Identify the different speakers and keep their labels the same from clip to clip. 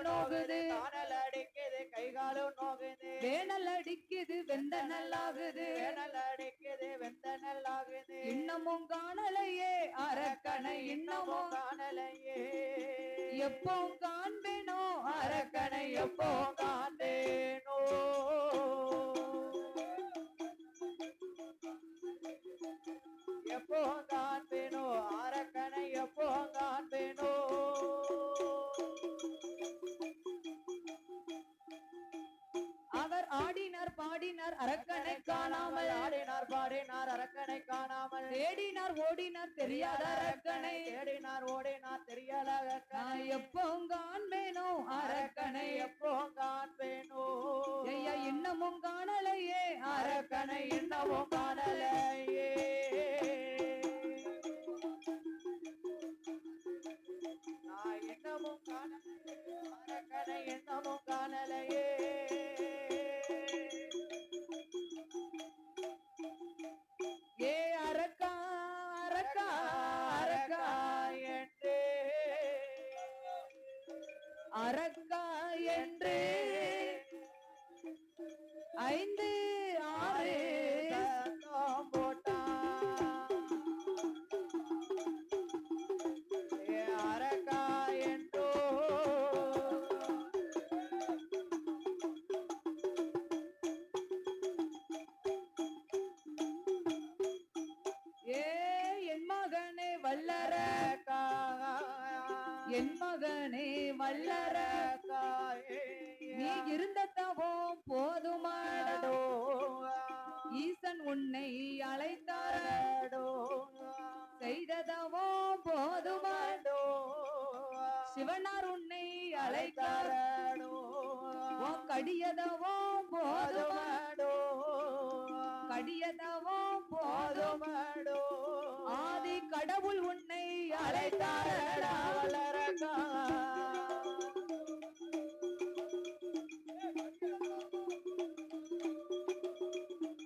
Speaker 1: நோகுது
Speaker 2: காணல் அடிக்குது கைகாலும் நோகுது
Speaker 1: வேணல் அடிக்குது வெந்த நல்லாகுது
Speaker 2: வேணல் அடிக்குது வெந்த நல்லாகுது
Speaker 1: இன்னமும் காணலையே அரக்கனை இன்னமும்
Speaker 2: காணலையே
Speaker 1: எப்போ காண்பேனோ அரக்கனை
Speaker 2: எப்போ காண்பேனோ எப்போ காண்பேனோ அரக்கனை எப்போ காண்பேனோ
Speaker 1: அவர் ஆடினார் பாடினார் அரக்கனை காணாமல்
Speaker 2: ஆடினார் பாடினார் அரக்கனை காணாமல்
Speaker 1: தேடினார் ஓடினார் தெரியாத அரக்கனை
Speaker 2: தேடினார் ஓடினார் தெரியாத
Speaker 1: நான் எப்போ காண்பேனோ அரக்கனை
Speaker 2: எப்போ காண்பேனோ
Speaker 1: ஐயா இன்னமும் காணலையே
Speaker 2: அரக்கனை இன்னமும் காணலையே நான் இன்னமும் காணலையே அரக்கனை இன்னமும் காணலையே
Speaker 1: ஏ அரக்கா அரக்கா அரக்கா
Speaker 2: என்று
Speaker 1: அரக்கா என்று 5 6
Speaker 2: சத்தம் போட்டான் ஏ அரக்கா என்றோ
Speaker 1: ஏ என் மகனே வல்லரக்கா என் மகனே வல்லரக்கா நீ இருந்த தவம் போதுமாடோ ஈசன் உன்னை அழைத்தாரடோ செய்ததவோ போதுமாடோ சிவனார் உன்னை அழைத்தாரடோ கடியதவோ போதுமாடோ கடியதவோ போதுமாடோ ஆதி கடவுள் உன்னை அழைத்தாரடா வல்லரக்கா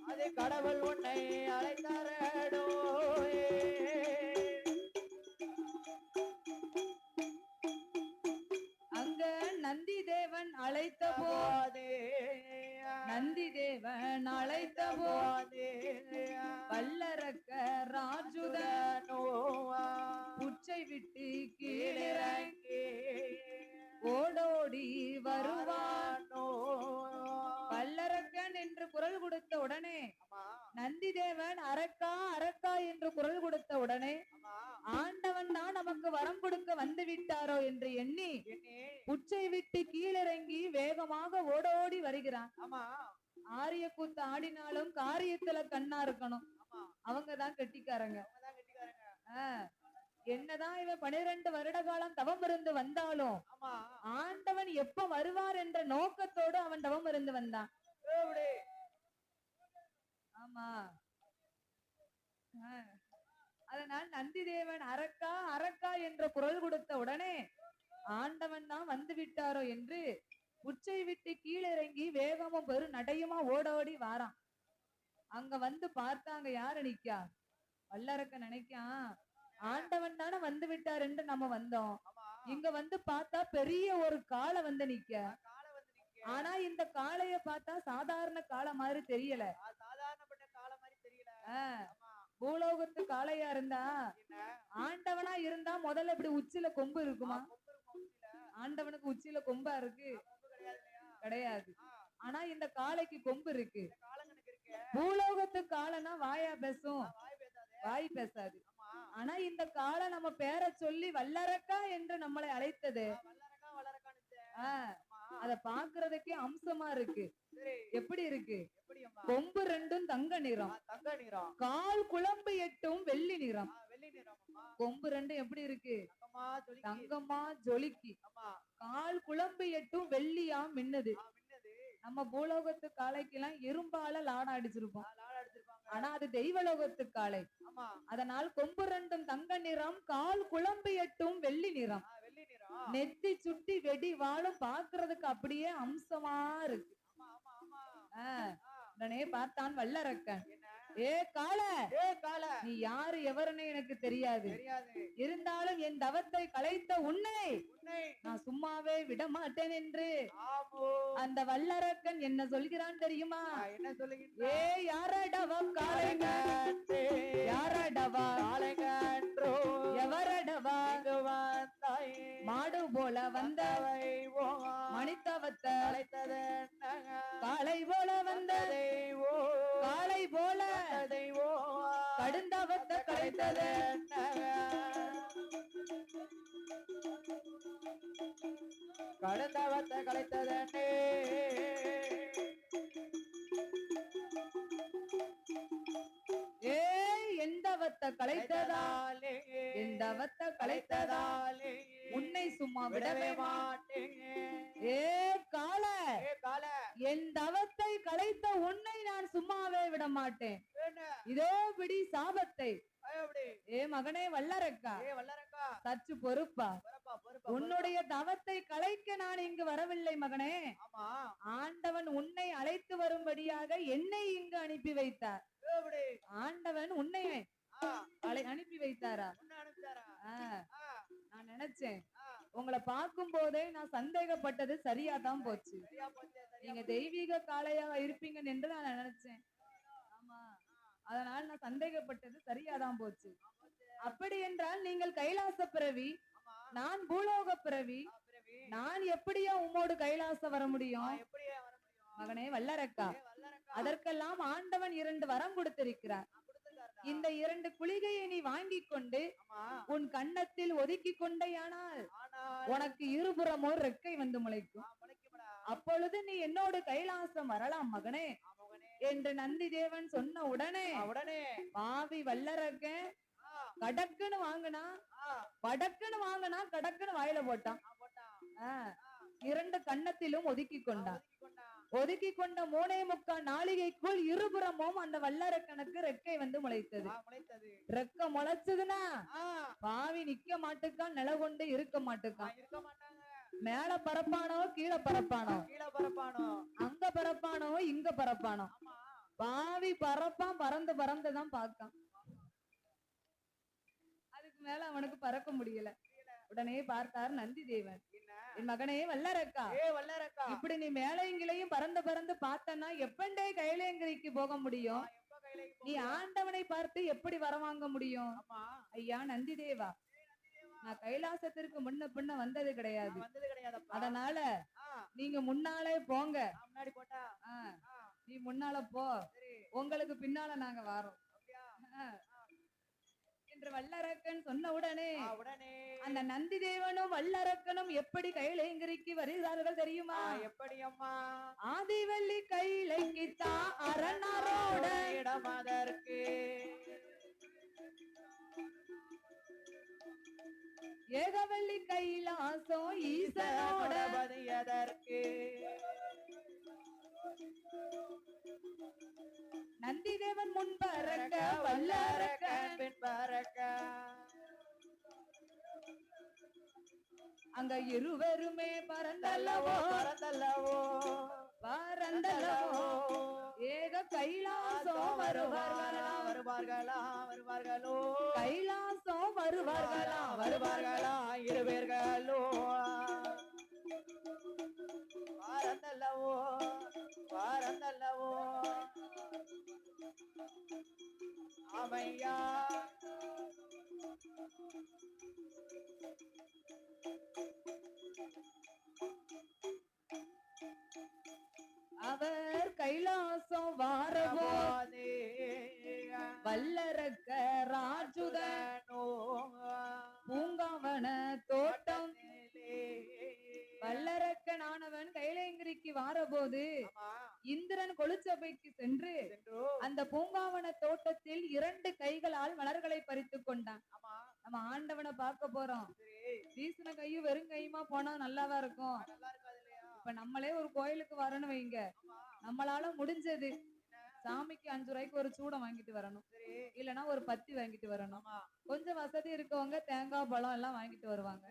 Speaker 2: அது கடவுள் உன்னை அழைத்தாரடோ
Speaker 1: அங்க நந்தி தேவன் அழைத்த போதே நந்தி தேவன் அழைத்த போதே வல்லரக்க ராஜுதனோ உச்சை விட்டு கீழிறங்கி ஓடோடி வருவானோ வல்லரக்கன் என்று குரல் கொடுத்த உடனே நந்தி தேவன் அரக்கா அரக்கா என்று குரல் கொடுத்த உடனே ஆண்டவன் தான் நமக்கு வரம் கொடுக்க வந்து விட்டாரோ என்று எண்ணி உச்சை விட்டு கீழிறங்கி வேகமாக ஓடோடி வருகிறான் ஆரிய கூத்து ஆடினாலும் காரியத்துல கண்ணா இருக்கணும் அவங்கதான் கெட்டிக்காரங்க என்னதான் இவன் 12 வருட காலம் தவம் இருந்து வந்தாலும் ஆண்டவன் எப்ப வருவார் என்ற நோக்கத்தோடு அவன் தவம் இருந்து வந்தான் ஆமா அதனால் நந்தி தேவன் அரக்கா அரக்கா என்ற குரல் கொடுத்த உடனே ஆண்டவன் தான் வந்து விட்டாரோ என்று உச்சை விட்டு கீழிறங்கி வேகமும் பெரு நடையுமா ஓடோடி வாரான். அங்க வந்து பார்த்தாங்க யாரு நிக்கா வல்லரக்க நினைக்கான் ஆண்டவன் தானே வந்து விட்டார் என்று நம்ம வந்தோம். இங்க வந்து பார்த்தா பெரிய ஒரு காளை வந்து நிக்க. ஆனா இந்த காளைய பார்த்தா சாதாரண காளை மாதிரி தெரியல. பூலோகத்து காளையா இருந்தா ஆண்டவனா இருந்தா முதல்ல இப்படி உச்சில கொம்பு இருக்குமா? ஆண்டவனுக்கு உச்சில கொம்பா இருக்கு கிடையாது. ஆனா இந்த காளைக்கு கொம்பு இருக்கு. பூலோகத்து காளைனா வாயா பேசும், வாய் பேசாது. ஆனா இந்த காளை நம்ம பேரை சொல்லி வல்லரக்கா என்று நம்மளை அழைத்தது. அத பாக்குறதுக்கே அம்சமா இருக்கு. எப்படி இருக்கு? கொம்பு ரெண்டும் தங்க நிறம், கால் குழம்பு 8 வெள்ளி நிறம். கொம்பு ரெண்டும் எப்படி இருக்கு? தங்கமா ஜொலிக்கி. கால் குழம்பு 8 வெள்ளியா மின்னுது. நம்ம பூலோகத்து காளைக்கு எல்லாம் இரும்பால லாடம் அடிச்சிருப்போம். ஆனா அது தெய்வலோகத்து காளை. அதனால் கொம்பு ரெண்டும் தங்க நிறம், கால் குழம்பு 8 வெள்ளி நிறம். நெத்தி சுட்டி வெடி வாழும் பாக்குறதுக்கு அப்படியே அம்சமா இருக்கு. உடனே பார்த்தான் வல்லரக்கன். ஏ கால
Speaker 2: ஏ கால
Speaker 1: நீ யாரு எவருன்னு எனக்கு தெரியாது
Speaker 2: தெரியாது
Speaker 1: இருந்தாலும் என் தவத்தை கலைத்த உன்னை
Speaker 2: உன்னை
Speaker 1: நான் சும்மாவே விட மாட்டேன் என்று
Speaker 2: ஆமோ
Speaker 1: அந்த வல்லரக்கன் என்ன சொல்கிறான் தெரியுமா?
Speaker 2: என்ன சொல்லுகின்ற
Speaker 1: ஏ யாரடவா காலைங்க யாரடவா
Speaker 2: காலைங்கன்றோ
Speaker 1: எவரடவா
Speaker 2: இங்கு வந்தாய்
Speaker 1: மாடு போல வந்தவை
Speaker 2: ஓ
Speaker 1: மணித்தவத்த
Speaker 2: அழைத்தது
Speaker 1: காளை போல வந்த
Speaker 2: தெய்வோ
Speaker 1: காளை போல
Speaker 2: தெய்வோ
Speaker 1: கடுந்தவத்த கலைத்தது
Speaker 2: கடந்தவத்தை கலைத்ததே
Speaker 1: ஏ எந்தவத்த கலைத்ததா எந்தவத்த கலைத்ததாலே உன்னை சும்மா விடவே
Speaker 2: மாட்டேன்
Speaker 1: ஏ கால
Speaker 2: ஏ கால
Speaker 1: என் தவத்தை கலைத்த உன்னை நான் சும்மாவே விட மாட்டேன் இதோ பிடி சாபத்தை
Speaker 2: எப்படி
Speaker 1: ஏ மகனே வல்லரக்கா
Speaker 2: ஏ வல்லரக்கா
Speaker 1: சற்று பொறுப்பா
Speaker 2: பொறுப்பா பொறுப்பா
Speaker 1: உன்னுடைய தவத்தை கலைக்க நான் இங்கு வரவில்லை மகனே
Speaker 2: ஆமா
Speaker 1: ஆண்டவன் உன்னை அழைத்து வரும்படியாக என்னை இங்கு அனுப்பி வைத்தார்
Speaker 2: எப்படி
Speaker 1: ஆண்டவன் உன்னை அனுப்பி வைத்தாரா
Speaker 2: உன்னை அனுப்பிச்சாரா
Speaker 1: நான் நினைச்சேன் உங்களை பார்க்கும் போதே நான் சந்தேகப்பட்டது சரியாதான் போச்சு
Speaker 2: சரியா போச்சு
Speaker 1: நீங்க தெய்வீக காளையாக இருப்பீங்க என்று நான் நினைச்சேன் ஆமா அதனால நான் சந்தேகப்பட்டது சரியாதான் போச்சு அப்படி என்றால் நீங்கள் கைலாச பிறவி நான் பூலோக பிறவி நான் எப்படியா உம்மோடு கைலாசம் வர முடியும்
Speaker 2: எப்படி வர முடியும்
Speaker 1: மகனே வல்லரக்கா
Speaker 2: வல்லரக்கா
Speaker 1: அதற்கெல்லாம் ஆண்டவன் 2 வரம் கொடுத்திருக்கிறார்
Speaker 2: கொடுத்துட்டாருடா
Speaker 1: இந்த 2 குளிகையை நீ வாங்கி கொண்டு
Speaker 2: ஆமா
Speaker 1: உன் கன்னத்தில் ஒதுக்கி கொண்டேயானால்
Speaker 2: ஆனால்
Speaker 1: உனக்கு இருபுறமோ ரெக்கை வந்து முளைக்கும்
Speaker 2: முளைக்கும்டா
Speaker 1: அப்பொழுது நீ என்னோடு கைலாசம் வரலாம் மகனே
Speaker 2: மகனே
Speaker 1: என்று நந்தி தேவன் சொன்ன உடனே
Speaker 2: உடனே
Speaker 1: பாவி வல்லரக்க கடக்குன்னு வாங்கினா படக்குன்னு வாங்கினா கடக்குன்னு வாயில போட்டான்
Speaker 2: போட்டான்
Speaker 1: 2 கன்னத்திலும் ஒதுக்கி கொண்டான்
Speaker 2: கொண்டான்
Speaker 1: ஒதுக்கி கொண்ட 3.25 நாளிகைக்குள் இருபுறமும் அந்த வல்லரக்கனுக்கு ரெக்கை வந்து முளைத்தது
Speaker 2: முளைத்தது
Speaker 1: ரெக்க முளைச்சதுன்னா
Speaker 2: ஆ
Speaker 1: பாவி நிக்க மாட்டுக்கான் நில கொண்டு இருக்க மாட்டுக்கான்
Speaker 2: இருக்க மாட்டாங்க
Speaker 1: மேல பரப்பானோ கீழே பரப்பானோ
Speaker 2: கீழே பரப்பானோ
Speaker 1: அங்க பரப்பானோ இங்க பரப்பானோ
Speaker 2: ஆமா
Speaker 1: பாவி பறப்பான் பறந்து பறந்துதான் பார்க்கான் அதுக்கு மேல அவனுக்கு பறக்க முடியல உடனே பார்த்தார் நந்தி தேவன்
Speaker 2: என்ன
Speaker 1: என் மகனே வல்லரக்கா
Speaker 2: ஏ வல்லரக்கா
Speaker 1: இப்படி நீ மேலைங்கிலையும் பறந்து பறந்து பார்த்தனா எப்பண்டே கைலேங்கிரிக்கு போக முடியும்
Speaker 2: எப்ப கையில
Speaker 1: நீ ஆண்டவனை பார்த்து எப்படி வரவாங்க முடியும்
Speaker 2: ஆமா
Speaker 1: ஐயா நந்தி தேவா நான் கைலாசத்திற்கு முன்ன பின்ன வந்தது கிடையாது
Speaker 2: வந்தது கிடையாதப்பா
Speaker 1: அதனால
Speaker 2: ஆ
Speaker 1: நீங்க முன்னாலே போங்க
Speaker 2: முன்னாடி போட்டா
Speaker 1: ஆ,
Speaker 2: ஆ
Speaker 1: நீ முன்னால போ
Speaker 2: சரி
Speaker 1: உங்களுக்கு பின்னால நாங்க வாரோம்
Speaker 2: அப்படியா
Speaker 1: என்று வல்லரக்கன் சொன்ன உடனே
Speaker 2: உடனே
Speaker 1: அந்த நந்தி தேவனும் வல்லரக்கனும் எப்படி கைலேங்கிரிக்கு வருகிறார்கள் தெரியுமா?
Speaker 2: எப்படி அம்மா
Speaker 1: ஆதிவள்ளி கைலைக்கு தா அரணரோட
Speaker 2: இடம் அதற்கு
Speaker 1: ஏகவள்ளி கைலாசம் ஈசனோட
Speaker 2: பதியதற்கு
Speaker 1: நந்தி தேவன் முன்பறக்க
Speaker 2: வல்லரக்க
Speaker 1: வல்லரக்கன்
Speaker 2: பின் பறக்க
Speaker 1: அங்க இருவருமே பறந்தல்லவோ
Speaker 2: பறந்தல்லவோ
Speaker 1: பறந்தல்லவோ ஏக கைலாசம் வருவார்களா
Speaker 2: வருவார்களா வருவார்களோ
Speaker 1: கைலாசம் வருவார்களா
Speaker 2: வருவார்களா இருவேர்களோ பறந்தல்லவோ பறந்தல்லவோ ஆமையா
Speaker 1: அவர் கைலாசம் வாரவோ வல்லரக்க ராஜுதனோ பூங்காவன தோட்டம் வல்லரக்கனானவன் கைலேங்கிரிக்கு வாரபோது இந்திரன் கொலுச்சபைக்கு சென்று அந்த பூங்காவன தோட்டத்தில் 2 கைகளால் மலர்களை பறித்துக் கொண்டான். நம்ம ஆண்டவனை பார்க்க போறோம். வீசின கையும் வெறும் கையுமா போனா நல்லாவா இருக்கும்? இப்ப நம்மளே ஒரு கோயிலுக்கு வரணும் வைங்க, நம்மளால முடிஞ்சது சாமிக்கு 5 ரூபாய்க்கு ஒரு சூடம் வாங்கிட்டு வரணும், இல்லைன்னா ஒரு பத்தி வாங்கிட்டு வரணும். கொஞ்சம் வசதி இருக்கவங்க தேங்காய் பழம் எல்லாம் வாங்கிட்டு வருவாங்க.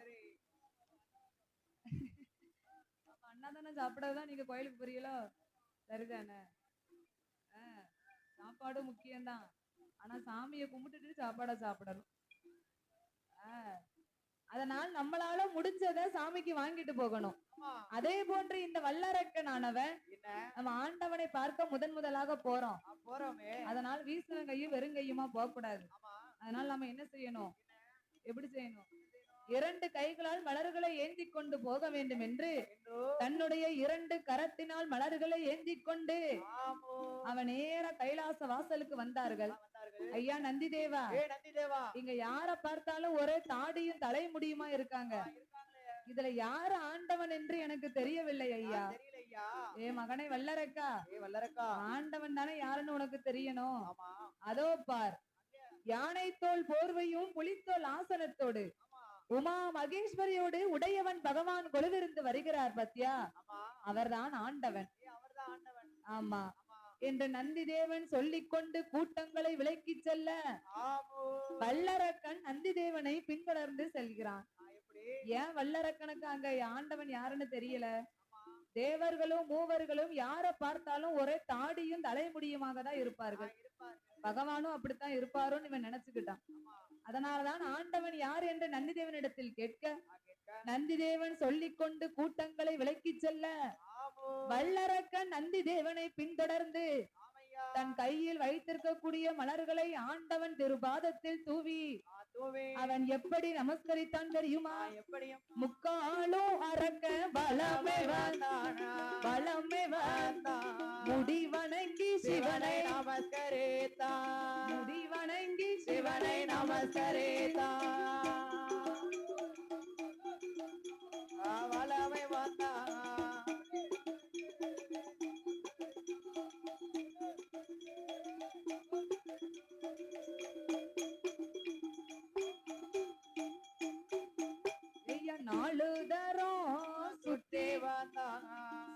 Speaker 1: அன்னதானம் சாப்பிடதான் நீங்க கோயிலுக்கு போறீங்களோ? சரிதானே? சாப்பாடு முக்கியம்தான். ஆனா சாமியை கும்பிட்டுட்டு சாப்பாடை சாப்பிடணும். அதனால் நம்மளால முடிஞ்சத சாமிக்கு வாங்கிட்டு போகணும். அதே போன்று இந்த வல்லரக்கனானவன் நம்ம ஆண்டவனை பார்க்க முதலாக போறோம். அதனால் வீசின கையும் வெறுங்கையுமா போக கூடாது. அதனால நம்ம என்ன செய்யணும்? எப்படி செய்யணும்? 2 கைகளால் மலர்களை ஏந்தி கொண்டு போக வேண்டும் என்று தன்னுடைய 2 கரத்தினால் மலர்களை ஏந்தி கொண்டு அவன் நேர கைலாச வாசலுக்கு வந்தார்கள். ஐயா நந்தி தேவா, இங்க யார பார்த்தாலும் ஒரே தாடியும் தலைமுடியுமா இருக்காங்க. இதுல யாரு ஆண்டவன் என்று எனக்கு தெரியவில்லை ஐயா. ஏ மகனை வல்லரக்கா, ஆண்டவன் தானே யாருன்னு உனக்கு தெரியணும். அதோ பார், யானை தோல் போர்வையும் புலித்தோல் ஆசனத்தோடு உமா மகேஸ்வரியோடு உடையவன் பகவான் கொலுவிருந்து வருகிறார் பத்தியா, அவர்தான் ஆண்டவன். ஆமா என்று நந்தி தேவன் சொல்லிக் கொண்டு கூட்டங்களை விலக்கி செல்ல வல்லரக்கன் நந்தி தேவனை பின்தொடர்ந்து செல்கிறான். ஏன் வல்லரக்கனுக்கு அங்க ஆண்டவன் யாருன்னு தெரியல? தேவர்களும் மூவர்களும் யார பார்த்தாலும் ஒரே தாடியும் தலைமுடியுமாக தான் இருப்பார்கள். பகவானும் அப்படித்தான் இருப்பாரோன்னு இவன் நினைச்சுக்கிட்டான். அதனாலதான் ஆண்டவன் யார் என்று நந்தி தேவனிடத்தில் கேட்க நந்தி தேவன் சொல்லிக் கொண்டு கூட்டங்களை விலக்கி செல்ல வல்லரக்கன் நந்தி தேவனை பின்தொடர்ந்து தன் கையில் வைத்திருக்கக்கூடிய மலர்களை ஆண்டவன் திருபாதத்தில் தூவி அவன் எப்படி நமஸ்கரித்தான் தெரியுமா? முக்காலோ அரக்க பலமே பலமே முடிவணங்கி சிவனை நமஸ்கரித்தா, முடிவணங்கி சிவனை நமஸ்கரித்தா. வலமை வந்தா நாளுதரம் சுத்தி வந்தான்,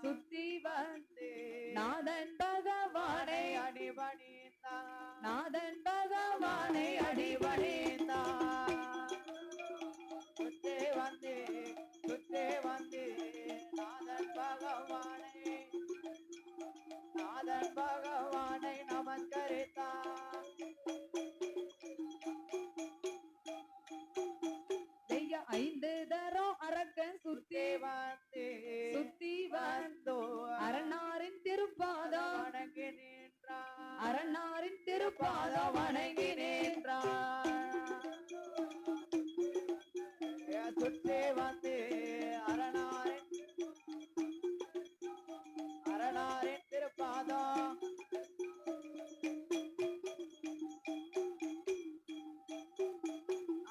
Speaker 1: சுத்தி வந்து நாதன் பகவானை அடிபணிந்தான், நாதன் பகவானை அடிபணிந்தான். சுத்தி வந்து நாதன் பகவானை நமஸ்கரித்தான். ஐந்து தரம் அரக்கன் சுத்தி வந்தோ அரணாரின் திருப்பாதம் வணங்கி நின்றான், அரணாரின் திருப்பாதம் வணங்கி நின்றான். சுத்தி வந்து அரணாரின் திருப்பாதம்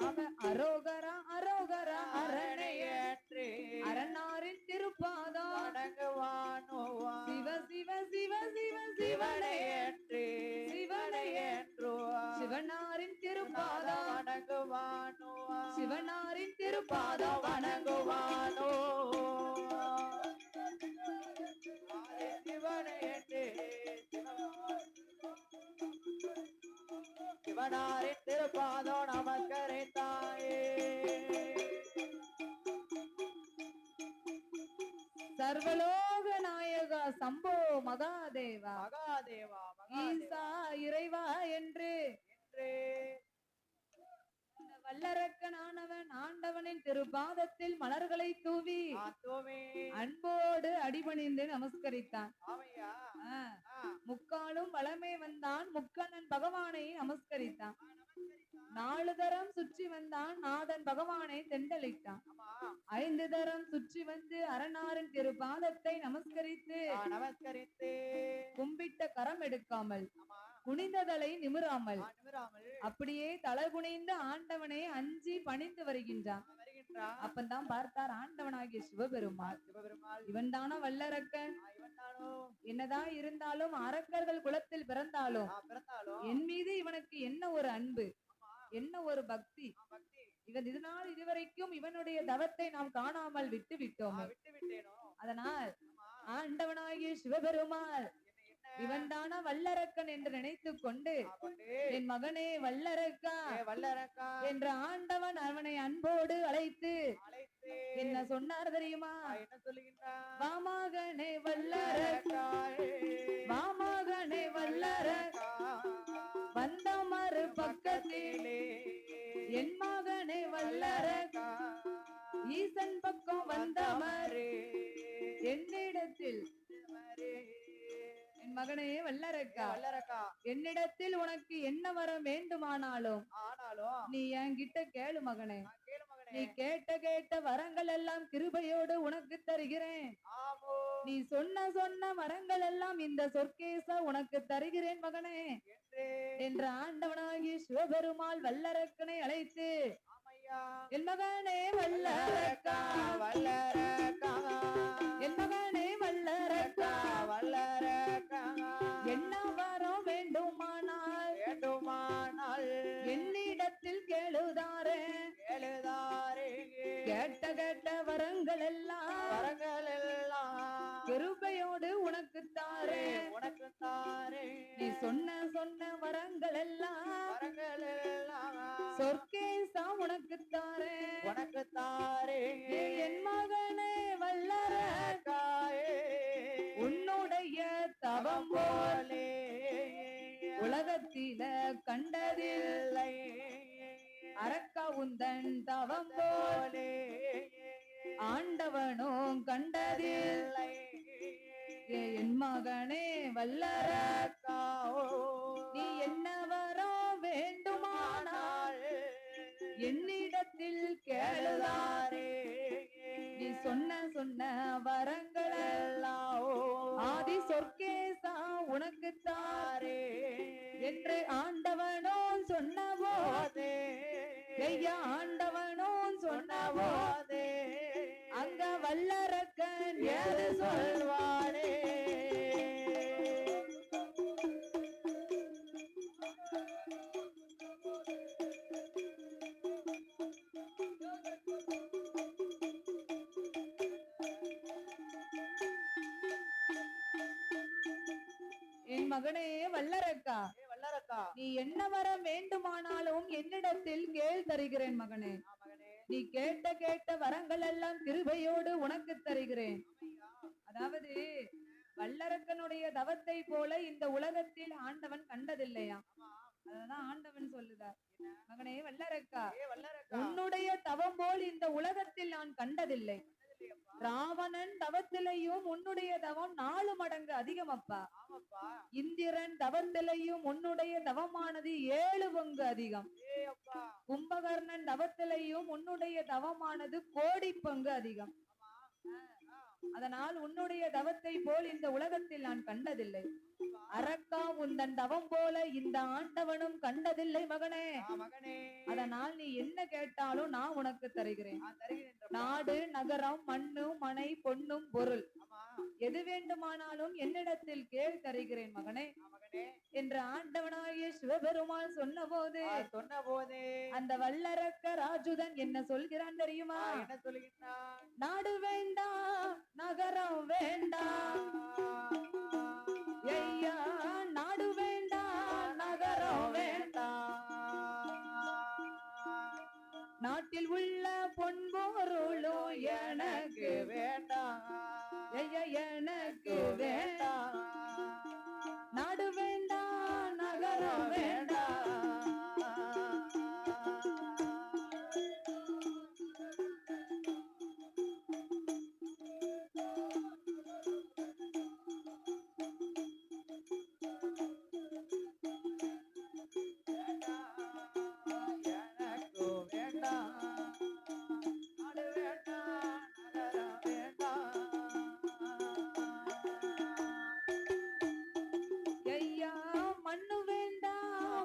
Speaker 1: அவன் அரோகரா அரோகரா அரணையேற்று அரணாரின் திருப்பாதம் வணங்குவானோவா. சிவ சிவ சிவ சிவ சிவனையேற்று சிவனையேற்றோ சிவனாரின் திருப்பாதம் வணங்குவானோவா, சிவனாரின் திருப்பாதம் வணங்குவானோ. சிவனையேற்று சிவனாரின் திருப்பாதம் நமஸ்கரித்தாயே. சர்வலோக நாயகா சம்போ மகாதேவா மகாதேவா ஈசா இறைவா என்று வல்லரக்கனானவன் ஆண்டவனின் திருபாதத்தில் மலர்களை தூவி அன்போடு அடிபணிந்து நமஸ்கரித்தான். முக்காலும் வளமே வந்தான், முக்கண்ணன் பகவானை நமஸ்கரித்தான். 4 தரம் சுற்றி வந்தான், நாதன் பகவானை தெண்டலிட்டான். 5 தரம் சுற்றி வந்து அரணாரின் திருபாதத்தை நமஸ்கரித்து கும்பிட்ட கரம் எடுக்காமல் குனிந்ததலை நிமிராமல் அப்படியே தலை குனிந்து ஆண்டவனை அஞ்சி பணிந்து வருகின்றான். அப்பந்தான் பார்த்தார் ஆண்டவனாகிய சிவபெருமாள். இவன் தானா வல்லரக்கன்? என்னதான் இருந்தாலும் அரக்கர்கள் குலத்தில் பிறந்தாலும் என் மீது இவனுக்கு என்ன ஒரு அன்பு, என்ன ஒரு பக்தி. இவன் இதனால் இதுவரைக்கும் இவனுடைய தவத்தை நாம் காணாமல் விட்டு விட்டோம். அதனால் ஆண்டவனாகிய சிவபெருமாள் இவன் தானா வல்லரக்கன் என்று நினைத்துக் கொண்டு என் மகனே வல்லரக்கா என்ற ஆண்டவன் அவனை அன்போடு அழைத்து என்ன சொன்னார் தெரியுமா? என்ன சொல்லுகின்றார்? வாமகனே வல்லரக்கா, வாமகனே வல்லரக்கா,
Speaker 2: மண்ணிலே
Speaker 1: என் மகனே வல்லரக்கா ஈசன் பக்கம் வந்தமரே என்னிடத்தில் என் மகனே வல்லரக்கா
Speaker 2: வல்லரக்கா
Speaker 1: என்னிடத்தில் உனக்கு என்ன வரம் வேண்டுமானாலும்
Speaker 2: ஆனாலும்
Speaker 1: நீ என்கிட்ட கேளு மகனே.
Speaker 2: கேளு மகனே.
Speaker 1: நீ கேட்ட வரங்கள் எல்லாம் கிருபையோடு உனக்கு தருகிறேன்.
Speaker 2: ஆமோ
Speaker 1: நீ சொன்ன வரங்கள் எல்லாம் இந்த சொற்கேச உனக்கு தருகிறேன் மகனே என்ற ஆண்டவனாகி சிவபெருமாள் வல்லரக்கனை அழைத்து
Speaker 2: ஆமையா
Speaker 1: என் மகனே வல்லரக்கா
Speaker 2: வல்லரக்கா
Speaker 1: என் மகனே வல்லரக்கா
Speaker 2: வல்லரக்கா
Speaker 1: என்ன வரம் வேண்டுமானால்
Speaker 2: வேண்டுமானால்
Speaker 1: என்னிடத்தில் கேளுதாரே
Speaker 2: கேளுதாரே
Speaker 1: கேட்ட வரங்கள் எல்லாம்
Speaker 2: வரங்கள் எல்லாம்
Speaker 1: கிருபையோடு உனக்கு தாரே
Speaker 2: உனக்கு தாரே
Speaker 1: நீ சொன்ன வரங்கள் எல்லாம்
Speaker 2: வரங்கள் எல்லாம்
Speaker 1: சொற்கேசா உனக்கு தாரே
Speaker 2: உனக்கு தாரே
Speaker 1: என் மகனே வல்லரக்காயே உன்னுடைய தவம் போலே உலகத்தில கண்டதில்லை அரக்கா உந்தன் தவம் போலே ஆண்டவனும் கண்டதில்லை என் மகனே வல்லரக்கா நீ என்ன வரம் வேண்டுமானால் என்னிடத்தில் கேளுதாரே நீ சொன்ன வரங்கள் எல்லாம் ஆதி சொற்கேசா உனக்கு தாரே என்று ஆண்டவனும் சொன்ன போதே ஐயா ஆண்டவனும் சொன்ன போதே அங்க வல்லரக்கன் ஏது சொல்வானே என் மகனே வல்லரக்கா
Speaker 2: வல்லரக்கா
Speaker 1: நீ என்ன வர வேண்டுமானாலும் என்னிடத்தில் கேள் தருகிறேன் மகனே. நீ கேட்ட வரங்கள் எல்லாம் கிருபையோடு உனக்கு தருகிறேன். அதாவது வல்லரக்கனுடைய தவத்தை போல இந்த உலகத்தில் ஆண்டவன் கண்டதில்லையா? அததான் ஆண்டவன் சொல்லுதார். மகனே வல்லரக்கா உன்னுடைய தவம் போல் இந்த உலகத்தில் நான் கண்டதில்லை. ராவணன் தவத்திலையும் உன்னுடைய தவம் 4 மடங்கு அதிகம் அப்பா. இந்திரன் தவத்திலையும் உன்னுடைய தவமானது 7 பங்கு அதிகம். கும்பகர்ணன் தவத்திலையும் உன்னுடைய தவமானது 1 கோடி பங்கு அதிகம். அதனால் உன்னுடைய தவத்தை போல் இந்த உலகத்தில் நான் கண்டதில்லை. அரக்கா உந்தன் தவம் போல இந்த ஆண்டவனும் கண்டதில்லை மகனே. அதனால் நீ என்ன கேட்டாலும் நான் உனக்கு தருகிறேன். நாடு நகரம் மண்ணு மனை பொன்னும் பொருள் எது வேண்டுமானாலும் என்னிடத்தில் கேள் தருகிறேன் மகனே என்று ஆண்டவனாகிய சிவபெருமான் சொன்ன போது அந்த வல்லரக்க ராஜுதன் என்ன சொல்கிறான் தெரியுமா?
Speaker 2: என்ன சொல்கிறான்?
Speaker 1: நாடு வேண்டாம் நகரம் வேண்டாம் ஐயா, நாடு வேண்டாம் நகரம் வேண்டாம், நாட்டில் உள்ள பொன்பொருளும் எனக்கு வேண்டாம் ஐயா, எனக்கு வேண்டாம். நாடு வேண்டாம் நகரம் வேண்டாம். ஐயா மண்ணு வேண்டாம்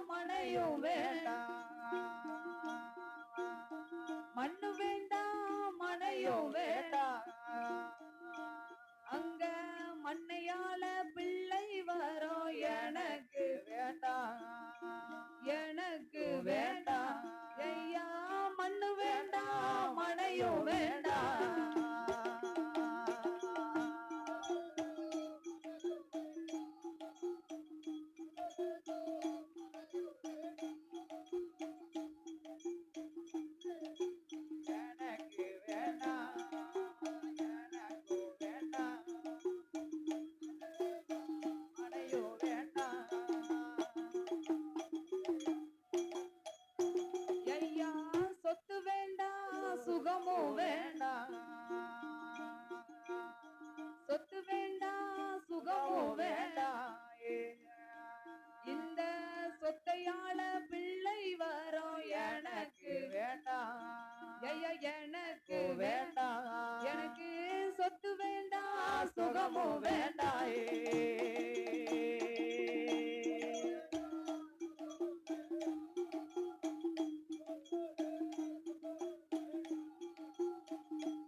Speaker 2: சுகமும் வேண்டாயே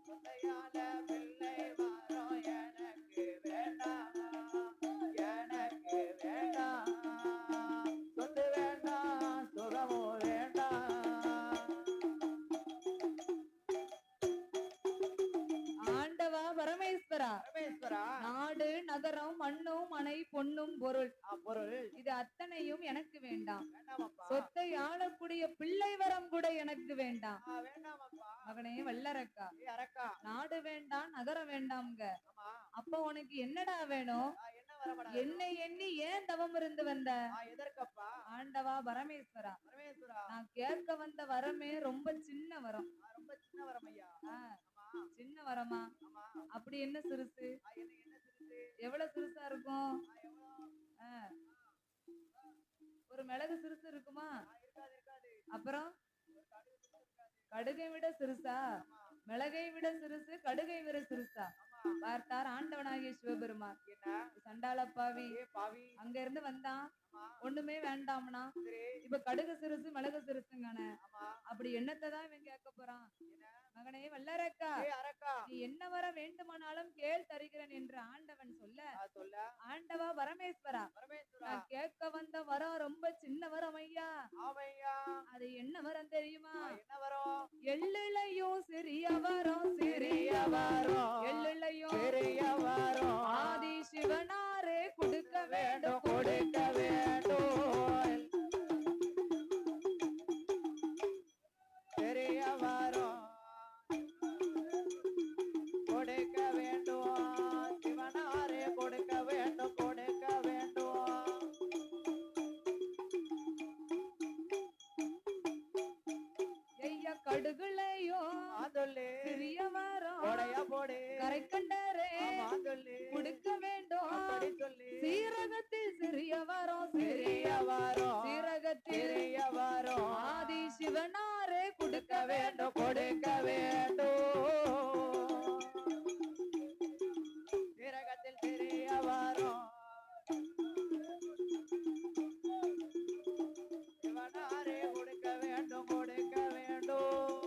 Speaker 2: சொத்தையால பிள்ளை வரும் எனக்கு வேண்டாம் எனக்கு வேண்டாம் சொத்து வேண்டாம் சுகமும் வேண்டாம்
Speaker 1: ஆண்டவா பரமேஸ்வரா
Speaker 2: பரமேஸ்வரா
Speaker 1: நாடு நகரம் மண்ணும் மனை பொன்னும் பொருள்
Speaker 2: பொருள்
Speaker 1: இது அத்தனையும் எனக்கு வேண்டாம்.
Speaker 2: வேண்டாமப்பா
Speaker 1: சொத்தை ஆளக்கூடிய பிள்ளை வரம் கூட எனக்கு வேண்டாம்.
Speaker 2: வேண்டாமப்பா
Speaker 1: மகனே வல்லரக்கா,
Speaker 2: அரக்கா
Speaker 1: நாடு வேண்டாம் நகரம் வேண்டாம்ங்க.
Speaker 2: ஆமா
Speaker 1: அப்ப உனக்கு என்னடா வேணும்?
Speaker 2: என்ன வரப்படா
Speaker 1: என்னை எண்ணி ஏன் தவம் இருந்து வந்த?
Speaker 2: எதற்கப்பா
Speaker 1: ஆண்டவா பரமேஸ்வரா,
Speaker 2: பரமேஸ்வரா
Speaker 1: நான் கேட்க வந்த வரமே ரொம்ப சின்ன வரம்.
Speaker 2: ரொம்ப சின்ன வரம் ஐயா
Speaker 1: சின்ன வரமா?
Speaker 2: ஆமா
Speaker 1: அப்படி என்ன சிறுசு?
Speaker 2: என்ன சிறுசு
Speaker 1: எவ்வளவு சிறுசா இருக்கும்?
Speaker 2: எவ்வளவு
Speaker 1: ஒரு மிளகு சிறுசு இருக்குமா?
Speaker 2: இருக்காது இருக்காது
Speaker 1: அப்புறம் கடுகை விட சிறுசா? மிளகை விட சிறுசு, கடுகை விட சிறுசா? பார்த்தார் ஆண்டவனாகிய சிவபெருமான்.
Speaker 2: என்ன
Speaker 1: சண்டாள பாவி
Speaker 2: பாவி
Speaker 1: அங்க இருந்து வந்தான்,
Speaker 2: ஆமா
Speaker 1: ஒண்ணுமே வேண்டாம்னா.
Speaker 2: சரி
Speaker 1: இப்ப கடுகு சிறுசு மிளகு சிறுசுங்கானே,
Speaker 2: ஆமா
Speaker 1: அப்படி என்னத்தை தான் இவன் கேட்க போறான்?
Speaker 2: என்ன
Speaker 1: மகனே வல்லரக்கா,
Speaker 2: அரக்கா
Speaker 1: நீ என்ன வர வேண்டுமானாலும் கேள் தருகிறேன் என்று ஆண்டவன் சொல்ல,
Speaker 2: சொல்ல
Speaker 1: ஆண்டவா பரமேஸ்வரா,
Speaker 2: பரமேஸ்வரா
Speaker 1: நான் கேட்க வந்த வரம் ரொம்ப சின்ன வரம் ஐயா.
Speaker 2: ஆமையா
Speaker 1: அது என்ன வரம் தெரியுமா?
Speaker 2: என்ன வரும்
Speaker 1: எள்ளிலையும் சிறிய வரம், சிறிய
Speaker 2: வரம்
Speaker 1: எள்ளிலையும்
Speaker 2: பெரிய வரம்
Speaker 1: ஆதி சிவனாரே கொடுக்க வேண்டும்,
Speaker 2: கொடுக்க வேண்டும் பெரிய வரம் கொடுக்க வேண்டும் சிவனாரே கொடுக்க வேண்டும் கொடுக்க வேண்டும்
Speaker 1: ஐயா கடுகுலையும்
Speaker 2: ஆதொல்லு
Speaker 1: சிறிய வரம்
Speaker 2: போடையா போடு
Speaker 1: கரைக்கண்டரே
Speaker 2: ஆதொல்லு
Speaker 1: கொடுக்க வேண்டும்.
Speaker 2: அப்படி சொல்லு
Speaker 1: சீரகத்தில் சிறிய வரம்,
Speaker 2: பெரிய வரம்
Speaker 1: சீரகத்தில்
Speaker 2: பெரிய வரம்
Speaker 1: ஆதி சிவனாரே கொடுக்க வேண்டும்,
Speaker 2: கொடுக்க வேண்டும் சீரகத்தில் பெரிய வரம் சிவனாரே கொடுக்க வேண்டும் கொடுக்க வேண்டும்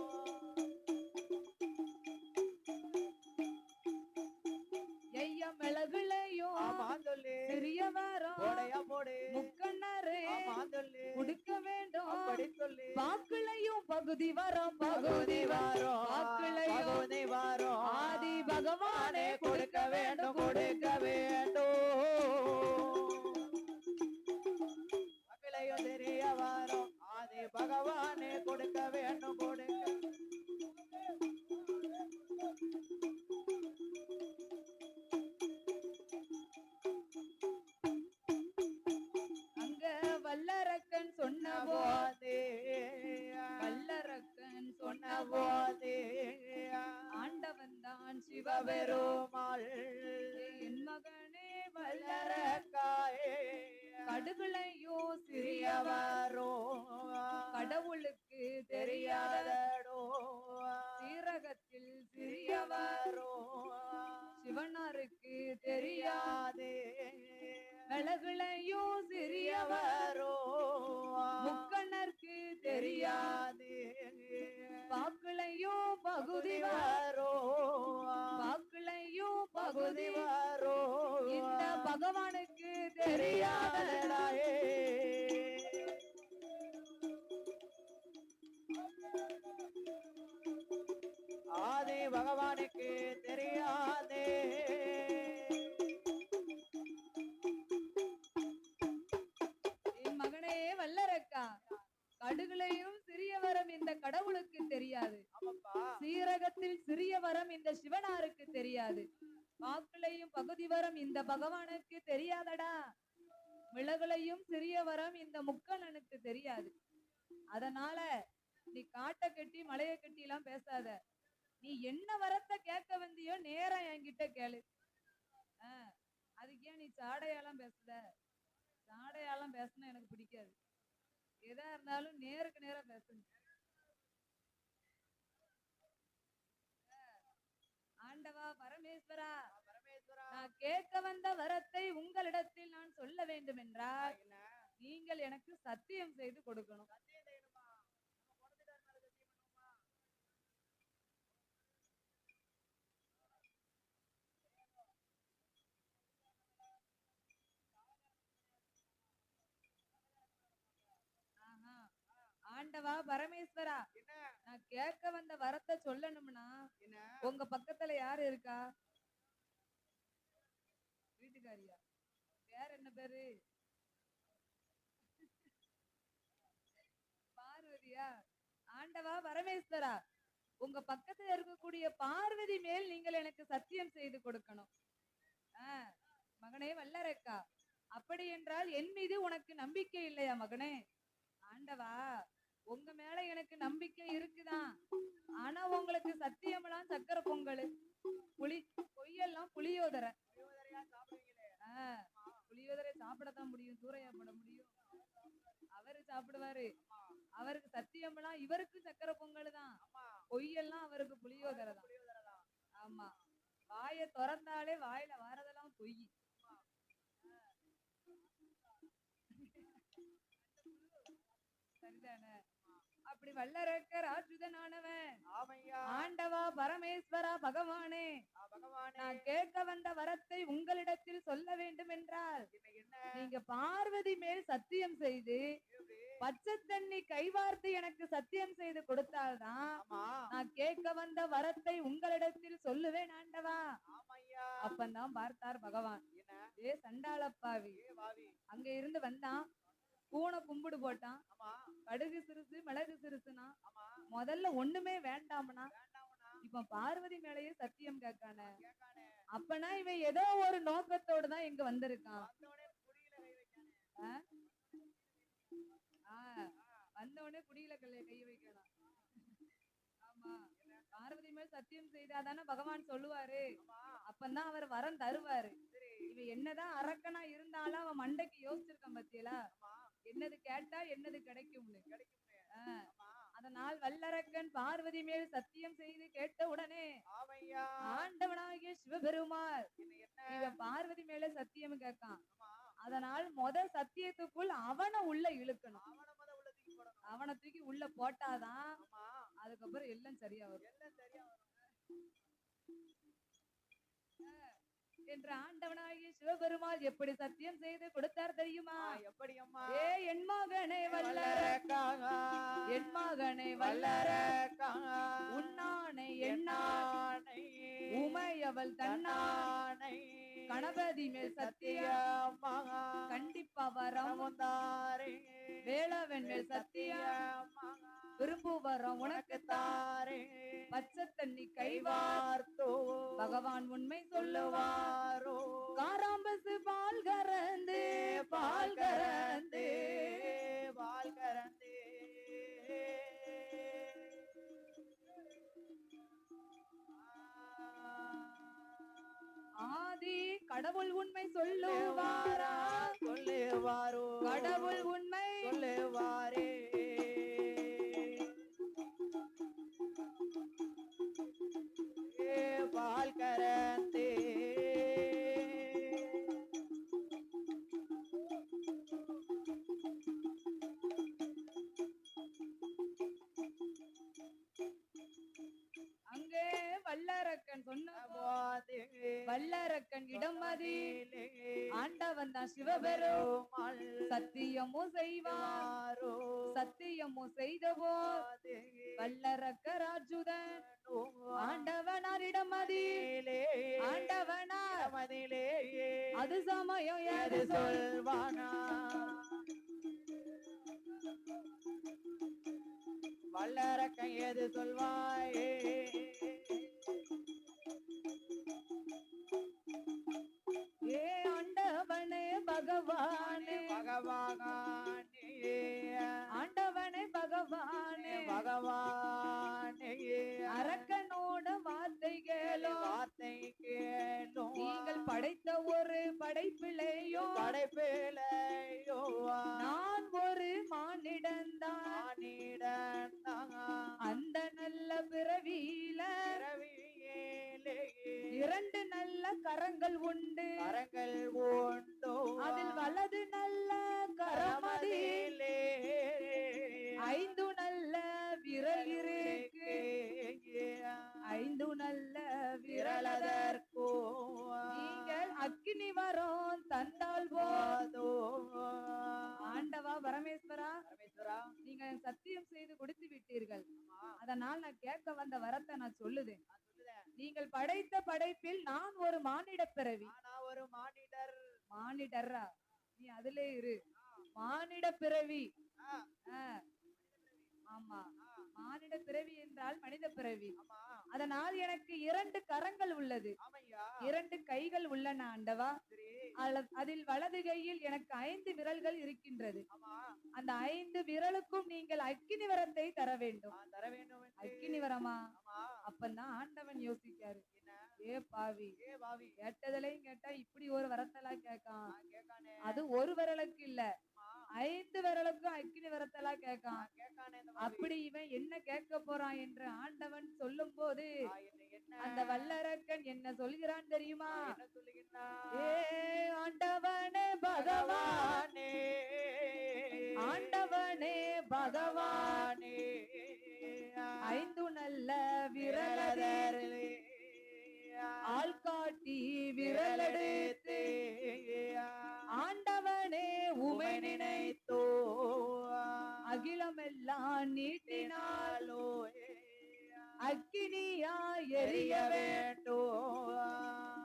Speaker 1: ஐயா மிளகுலையும்
Speaker 2: ஆமா சொல்லு
Speaker 1: சிறிய வரம்
Speaker 2: போடையா போடு
Speaker 1: முக்கண்ணரே
Speaker 2: ஆமா சொல்லு
Speaker 1: கொடுக்க வேண்டும்.
Speaker 2: அப்படி சொல்லு
Speaker 1: வாக்குலையும் பகுதி வரம்,
Speaker 2: பகுதி வரம்
Speaker 1: வாக்குலையும்
Speaker 2: பகுதி வரம்
Speaker 1: ஆதி பகவானே
Speaker 2: கொடுக்க வேண்டும் கொடுக்க வேண்டும் அகிலையும் தெரிய வரும் ஆதி பகவானே கொடுக்க வேண்டும் கொடுக்க
Speaker 1: அங்க வல்லரக்கன் சொன்ன
Speaker 2: போதே
Speaker 1: வல்லரக்கன் சொன்ன
Speaker 2: போதே
Speaker 1: ஆண்டவன் தான்
Speaker 2: சிவபெருமாள்
Speaker 1: என் மகனே வல்லர
Speaker 2: வல்லரக்காயே
Speaker 1: கடுகுலையோ சிறிய
Speaker 2: சிறியவரோ
Speaker 1: கடவுளுக்கு தெரியாத
Speaker 2: தெரியாதடோ
Speaker 1: சீரகத்தில் சிறியவர்
Speaker 2: சிறியவரோ
Speaker 1: சிவனாருக்கு தெரியாது.
Speaker 2: தெரியாதே
Speaker 1: மிளகுலையோ சிறியவர்
Speaker 2: சிறியவரோ
Speaker 1: முக்கணருக்கு தெரியாது.
Speaker 2: தெரியாதே
Speaker 1: வாக்குலையோ பகுதி
Speaker 2: பகுதிவரோ
Speaker 1: வாக்குலையோ பகுதி
Speaker 2: பகுதிவரோ
Speaker 1: இந்த பகவானுக்கு தெரியாத
Speaker 2: தெரியாதடாயே ஆதி பகவானுக்கு தெரியாதே
Speaker 1: என் மகனே வல்லரக்கா, கடுகுலையும் சிறிய வரம் இந்த கடவுளுக்கு தெரியாது.
Speaker 2: ஆமாப்பா
Speaker 1: சீரகத்தில் சிறிய வரம் இந்த சிவனாருக்கு தெரியாது. வாக்குலையும் பகுதி வரம் இந்த பகவானுக்கு தெரியாதடா. மிளகுலையும் சிறிய வரம் இந்த முக்கண்ணனுக்கு தெரியாது. அதனால நீ காட்ட கட்டி மலைய கட்டி எல்லாம் பேசாத. நீ என்ன வரத்தை கேட்க வந்தியோ நேரா என்கிட்ட கேளு. அதுக்கு ஏன் நீ சாடையாலாம் பேசுத? சாடையாலாம் பேசினா எனக்கு பிடிக்காது. எதா இருந்தாலும் நேருக்கு நேரா பேசுங்க. ஆண்டவா பரமேஸ்வரா,
Speaker 2: பரமேஸ்வரா
Speaker 1: வந்த வரத்தை உங்களிடத்தில் நான் சொல்ல வேண்டும் என்றால் நீங்கள் எனக்கு சத்தியம் செய்து கொடுக்கணும். ஆண்டவா பரமேஸ்வரா, நான் கேட்க வந்த வரத்தை சொல்லணும்னா உங்க பக்கத்துல யாரு இருக்கா? வீட்டுக்காரியா? பேர் என்ன பேரு? பார்வதியா? ஆண்டவா பரமேஸ்வரா, உங்க பக்கத்துல இருக்கக்கூடிய பார்வதி மேல் நீங்கள் எனக்கு சத்தியம் செய்து கொடுக்கணும். மகனே வல்லரக்கா, அப்படி என்றால் என் மீது உனக்கு நம்பிக்கை இல்லையா மகனே? ஆண்டவா, உங்க மேல எனக்கு நம்பிக்கை இருக்குதான். ஆனா உங்களுக்கு சத்தியமெல்லாம் சக்கரை பொங்கல், பொய்யெல்லாம் புளியோதரை. புளியோதரை சாப்பிடத்தான் முடியும், சூறையா போட முடியும்? அவரு சாப்பிடுவாரு. அவருக்கு சத்தியமெல்லாம் இவருக்கு சக்கரை பொங்கல் தான், பொய்யெல்லாம் அவருக்கு புளியோதரை தான். ஆமா, வாயை திறந்தாலே வாயில வாரதெல்லாம் பொய். சரிதானே? அப்படி வல்லரக்க ராஜுதனானவன் ஆண்டவா பரமேஸ்வரா பகவானே, நான் கேட்க வந்த வரத்தை உங்களிடத்தில் சொல்ல வேண்டும் என்றால் நீங்க பார்வதி மேல் சத்தியம் செய்து பச்சை தண்ணி கைவார்த்து எனக்கு சத்தியம் செய்து கொடுத்தால்தான் நான் கேட்க வந்த வரத்தை உங்களிடத்தில் சொல்லுவேன் ஆண்டவா. அப்பந்தான் பார்த்தார் பகவான். ஏ சண்டாளப்பாவி, அங்க இருந்து வந்தான், பூனை கும்பிடு போட்டான், கடுகு சிறுசு மிளகு சிறுசுனா முதல்ல ஒண்ணுமே வேண்டாம்னா இப்ப பார்வதி மேலேயே சத்தியம் கேட்கான. அப்பனா இவன் ஏதோ ஒரு நோக்கத்தோடு தான் இங்க வந்திருக்கான். வந்தவனே குடியில கை வைக்கணும். ஆமா, பார்வதி மேல் சத்தியம் செய்தாதானே பகவான் சொல்லுவாரு. அப்பதான் அவர் வரம் தருவாரு. இவன் என்னதான் அரக்கனா இருந்தாலும் அவன் மண்டைக்கு யோசிச்சிருக்கான் பத்தியலா, என்னது கேட்டா என்னது கிடைக்கும்னு. அதனால் வல்லரக்கன் பார்வதி மேல் சத்தியம் செய்து கேட்ட உடனே ஆண்டவனாகிய சிவபெருமாள் இவன் பார்வதி மேல சத்தியம் கேட்கான். அதனால் முதல் சத்தியத்துக்குள் அவனை உள்ள இழுக்கணும். அவனை தூக்கி உள்ள போட்டாதான் அதுக்கப்புறம் எல்லாம் சரியா வரும் என்று ஆண்டவனாகிய சிவபெருமாள் எப்படி சத்தியம் செய்து கொடுத்தார் தெரியுமா? எப்படி அம்மா? ஏ என் மகனே வல்லரக்கா, என் மகனே வல்லரக்கா, உன்னானை என்னானை உமையவள் தன்னானை கணபதி மேல் சத்தியம் கண்டிப்பா வரம் தாரே, வேளவன் மேல் சத்தியம் விரும்பு வரம் உனக்கு தாரே, பச்சை தண்ணி கைவார்த்தோ பகவான் உண்மை சொல்லுவாரோ, காராம்பசு பால் கறந்து பால் கறந்து பால் கறந்து ஆதி கடவுள் உண்மை சொல்லுவாரா, சொல்லுவாரோ கடவுள் உண்மை சொல்லுவாரே, பால் கறந்தே அங்கே வல்லரக்கன் சொன்ன வல்லரக்கன் இடமதி ஆண்டவன் தான் சிவபெருமாள் சத்தியமும் செய்வாரோ, சத்தியமும் செய்தவோ வல்லரக்க ராஜுதன் ஆண்டவனாரிடமதிலே ஆண்டவனாரிடமதிலே அது சமயம் எது சொல்வானா, வல்லரக்கன் எது சொல்வாயே, ஏ ஆண்டவனே பகவானே பகவானே ஆண்டவனே பகவானே பகவானே அரக்கனோட வார்த்தை கேளும் வார்த்தை கேளும், நீங்கள் படைத்த ஒரு படைப்பிலையோ படைப்பிலையோ நான் ஒரு மானிடந்தான் அந்த நல்ல பிறவியில இரண்டு நல்ல கரங்கள் உண்டு
Speaker 2: கரங்கள் உண்டோ
Speaker 1: அதில் வலது நல்ல கரமதிலே ஐந்து நல்ல விரல் இருக்கு ஐந்து நல்ல விரலதற்கோ நீங்கள் அக்கினி வரம் தந்தால் போதோ. ஆண்டவா பரமேஸ்வரா, நீங்க சத்தியம் செய்து கொடுத்து விட்டீர்கள். அதனால் நான் கேட்க வந்த வரத்தை நான் சொல்லுதேன். நீங்கள் படைத்த படைப்பில் நான் ஒரு மானிட பிறவி.
Speaker 2: ஒரு மானிடர்.
Speaker 1: மானிடரா? நீ அதிலே இரு. மானிட பிறவி. ஆமா, மானிட பிறவி என்றால் மனித பிறவி. அதனால் எனக்கு 2 கரங்கள் உள்ளது, 2 கைகள் உள்ளன ஆண்டவா. அதில் வலது கையில் எனக்கு 5 விரல்கள் இருக்கின்றது. அந்த 5 விரலுக்கும் நீங்கள் அக்கினி வரத்தை தர வேண்டும். அக்கினி வரமா? அப்பதான் ஆண்டவன் யோசிக்காரு, ஏ பாவி, கேட்டதிலையும் கேட்டா இப்படி ஒரு வரத்தெல்லாம் கேட்கான். அது ஒரு விரலுக்கு இல்ல, 5 விரலுக்கும் அக்கினி வரத்தெல்லாம் கேட்கான். அப்படி இவன் என்ன கேட்க போறான் என்று ஆண்டவன் சொல்லும் போது அந்த வல்லரக்கன் என்ன சொல்கிறான் தெரியுமா? ஏ ஆண்டவனே பகவானே, ஆண்டவனே பகவானே, 5 நல்ல விரலதே ஆள்காட்டி விரலெடுத்து ஆண்டவனே உமை நினைத்தோ அகிலமெல்லாம் நீட்டினாலோ அக்கினியா எரிய வேண்டோ.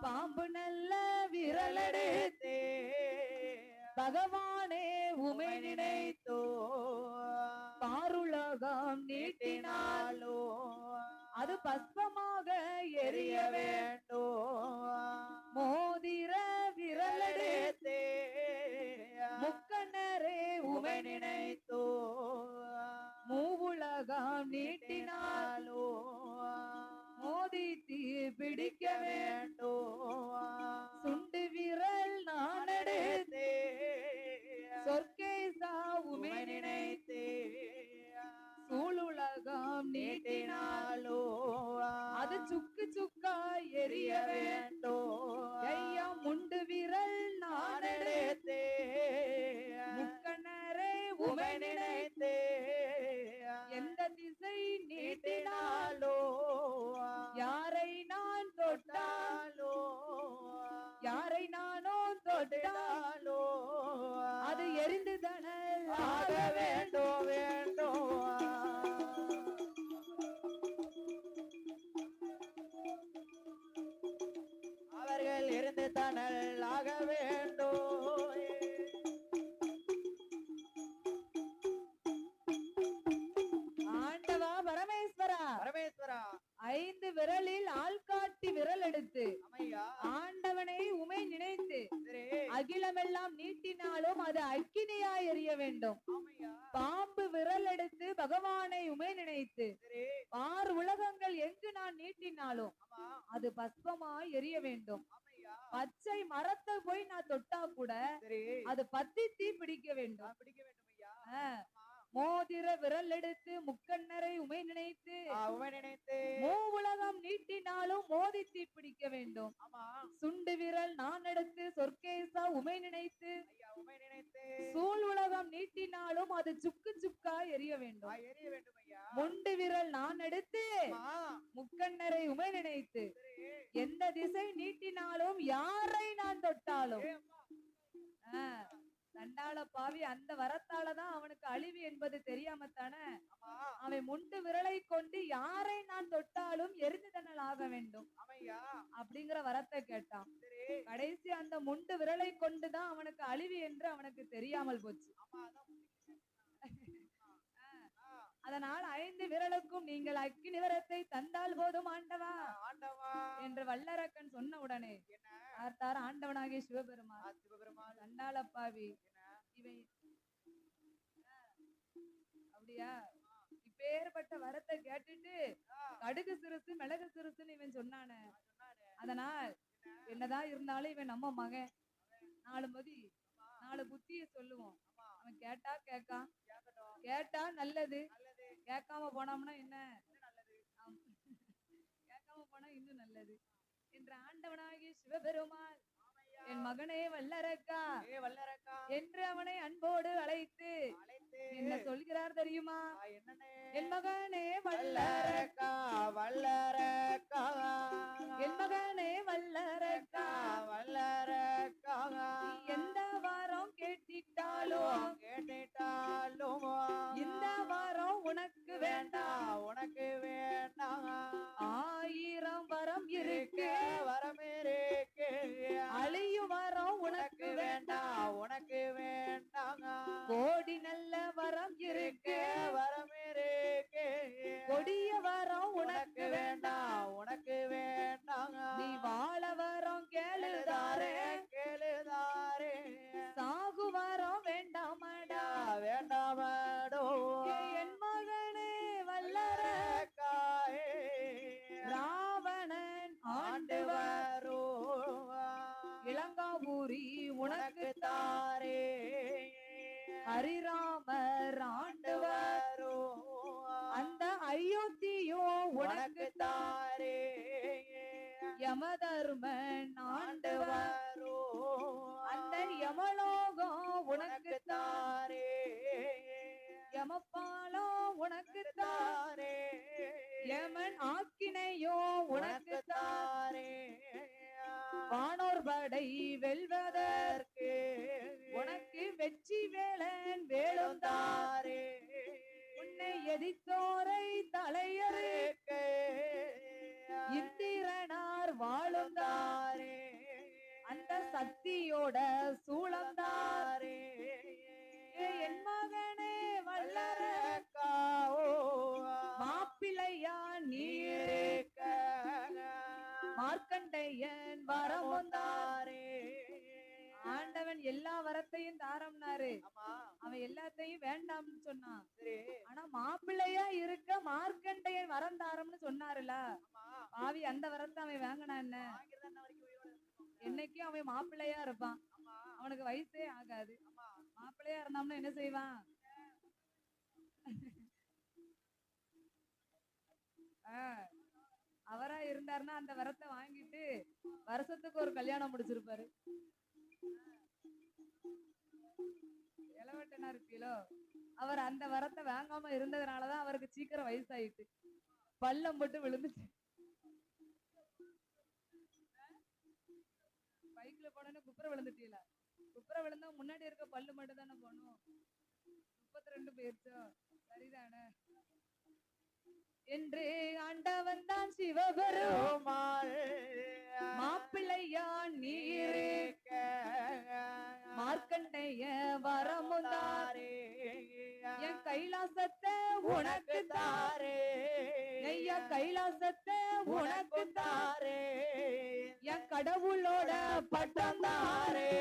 Speaker 1: பாம்பு நல்ல விரலெடுத்து பகவானே உமை நினைத்தோ பாருலகம் நீட்டினாலோ அது பஸ்பமாக எரிய வேண்டோ. மோதிர விரலெடுத்து முக்கண்ணரே உமை நினைத்தோ மூவுலகம் நீட்டினாலோ மோதித்து பிடிக்க வேண்டோ. சுண்டு விரல் நான் எடுத்து சொர்க்கேசா உமை நினைத்தே சூழுலகம் நீட்டினாலோ அது சுக்கு சுக்கா எரிய வேண்டோ. ஐயா முண்டு விரல் நான் எடுத்து முக்கண்ணரே உமை நினைத்தே எந்த திசை நீட்டினாலோ யாரை நான் தொட்டாலோ யாரை நானோ தொட்டாலோ அது எரிந்து தனல் ஆக வேண்டோ வேண்டோ. அவர்கள் இருந்து தனல் ஆக வேண்டோ. ஆண்டவா பரமேஸ்வரா, பரமேஸ்வரா 5 விரலில் ஆள்காட்டி விரல் எடுத்து ஆண்டவனை உமை நினைத்து அகிலமெல்லாம் நீட்டினாலும் அது அக்கினியா எரிய வேண்டும். பாம்பு விரல் எடுத்து பகவானை உமை நினைத்து ஆறு உலகங்கள் எங்கு நான் நீட்டினாலும் அது பஸ்பமா எரிய வேண்டும். பச்சை மரத்தை போய் நான் தொட்டா கூட அது பத்தி தீ பிடிக்க வேண்டும். மோதிர விரல் எடுத்து முக்கண்ணரை உமை நினைத்து மூவுலகம் நீட்டினாலும் மோதி தீ பிடிக்க வேண்டும். சுண்டு விரல் நான் எடுத்து சொர்க்கேசா உமை நினைத்து சூழ் உலகம் நீட்டினாலும் அது சுக்கு சுக்கா எரிய வேண்டும். முண்டு விரல் நான் எடுத்து முக்கண்ணரை உமை நினைத்து எந்த திசை நீட்டினாலும் யாரை நான் தொட்டாலும் தண்டாள பாவி அந்த வரத்தாலதான் அவனுக்கு அழிவு என்பது தெரியாமத்தானே அவன் முண்டு விரலை கொண்டு யாரை நான் தொட்டாலும் எரிந்து தன்னல் ஆக வேண்டும் அப்படிங்கிற வரத்தை கேட்டான். கடைசி அந்த முண்டு விரலை கொண்டுதான் அவனுக்கு அழிவு என்று அவனுக்கு தெரியாமல் போச்சு. அதனால் 5 விரலுக்கும் நீங்கள் அக்கினி வரத்தை தந்தால் போதும் ஆண்டவா என்று வல்லரக்கன் சொன்ன உடனே பார்த்தார் ஆண்டவனாகிய சிவபெருமான். தண்டாள பாவி இவன் அப்படியா இப்பேற்பட்ட வரத்தை கேட்டுட்டு கடுகு சிறுசு மிளகு சிறுசுன்னு இவன் சொன்னானே. அதனால் என்னதான் இருந்தாலும் இவன் நம்ம மகன், 4 புத்திய சொல்லுவோம். அவன் கேட்டா கேட்கான், கேட்டா நல்லது, கேட்காம போனோம்னா என்ன, கேட்காம போனா இன்னும் நல்லது என்று ஆண்டவனாகிய சிவ சிவபெருமான் என் மகனே வல்லரக்கா
Speaker 2: ஏ வல்லரக்கா
Speaker 1: என்று அவனை அன்போடு அழைத்து
Speaker 2: அழைத்து
Speaker 1: என்ன சொல்கிறார் தெரியுமா?
Speaker 2: என்னனே
Speaker 1: என் மகனே வல்லரக்கா,
Speaker 2: வல்லரக்கா
Speaker 1: என் மகனே வல்லரக்கா,
Speaker 2: வல்லரக்கா
Speaker 1: நீ எந்த வாரம் கேட்டிட்டாலும்
Speaker 2: கேட்டிட்டாலும்
Speaker 1: இந்த வாரம் உனக்கு வேண்டாம்.
Speaker 2: உனக்கு வேண்டாம்
Speaker 1: 1000 வரம் இருக்கு,
Speaker 2: வரம் இருக்கு
Speaker 1: அழியும் வரம் உனக்கு வேண்டாம்.
Speaker 2: வேண்டாம் உனக்கு வேண்டாம்
Speaker 1: கோடி நல்ல வரம் இருக்கு,
Speaker 2: வரம் இருக்கு
Speaker 1: கொடிய வரம் உனக்கு
Speaker 2: உனக்கு வேண்டாம் உனக்கு வேண்டாம்
Speaker 1: நீ வாழ வரம் கேளுதாரே,
Speaker 2: கேளுதாரே
Speaker 1: சாகு வரம் வேண்டாமடா.
Speaker 2: வேண்டாமடோ
Speaker 1: என் மகனே வல்லரக்கா, ராவணன் ஆண்டு
Speaker 2: வரும்
Speaker 1: இளங்காபூரி உனக்கு
Speaker 2: தாரே
Speaker 1: ஹரிராமர் ஆண்டு
Speaker 2: வரும்
Speaker 1: அந்த அயோத்தியோ உனக்கு
Speaker 2: தாரே
Speaker 1: யமதர்மன் ஆண்டு
Speaker 2: வரும்
Speaker 1: அந்த யமலோகம் உனக்கு
Speaker 2: தாரே
Speaker 1: யமபாலோ உனக்கு
Speaker 2: தாரே
Speaker 1: யமன் ஆக்கினையோ உனக்கு
Speaker 2: தாரே
Speaker 1: வானோர் படை வெல்வதற்கு உனக்கு வெற்றி வேலன் வேலும்
Speaker 2: தாரே
Speaker 1: உன்னை எதிர்த்தோரை தலையறுக்க இந்திரனார் வாழும்
Speaker 2: தாரே
Speaker 1: அந்த சக்தியோட சூளம்
Speaker 2: தாரே
Speaker 1: என் மகனே வல்லர மாப்பிள்ளையா நீரேக்க மார்க்கண்டையன் வரமும்
Speaker 2: தாரே
Speaker 1: ஆண்டவன் எல்லா வரத்தையும் தாரம்னாரு.
Speaker 2: ஆமா
Speaker 1: அவன் எல்லாத்தையும் வேண்டாம்னு சொன்னான்.
Speaker 2: சரி
Speaker 1: ஆனா மாப்பிள்ளையா இருக்க மார்க்கண்டையன் வரம் தாரம்னு சொன்னாருல,
Speaker 2: ஆமா
Speaker 1: பாவி அந்த வரத்தை அவன் வாங்கினா என்ன?
Speaker 2: வாங்கிதான் வரைக்கும் உயிரோட இருக்கணும்.
Speaker 1: என்னைக்கும் அவன் மாப்பிள்ளையா இருப்பான்,
Speaker 2: ஆமா
Speaker 1: அவனுக்கு வயசே ஆகாது.
Speaker 2: ஆமா
Speaker 1: மாப்பிள்ளையா இருந்தாம்னா என்ன செய்வான்? அவரா இருந்தாருன்னா அந்த வரத்தை வாங்கிட்டு வருஷத்துக்கு ஒரு கல்யாணம் முடிச்சிருப்பாரு. இளவட்டனா இருப்பீலோ, அவர் அந்த வரத்தை வாங்காம இருந்ததுனாலதான் அவருக்கு சீக்கிரம் வயசாயிட்டு பள்ளம் போட்டு விழுந்துச்சு. பைக்ல போனோன்னு குப்புற விழுந்துட்டீல, குப்புற விழுந்தா முன்னாடி இருக்க பல்லு மட்டும் தானே போகணும். 32 போயிருச்சோ, சரிதானே என்று ஆண்டவன் தான் சிவபெருமான் மாப்பிள்ளையான் நீரேக்க மார்க்கண்டைய வரமுந்தாரே என் கைலாசத்தை உனக்கு தாரே ஐயா கைலாசத்தை உனக்கு தாரே என் கடவுளோட பட்டம் தாரே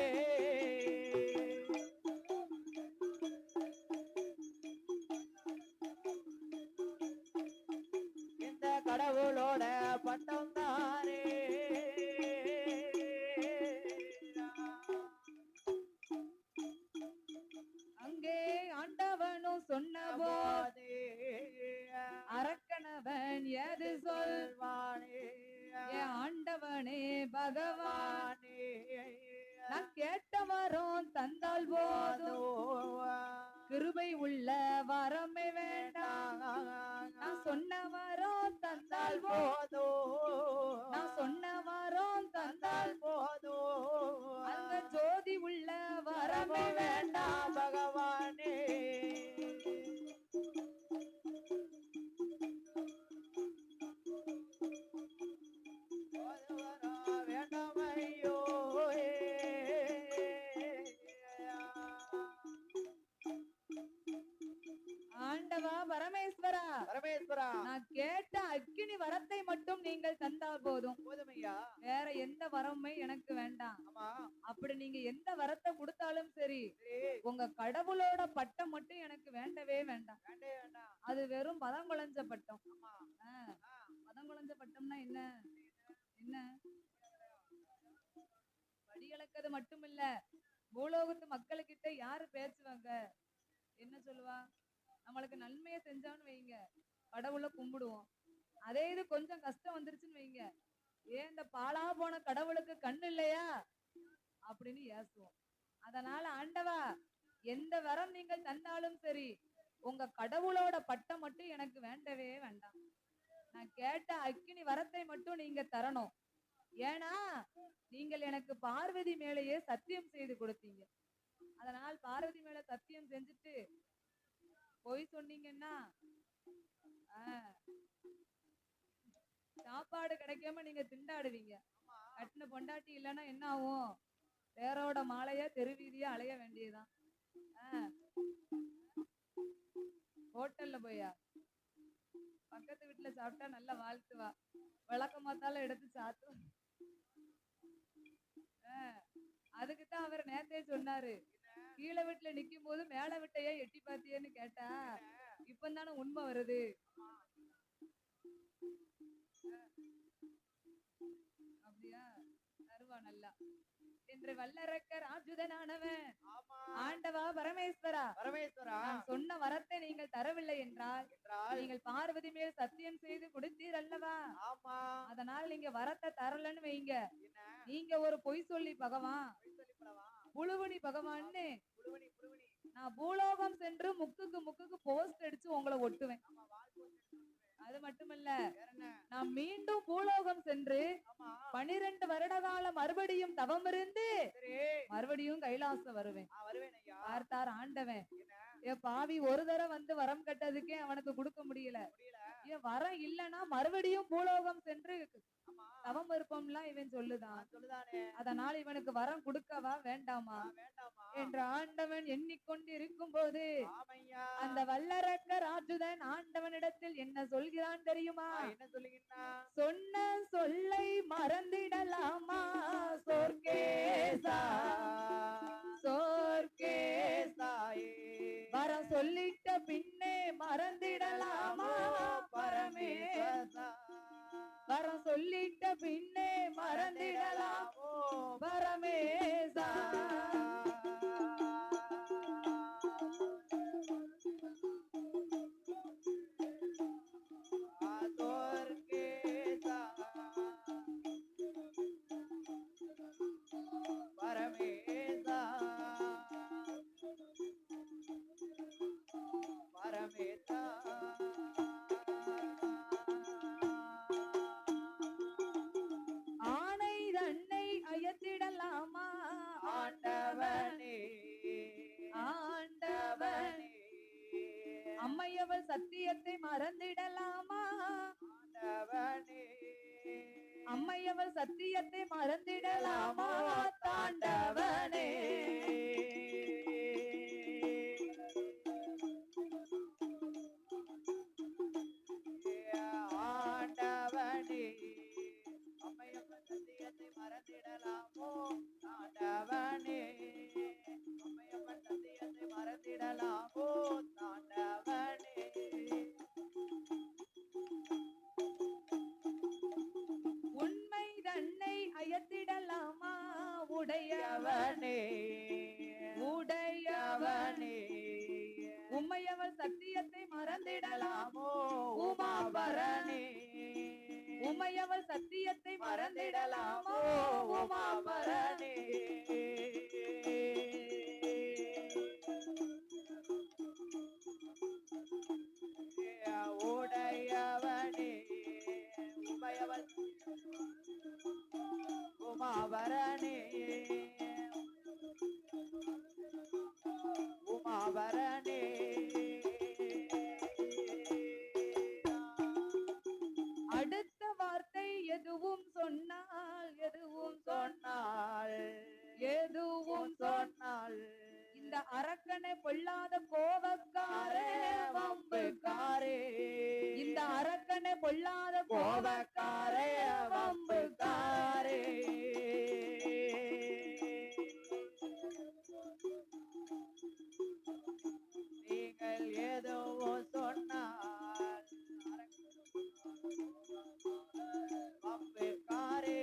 Speaker 2: இந்த கடவுளோட பட்டம் தாரே
Speaker 1: அங்கே ஆண்டவனும் சொன்ன போது அரக்கணவன் எது சொல்வானே என் ஆண்டவனே பகவானே நான் கேட்ட வரம் தந்தால் போதும் கிருபை உள்ள வரமே வேண்டாம் நான் சொன்ன வரம் தந்தால் போதும் நான் சொன்ன வரம் தந்தால்
Speaker 2: போதும்
Speaker 1: அங்க ஜோதி உள்ள வரமே வேண்டாம்
Speaker 2: பகவானே வேண்டாம் ஐயோ
Speaker 1: ஆண்டவா பரமேஸ்வரா
Speaker 2: பரமேஸ்வரா
Speaker 1: நான் கேட்ட அக்கினி வரத்தை மட்டும் நீங்கள் தந்தால் போதும்
Speaker 2: போதுமையா
Speaker 1: வேற எந்த வரமுமே எனக்கு வேண்டாம்
Speaker 2: ஆமா
Speaker 1: அப்படி நீங்க எந்த வரத்தை கொடுத்தாலும் சரி
Speaker 2: சரி
Speaker 1: உங்க கடவுளோட பட்டம் மட்டும் எனக்கு வேண்டவே வேண்டாம்
Speaker 2: வேண்டே வேண்டாம்
Speaker 1: அது வெறும் பதங்குழஞ்ச பட்டம்
Speaker 2: ஆமா
Speaker 1: பதங்குழஞ்ச பட்டம்னா என்ன என்ன படியளக்கிறது மட்டும் இல்ல பூலோகத்து மக்களுக்கிட்ட யாரு பேசுவாங்க என்ன சொல்லுவா நம்மளுக்கு நன்மையை செஞ்சான்னு வைங்க கடவுளை கும்பிடுவோம் அதே இது கொஞ்சம் கஷ்டம் வந்துருச்சுன்னு வைங்க ஏன் இந்த பாலா போன கடவுளுக்கு கண்ணு இல்லையா அப்படின்னு ஏசுவோம். அதனால ஆண்டவா, எந்த வரம் நீங்கள் தந்தாலும் சரி, உங்க கடவுளோட பட்டம் மட்டும் எனக்கு வேண்டவே வேண்டாம். நான் கேட்ட அக்கினி வரத்தை மட்டும் நீங்க தரணும். ஏன்னா நீங்கள் எனக்கு பார்வதி மேலேயே சத்தியம் செய்து கொடுத்தீங்க. அதனால் பார்வதி மேல சத்தியம் செஞ்சுட்டு பொய் சொன்னீங்கன்னா சாப்பாடு கிடைக்காம நீங்க திண்டாடுவீங்க. கட்டின பொண்டாட்டி இல்லைன்னா என்ன ஆகும்? வேரோட மாலையா தெருவீதியா அலைய வேண்டியதுதான். ஹோட்டல்ல போயா பக்கத்து வீட்டுல சாப்பிட்டா நல்லா வாழ்த்துவா, விளக்கமாத்தால எடுத்து சாத்துவா. அதுக்குதான் அவர் நேத்தே சொன்னாரு, கீழே வீட்டுல நிக்கும் போது மேல வீட்டையே எட்டி பாத்தியேன்னு கேட்டா இப்பதானே உண்மை வருது. அப்படியா? தருவா நல்லா என்று வல்லரக்கர் ஆஜுதனானவன் ஆண்டவா பரமேஸ்வரா, நான் சொன்ன வரத்தை நீங்கள் தரவில்லை என்றால் நீங்கள் பார்வதி மேல் சத்தியம் செய்து கொடுத்தீர் அல்லவா? அதனால் நீங்க வரத்தை தரலன்னு வைங்க, நீங்க ஒரு பொய் சொல்லி பகவான் புழுவனி பகவான்னு நான் பூலோகம் சென்று முக்குக்கு போஸ்ட் அடிச்சு உங்களை ஒட்டுவேன். அது மட்டுமல்ல, நான் மீண்டும் பூலோகம் சென்று 12 வருட காலம் மறுபடியும் தவம் இருந்து மறுபடியும் கைலாசம் வருவேன். பார்த்தார் ஆண்டவன், என் பாவி ஒரு தடவை வந்து வரம் கட்டதுக்கே அவனுக்கு கொடுக்க முடியல. ஏன் வரம் இல்லைன்னா மறுபடியும் பூலோகம் சென்று தவம் இருப்போம்லாம் இவன் சொல்லுதான். அதனால் இவனுக்கு வரம் கொடுக்கவா வேண்டாமா என்று ஆண்டவன் எண்ணிக்கொண்டு இருக்கும் போது அந்த வல்லரக்க ராஜுதன் ஆண்டவனிடத்தில் என்ன சொல்கிறான் தெரியுமா?
Speaker 2: என்ன சொல்லுகிறான்?
Speaker 1: சொன்ன சொல்லை மறந்திடலாமா சோர்கேசா, சோர்கேசாயே, வரம் சொல்லிட்ட பின்னே மறந்திடலாமா பரமேசா, வரம் சொல்லிட்ட பின்னே மறந்திடலாமோ பரமேசா. அம்மையவள் சத்தியத்தை மறந்திடலாமா? அம்மையவள் சத்தியத்தை மறந்திடலாமா? தாண்டவனே, ஆண்டவனே, அம்மையவள் சத்தியத்தை மறந்திடலாமோ? தாண்டவனே, அம்மையவள் சத்தியத்தை மறந்திடலாமோ? தாண்டவனே, உண்மை தன்னை அயத்திடலாமா? உடையவனே, உடையவனே, உம்மையவள் சத்தியத்தை மறந்திடலாமோ? உமாபரணே, உம்மையவள் சத்தியத்தை மறந்திடலாமோ? உமாபரணே, உடையவனே, உமையவள் உமாபரணே, உமாபரணே. அடுத்த வார்த்தை எதுவும் சொன்னால், எதுவும் சொன்னால், எதுவும் சொன்னால், இந்த அரக்கனை பொல்லாத கோபக்காரே வம்புக்காரே, இந்த அரக்கனை பொல்லாத கோபக்காரே வம்புக்காரே. நீங்கள் எதுவும் சொன்னால் வம்புக்காரே,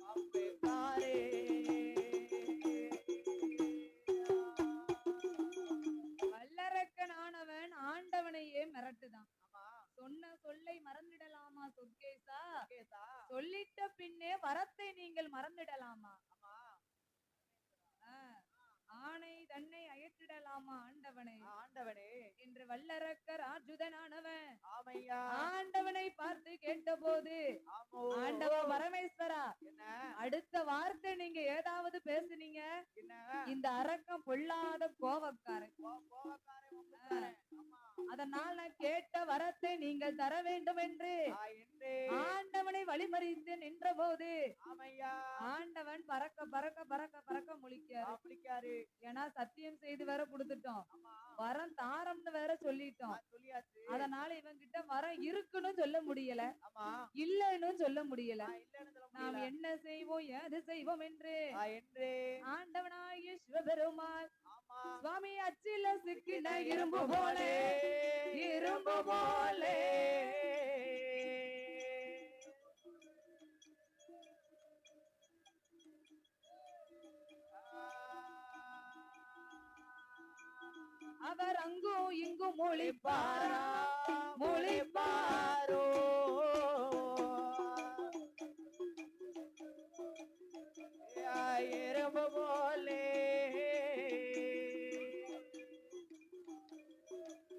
Speaker 1: வம்புக்காரே. வல்லரக்கனானவன் ஆண்டவனையே மிரட்ட சொல்லிட்ட பின்னே வரத்தை நீங்கள் மறந்துடலாமா? ஆணை தன்னை அயற்றிடலாமா ஆண்டவனை?
Speaker 2: ஆண்டவனே
Speaker 1: என்று வல்லரக்கர் ஆஜுதனானவன்
Speaker 2: ஆமையா
Speaker 1: ஆண்டவனை பார்த்து கேட்டபோது,
Speaker 2: ஆமோ
Speaker 1: ஆண்டவா பரமேஸ்வரா,
Speaker 2: என்ன
Speaker 1: அடுத்த வார்த்தை நீங்க ஏதாவது பேசுனீங்க,
Speaker 2: என்ன
Speaker 1: இந்த அரக்கம் பொல்லாத கோவக்காரன்.
Speaker 2: கோவக்காரன் உங்களுக்காரன். ஆமா
Speaker 1: அதனால் நான் கேட்ட வரத்தை நீங்கள் தர வேண்டும் என்று
Speaker 2: என்று
Speaker 1: ஆண்டவனை வழிமறித்து நின்ற போது
Speaker 2: ஆமையா
Speaker 1: ஆண்டவன் பறக்க பறக்க பறக்க பறக்க முழிக்காரு.
Speaker 2: அப்படிக்காரு.
Speaker 1: ஏன்னா சத்தியம் செய்து வேற கொடுத்துட்டோம்,
Speaker 2: ஆமா
Speaker 1: வரம் தாரம்னு வேற சொல்லிட்டோம்.
Speaker 2: சொல்லியாச்சு.
Speaker 1: அதனால இவன் கிட்ட வரம் இருக்குன்னு சொல்ல முடியல,
Speaker 2: ஆமா
Speaker 1: இல்லன்னு சொல்ல முடியல.
Speaker 2: இல்லன்னு சொல்ல
Speaker 1: நாம்
Speaker 2: முடியல.
Speaker 1: என்ன செய்வோம் ஏது செய்வோம் என்று
Speaker 2: என்று
Speaker 1: ஆண்டவனாகிய சிவபெருமான்
Speaker 2: ஆமா
Speaker 1: சுவாமி அச்சில சிக்கின இரும்பு போலே இரும்பு போலே அவர் அங்கும் இங்கும் மொழிப்பாரா
Speaker 2: மொழிப்பாரோ எறும்பு போலே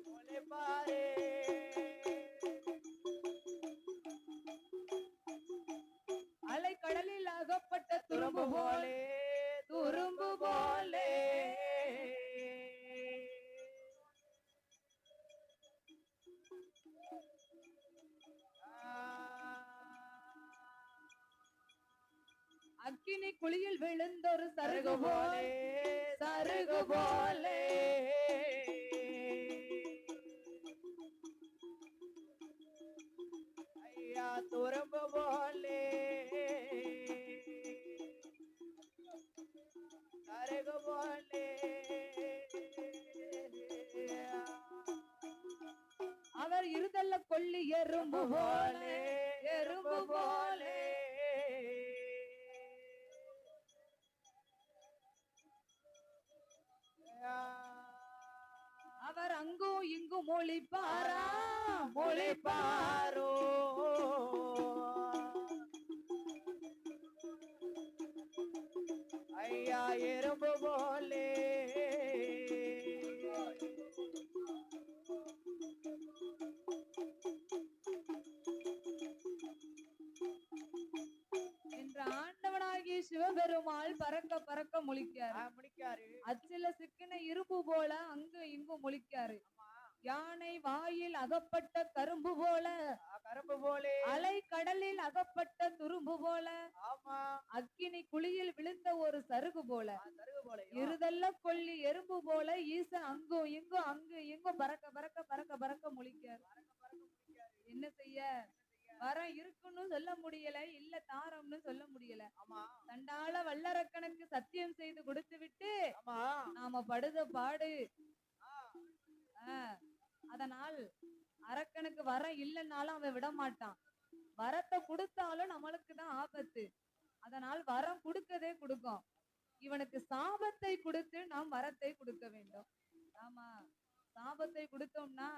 Speaker 2: மொழிப்பாரே
Speaker 1: அலை கடலில் அகப்பட்ட துரும்பு போலே துரும்பு போலே அக்கினி குழியில் விழுந்தொரு சருகு போலே சருகு போலே
Speaker 2: ஐயா துரும்பு போலே சருகு போலே
Speaker 1: அவர் இருதல்ல கொல்லி எறும்பு போலே எறும்பு போலே அவர் அங்கும் இங்கும் மொழிப்பாரா
Speaker 2: மொழிப்பாரோ ஐயா எறும்பு போலே
Speaker 1: என்ற ஆண்டவனாகிய சிவபெருமாள் பறக்க பறக்க முழிக்காரு.
Speaker 2: முடிக்காரு.
Speaker 1: அச்சில சிக்கின இரும்பு போல அங்கு இங்கு முழிக்காரு. யானை வாயில் அகப்பட்ட கரும்பு போல
Speaker 2: கரும்பு போலே
Speaker 1: அலை கடலில் அகப்பட்ட துரும்பு போல
Speaker 2: ஆமா
Speaker 1: அக்கினி குழியில் விழுந்த ஒரு சருகு போல
Speaker 2: சருகு போல
Speaker 1: இருதல்ல கொல்லி எறும்பு போல ஈசன் அங்கும் இங்கும் அங்கு இங்கும் பறக்க பறக்க பறக்க பறக்க முழிக்காரு. என்ன செய்ய? வரம் இருக்குன்னு சொல்ல முடியல, இல்ல தாரம்னு சொல்ல முடியல.
Speaker 2: ஆமா
Speaker 1: தண்டால வல்லரக்கனுக்கு சத்தியம் செய்து கொடுத்து விட்டு
Speaker 2: ஆமா
Speaker 1: நாம படுத பாடு. அதனால் அரக்கனுக்கு வரம் இல்லைன்னாலும் அவன் விட மாட்டான், வரத்தை கொடுத்தாலும் நம்மளுக்கு தான் ஆபத்து. அதனால் வரம் கொடுக்கதே கொடுக்கும். இவனுக்கு சாபத்தை கொடுத்து நாம் வரத்தை கொடுக்க வேண்டும். ஆமா, சாபத்தை கொடுத்தோம்னா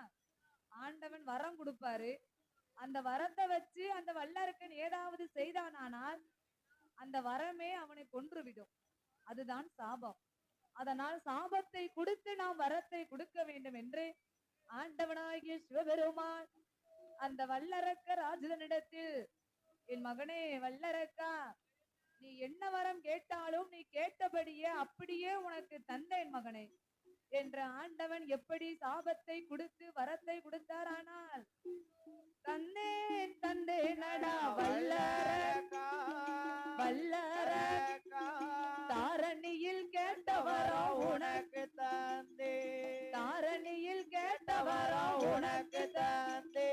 Speaker 1: ஆண்டவன் வரம் கொடுப்பாரு. அந்த வரத்தை வச்சு அந்த வல்லரக்கன் ஏதாவது செய்தானால் அந்த வரமே அவனை கொன்றுவிடும். அதுதான் சாபம். அதனால் சாபத்தை கொடுத்து நாம் வரத்தை கொடுக்க வேண்டும் என்று ஆண்டவனாகிய சிவபெருமான் அந்த வல்லரக்க ராஜனிடத்தில், என் மகனே வல்லரக்கா, நீ என்ன வரம் கேட்டாலும் நீ கேட்டபடியே அப்படியே உனக்கு தந்தேன் மகனே என்ற ஆண்டவன் எப்படி சாபத்தை கொடுத்து வரத்தை கொடுத்தாரானால், தந்தேன் தந்தேன் நடா வல்லரக்கா வல்லரக்கா, தாரணியில் கேட்டவரோ உனக்கு தந்தே, தாரணியில் கேட்டவரோ உனக்கு தந்தே,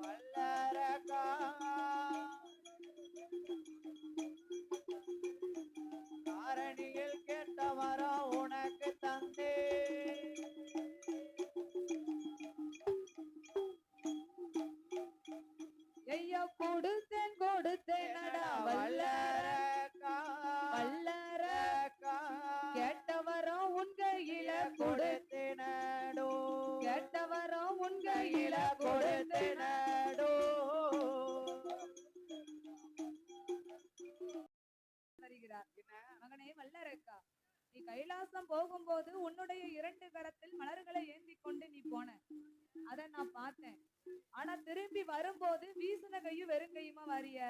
Speaker 2: வல்லரக்கா தாரணியில் கேட்டவரோ உனக்கு தந்தே.
Speaker 1: கைலாசம் போகும்போது உன்னுடைய 2 கரத்தில் மலர்களை ஏந்தி கொண்டு நீ போன. அத நான் பார்த்தேன். ஆனா திரும்பி வரும்போது வீசின கையும் வெறுங்கையுமா வாரிய?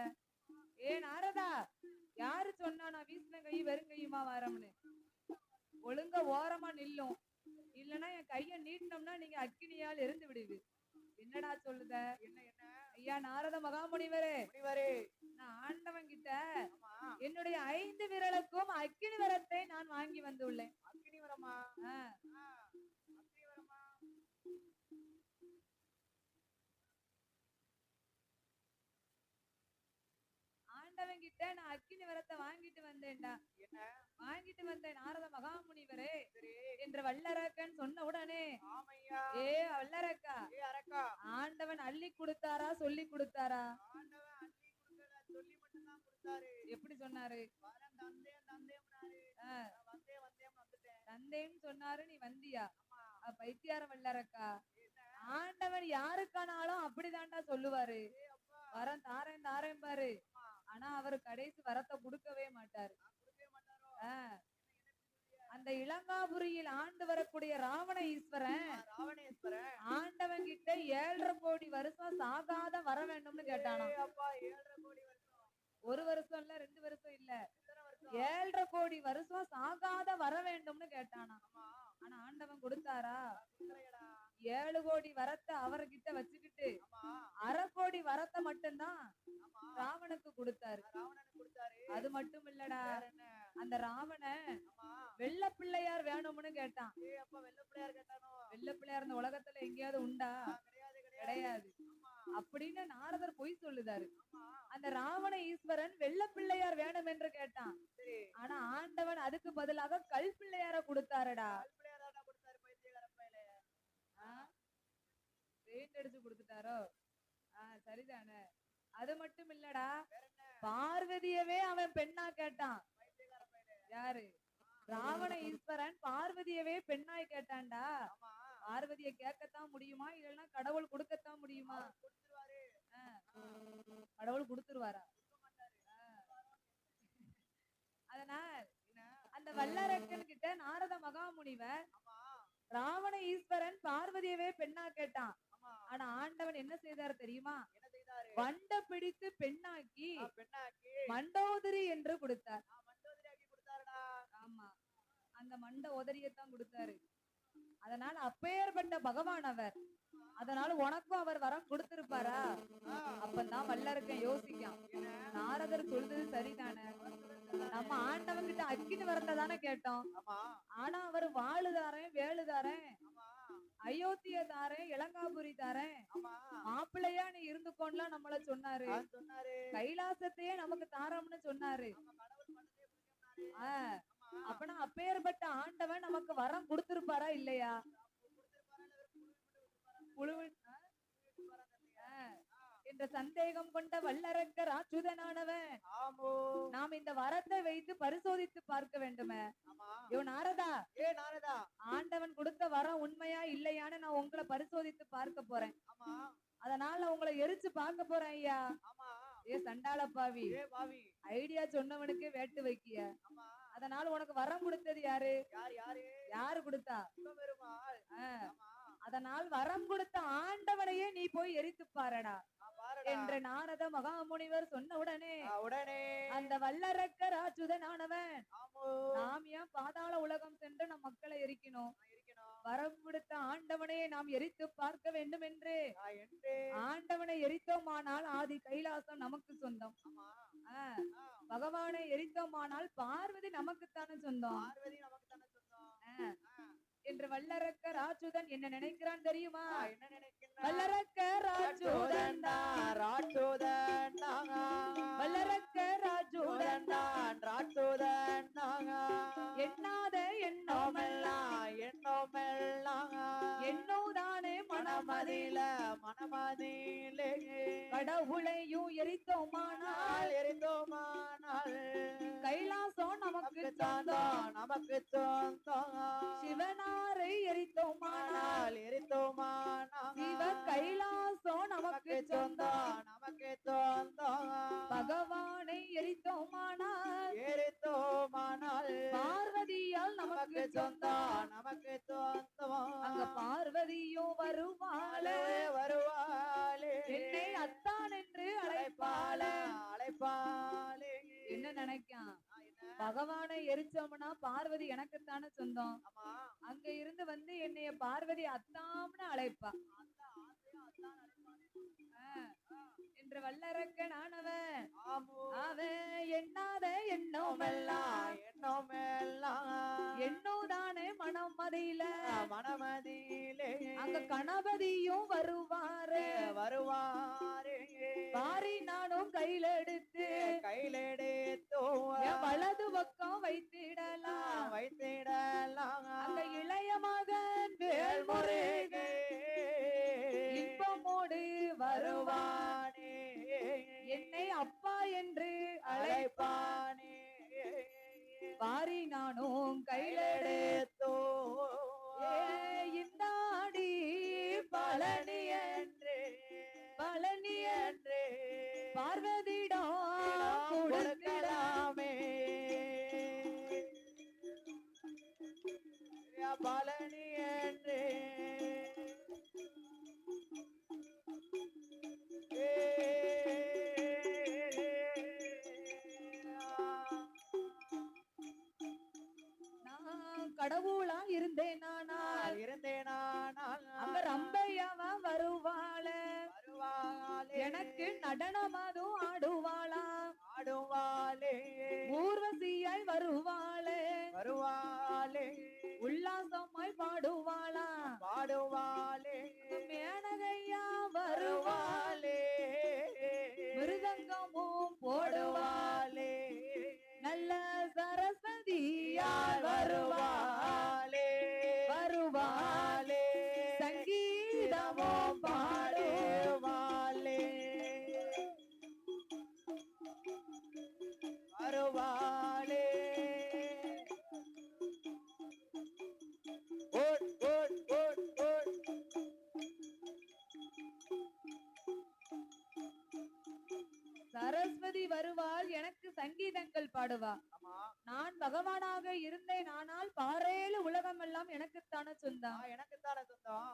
Speaker 1: ஏ நாரதா, யாரு சொன்னா நான் வீசின கையும் வெறுங்கையுமா வாரம்னு? ஒழுங்கா ஓரமா நில்லும், இல்லன்னா என் கைய நீட்டினோம்னா நீங்க அக்கினியால் எரிந்து விடுவீ. என்னடா சொல்லுத?
Speaker 2: என்ன என்ன
Speaker 1: ஐயா நாரத மகாமுனிவரே,
Speaker 2: முனிவரே?
Speaker 1: நான் ஆண்டவன் கிட்ட
Speaker 2: ஆமா,
Speaker 1: என்னுடைய 5 விரலுக்கும் அக்கினி வரத்தை நான் வாங்கி வந்துள்ளேன்.
Speaker 2: அக்னி வரமா?
Speaker 1: ஆ,
Speaker 2: அக்னி வரமா?
Speaker 1: ஆண்டவன் கிட்ட நான் அக்கினி வரத்தை வாங்கிட்டு வந்தேன்டா.
Speaker 2: என்ன?
Speaker 1: வாங்கிட்டு வந்தேன் நாரத மகாமுனிவரே
Speaker 2: சரி.
Speaker 1: என்று வல்லரக்கன் சொன்ன உடனே,
Speaker 2: ஆமையா.
Speaker 1: ஏ வல்லரக்கா,
Speaker 2: ஏ அரக்கா,
Speaker 1: ஆண்டவன் அள்ளி கொடுத்தாரா சொல்லி கொடுத்தாரா?
Speaker 2: ஆண்டவன் அள்ளி கொடுக்கல, சொல்லி மட்டும்தான் கொடுத்தாரு.
Speaker 1: எப்படி சொன்னாரு?
Speaker 2: வரேன் தந்தேன் தந்தேன்னாரு.
Speaker 1: ஆ,
Speaker 2: நான் வந்தேன் வந்தேன் வந்துட்டேன்.
Speaker 1: தந்தேன்னு சொன்னாரு, நீ வந்தியா?
Speaker 2: ஆமா.
Speaker 1: பைத்தியார வல்லரக்கா,
Speaker 2: என்ன?
Speaker 1: ஆண்டவன் யாருக்கானாலும் அப்படிதான்டா சொல்லுவாரு.
Speaker 2: ஏ அப்பா,
Speaker 1: வரம் தாரேன் தாரேன் பாரு,
Speaker 2: அம்மா,
Speaker 1: ஆனா அவர் கடைசி வரத்தை கொடுக்கவே மாட்டாரு.
Speaker 2: நான் கொடுக்கவே மாட்டாரோ?
Speaker 1: ஆ, அந்த இலங்காபுரியில் ஆண்டு வரக்கூடிய ராவண ஈஸ்வரன்
Speaker 2: ராவணேஸ்வரன்.
Speaker 1: ஆண்டவன் கிட்ட 7.5 கோடி வருஷம் சாகாத வர வேண்டும்னு கேட்டானா.
Speaker 2: ஏ அப்பா, 7.5 கோடி வருஷம்.
Speaker 1: 1 வருஷம் இல்ல, 2 வருஷம் இல்ல,
Speaker 2: எத்தனை வருஷம்?
Speaker 1: 7.5 கோடி வருஷம் சாகாத வர வேண்டும்னு கேட்டானா.
Speaker 2: ஆமா,
Speaker 1: ஆனா ஆண்டவன் கொடுத்தாரா?
Speaker 2: கொடுக்கலையடா.
Speaker 1: 7 கோடி வரத்தை அவர்கிட்ட வச்சுக்கிட்டு
Speaker 2: ஆமா,
Speaker 1: 1/2 கோடி வரத்தை மட்டும்தான்
Speaker 2: ஆமா.
Speaker 1: ராவனுக்கு கொடுத்தாரு.
Speaker 2: ராவணனுக்கு கொடுத்தாரு.
Speaker 1: அது மட்டும் இல்லடா,
Speaker 2: வேற என்ன?
Speaker 1: அந்த ராவணன்
Speaker 2: ஆமா.
Speaker 1: வெள்ள பிள்ளையார் வேணும்னு கேட்டான்.
Speaker 2: ஏ அப்பா, வெள்ளை பிள்ளையார் கேட்டானோ?
Speaker 1: வெள்ள பிள்ளையார் இந்த உலகத்துல எங்கேயாவது உண்டா?
Speaker 2: கிடையாது கிடையாது.
Speaker 1: கிடையாது
Speaker 2: ஆமா,
Speaker 1: அப்படின்னு நாரதர் பொய் சொல்லுதாரு.
Speaker 2: ஆமா.
Speaker 1: அந்த ராவண ஈஸ்வரன் வெள்ள பிள்ளையார் வேணும் என்று கேட்டான்.
Speaker 2: சரி.
Speaker 1: ஆனா ஆண்டவன் அதுக்கு பதிலாக கல் பிள்ளையார கொடுத்தாருடா.
Speaker 2: கல் பிள்ளையார் தான்டா கொடுத்தாரு, பைத்தியக்கார பயலே.
Speaker 1: பெயிண்ட் அடிச்சு கொடுத்துட்டாரோ? சரிதானே. அது மட்டும் இல்லடா,
Speaker 2: வேற என்ன?
Speaker 1: பார்வதியவே அவன் பெண்ணா கேட்டான்.
Speaker 2: பைத்தியக்கார பயலே.
Speaker 1: யாரு? ராவண ஈஸ்வரன் பார்வதியவே பெண்ணாய் கேட்டான்டா.
Speaker 2: ஆமா,
Speaker 1: பார்வதிய கேட்கத்தான் முடியுமா, இல்லைன்னா கடவுள் கொடுக்கத்தான் முடியுமா?
Speaker 2: கொடுத்துருவாரு.
Speaker 1: கடவுள் கொடுத்துருவாரா? அதனால்
Speaker 2: என்ன?
Speaker 1: அந்த வல்லரக்கன் கிட்ட நாரத மகாமுனிவர்
Speaker 2: ஆமா,
Speaker 1: ராவண ஈஸ்வரன் பார்வதியவே பெண்ணா கேட்டான்.
Speaker 2: ஆமா.
Speaker 1: ஆனா ஆண்டவன் என்ன செய்தார் தெரியுமா?
Speaker 2: என்ன செய்தாரு?
Speaker 1: வண்ட பிடித்து பெண்ணாக்கி
Speaker 2: பெண்ணாக்கி
Speaker 1: மண்டோதரி என்று கொடுத்தார்.
Speaker 2: மண்டோதரி ஆக்கி கொடுத்தாருடா.
Speaker 1: ஆமா, அந்த மண்ட உதரியத்தான் கொடுத்தாரு. அதனால அப்பேற்பட்ட பகவான் அவர். அதனால உனக்கும் அவர் வரம் கொடுத்திருப்பாரா? அப்பதான் வல்லரக்கன் யோசிக்கான், நாரதர் சொல்றது சரிதானே, நம்ம ஆண்டவன் கிட்ட அக்கினி வரத்தை தானே கேட்டோம்.
Speaker 2: ஆமா,
Speaker 1: ஆனா அவர் வாழுதாரேன் வேலுதாரேன்
Speaker 2: ஆமா,
Speaker 1: அயோத்திய தாரேன் இலங்காபுரி தாரேன்
Speaker 2: ஆமா.
Speaker 1: மாப்பிள்ளையா நீ இருந்துக்கோன்னுலாம் நம்மள சொன்னாரு.
Speaker 2: சொன்னாரு.
Speaker 1: கைலாசத்தையே நமக்கு தாரோம்னு சொன்னாரு.
Speaker 2: ஆமா, கடவுள் மனதே பிடிக்க சொன்னாரு.
Speaker 1: ஆஹ்
Speaker 2: ஆமா.
Speaker 1: அப்பனா அப்பேற்பட்ட ஆண்டவன் நமக்கு வரம் கொடுத்திருப்பாரா இல்லையா? புழுவு என்ற சந்தேகம் கொண்ட வல்லரக்கர் அச்சுதனானவன்
Speaker 2: ஆமோ.
Speaker 1: நாம் இந்த வரத்தை வைத்து பரிசோதித்து பார்க்க வேண்டுமே.
Speaker 2: ஆமா.
Speaker 1: நாரதா,
Speaker 2: ஏ நாரதா,
Speaker 1: ஆண்டவன் கொடுத்த வரம் உண்மையா இல்லையான்னு நான் உங்களை பரிசோதித்து பார்க்க போறேன்.
Speaker 2: ஆமா,
Speaker 1: அதனால உங்களை எரிச்சு பார்க்க போறேன் ஐயா.
Speaker 2: ஆமா.
Speaker 1: ஏ சண்டாள பாவி,
Speaker 2: ஏ பாவி,
Speaker 1: ஐடியா சொன்னவனுக்கே வேட்டு வைக்கிய.
Speaker 2: ஆமா.
Speaker 1: அதனால உனக்கு வரம் கொடுத்தது யாரு?
Speaker 2: யார் யாரு?
Speaker 1: யாரு கொடுத்தா?
Speaker 2: சிவபெருமாள். ஆமா.
Speaker 1: அதனால் வரம் கொடுத்த ஆண்டவனையே நீ போய் எரித்து பாரடா
Speaker 2: பாருடா
Speaker 1: என்று நாரத மகாமுனிவர் சொன்ன உடனே
Speaker 2: உடனே
Speaker 1: அந்த வல்லரக்கர் அச்சுதனானவன்,
Speaker 2: ஆமோ.
Speaker 1: நாம் ஏன் பாதாள உலகம் சென்று நம் மக்களை எரிக்கணும்?
Speaker 2: இருக்கணும்.
Speaker 1: வரம் கொடுத்த ஆண்டவனையே நாம் எரித்து பார்க்க வேண்டும் என்று
Speaker 2: என்று
Speaker 1: ஆண்டவனை எரித்தோமானால் ஆதி கைலாசம் நமக்கு சொந்தம்.
Speaker 2: ஆமா.
Speaker 1: பகவானை எரித்தோமானால் பார்வதி நமக்குத்தானே சொந்தம்
Speaker 2: பார்வதி நமக்கு தானே சொந்தம்.
Speaker 1: என்று வல்லரக்கர் ராஜுதன் என்ன நினைக்கிறான் தெரியுமா?
Speaker 2: என்ன நினைக்கின்றான்?
Speaker 1: வல்லரக்கர் ராஜுதன்
Speaker 2: ராட்சோதன்
Speaker 1: வல்லரக்கர் ராஜுதன்
Speaker 2: ராட்சோதன்
Speaker 1: எண்ணாத எண்ணோமெல்லாம் எண்ணோதானே மனமதில
Speaker 2: மனமதிலே
Speaker 1: கடவுளையும் எரித்தோமானால்
Speaker 2: எரிந்தோமானால்
Speaker 1: கைலாசம் நமக்கு
Speaker 2: சொந்தம் நமக்கு சொந்தம்.
Speaker 1: சிவனாரை எரித்தோமானால்
Speaker 2: எரித்தோமானால்
Speaker 1: சிவ கைலாசம் நமக்கு சொந்தம்.
Speaker 2: நமக்கு சொந்தம்.
Speaker 1: பகவானை எரித்தோமானால்
Speaker 2: எரித்தோமானால்
Speaker 1: பார்வதியால் நமக்கு
Speaker 2: நமக்கு சொந்தம் நமக்கு சொந்தம்
Speaker 1: அங்க பார்வதியும் வருவாளே
Speaker 2: வருவாளே
Speaker 1: என்னை அத்தான் என்று
Speaker 2: அழைப்பாள
Speaker 1: அழைப்பாளே
Speaker 2: அழைப்பாளே
Speaker 1: என்ன நினைக்கான் பகவானை எரிச்சோம்னா பார்வதி எனக்குத்தானே சொந்தம்
Speaker 2: ஆமா
Speaker 1: அங்க இருந்து வந்து என்னைய பார்வதி அத்தாம்னு அழைப்பா என்று வல்லரக்கன் ஆனவன் அவன் எண்ணாத எண்ணோமெல்லாம் எண்ணோதானே மனமதியில
Speaker 2: மனமதியிலே
Speaker 1: அங்க கணபதியும் வருவாரு
Speaker 2: வருவாரே
Speaker 1: வாரி நானும் கையில எடுத்து
Speaker 2: கையிலெடுத்தோ
Speaker 1: என் வலது பக்கம் வைத்திடலாம்
Speaker 2: வைத்திடலாம்
Speaker 1: அந்த இளைய மகன் வேல்முருகே இன்பமோடு வருவானே என்னை அப்பா என்று அழைப்பானே வாரி நானும் கையிலெடுத்தோ இந்தாடி பழனி என்று பார்வதிடம் கொடுக்கலாமே
Speaker 2: பழனி என்று
Speaker 1: நான் கடவுளா இருந்தேன் நானால் அங்க ரம்பையாவா வருவாளே எனக்கு நடனம் அதுவும் ஆடுவாளா
Speaker 2: ஆடுவாளே
Speaker 1: ஊர்வசியாய் வருவாளே உல்லாசமாய் பாடுவாளா
Speaker 2: பாடுவாளே
Speaker 1: மேனகையா வருவாளே மிருதங்கமும் போடுவாளே நல்ல சரஸ்வதியால் வருவாளே சங்கீதமும் பாடுவாளே
Speaker 2: வருவாளே
Speaker 1: சரஸ்வதி வருவாள் எனக்கு சங்கீதங்கள் பாடுவா நான் பகவானாக இருந்தேன் ஆனால் பாரேழு உலகம் எல்லாம் எனக்குத்தானே சொந்தம்
Speaker 2: எனக்குத்தானே சொந்தம்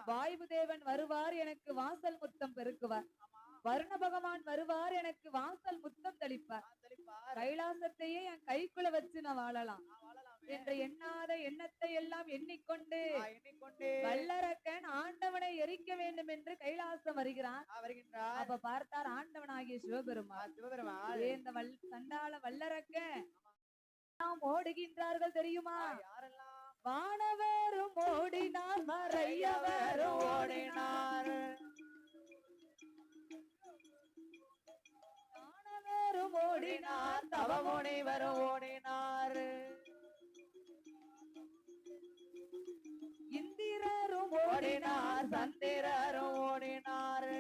Speaker 1: வாயு தேவன் வருவார் எனக்கு வாசல் முத்தம் பெருக்குவார் வருண பகவான் வருவார் எனக்கு வாசல் முத்தம் தெளிப்பார் கைலாசத்தையே என் கைக்குள்ள வச்சு நான் வாழலாம் என்ற எண்ணாத எண்ணத்தை எல்லாம் எண்ணிக்கொண்டு வல்லரக்கன் ஆண்டவனை எரிக்க வேண்டும் என்று கைலாசம் வருகிறான் அப்ப பார்த்தார் ஆண்டவனாகிய சிவபெருமான் இந்த சண்டாள வல்லரக்கன் ஓடுகின்றார்கள் தெரியுமா வானவரும் ஓடினார் மறையவரும் ஓடினார் தானவரும் ஓடினார்
Speaker 2: தவமுனிவரும் ஓடினார்
Speaker 1: இந்திரரும்
Speaker 2: ஓடினார் சந்திரரும் ஓடினார்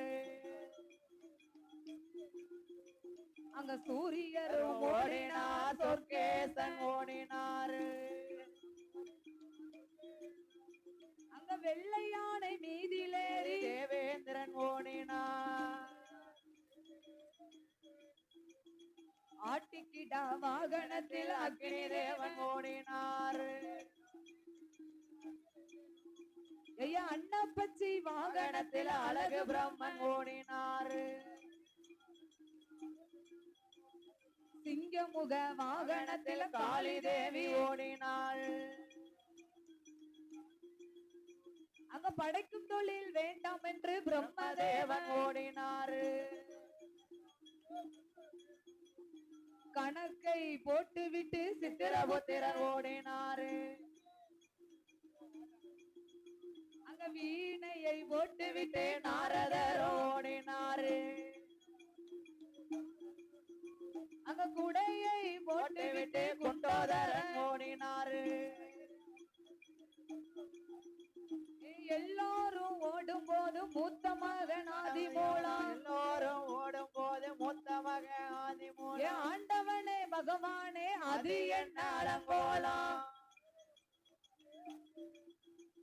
Speaker 1: அங்க சூரியரும்
Speaker 2: ஓடினார் சொர்க்கேசன் ஓடினார்
Speaker 1: அங்க வெள்ளை யானை மீதிலேறி
Speaker 2: தேவேந்திரன் ஓடினார்
Speaker 1: ஆட்டிக்கிடா வாகனத்தில்
Speaker 2: அக்னி தேவன் ஓடினார்
Speaker 1: ஐயா அன்னப்பச்சி வாகனத்தில்
Speaker 2: அழகு பிரம்மன் ஓடினார்
Speaker 1: சிங்கமுக வாகனத்தில்
Speaker 2: காளி தேவி ஓடினாள்
Speaker 1: அங்க படைக்கும் தொழில் வேண்டாம் என்று
Speaker 2: பிரம்மதேவன் ஓடினார்
Speaker 1: கணக்கை போட்டுவிட்டு
Speaker 2: சித்திரபுத்திரன் ஓடினார்
Speaker 1: அங்க வீணையை போட்டுவிட்டு
Speaker 2: நாரதர் ஓடினார்
Speaker 1: அங்க குடையை போட்டுவிட்டு
Speaker 2: குண்டோதரன் ஓடினார்
Speaker 1: எல்லாரும் ஓடும் போது மூத்த மகன் ஆதிமூலம்
Speaker 2: எல்லோரும் ஓடும் போது மூத்த மகன் ஆதிமூலம்
Speaker 1: ஆண்டவனே பகவானே அது என்ன
Speaker 2: அலங்கோலம்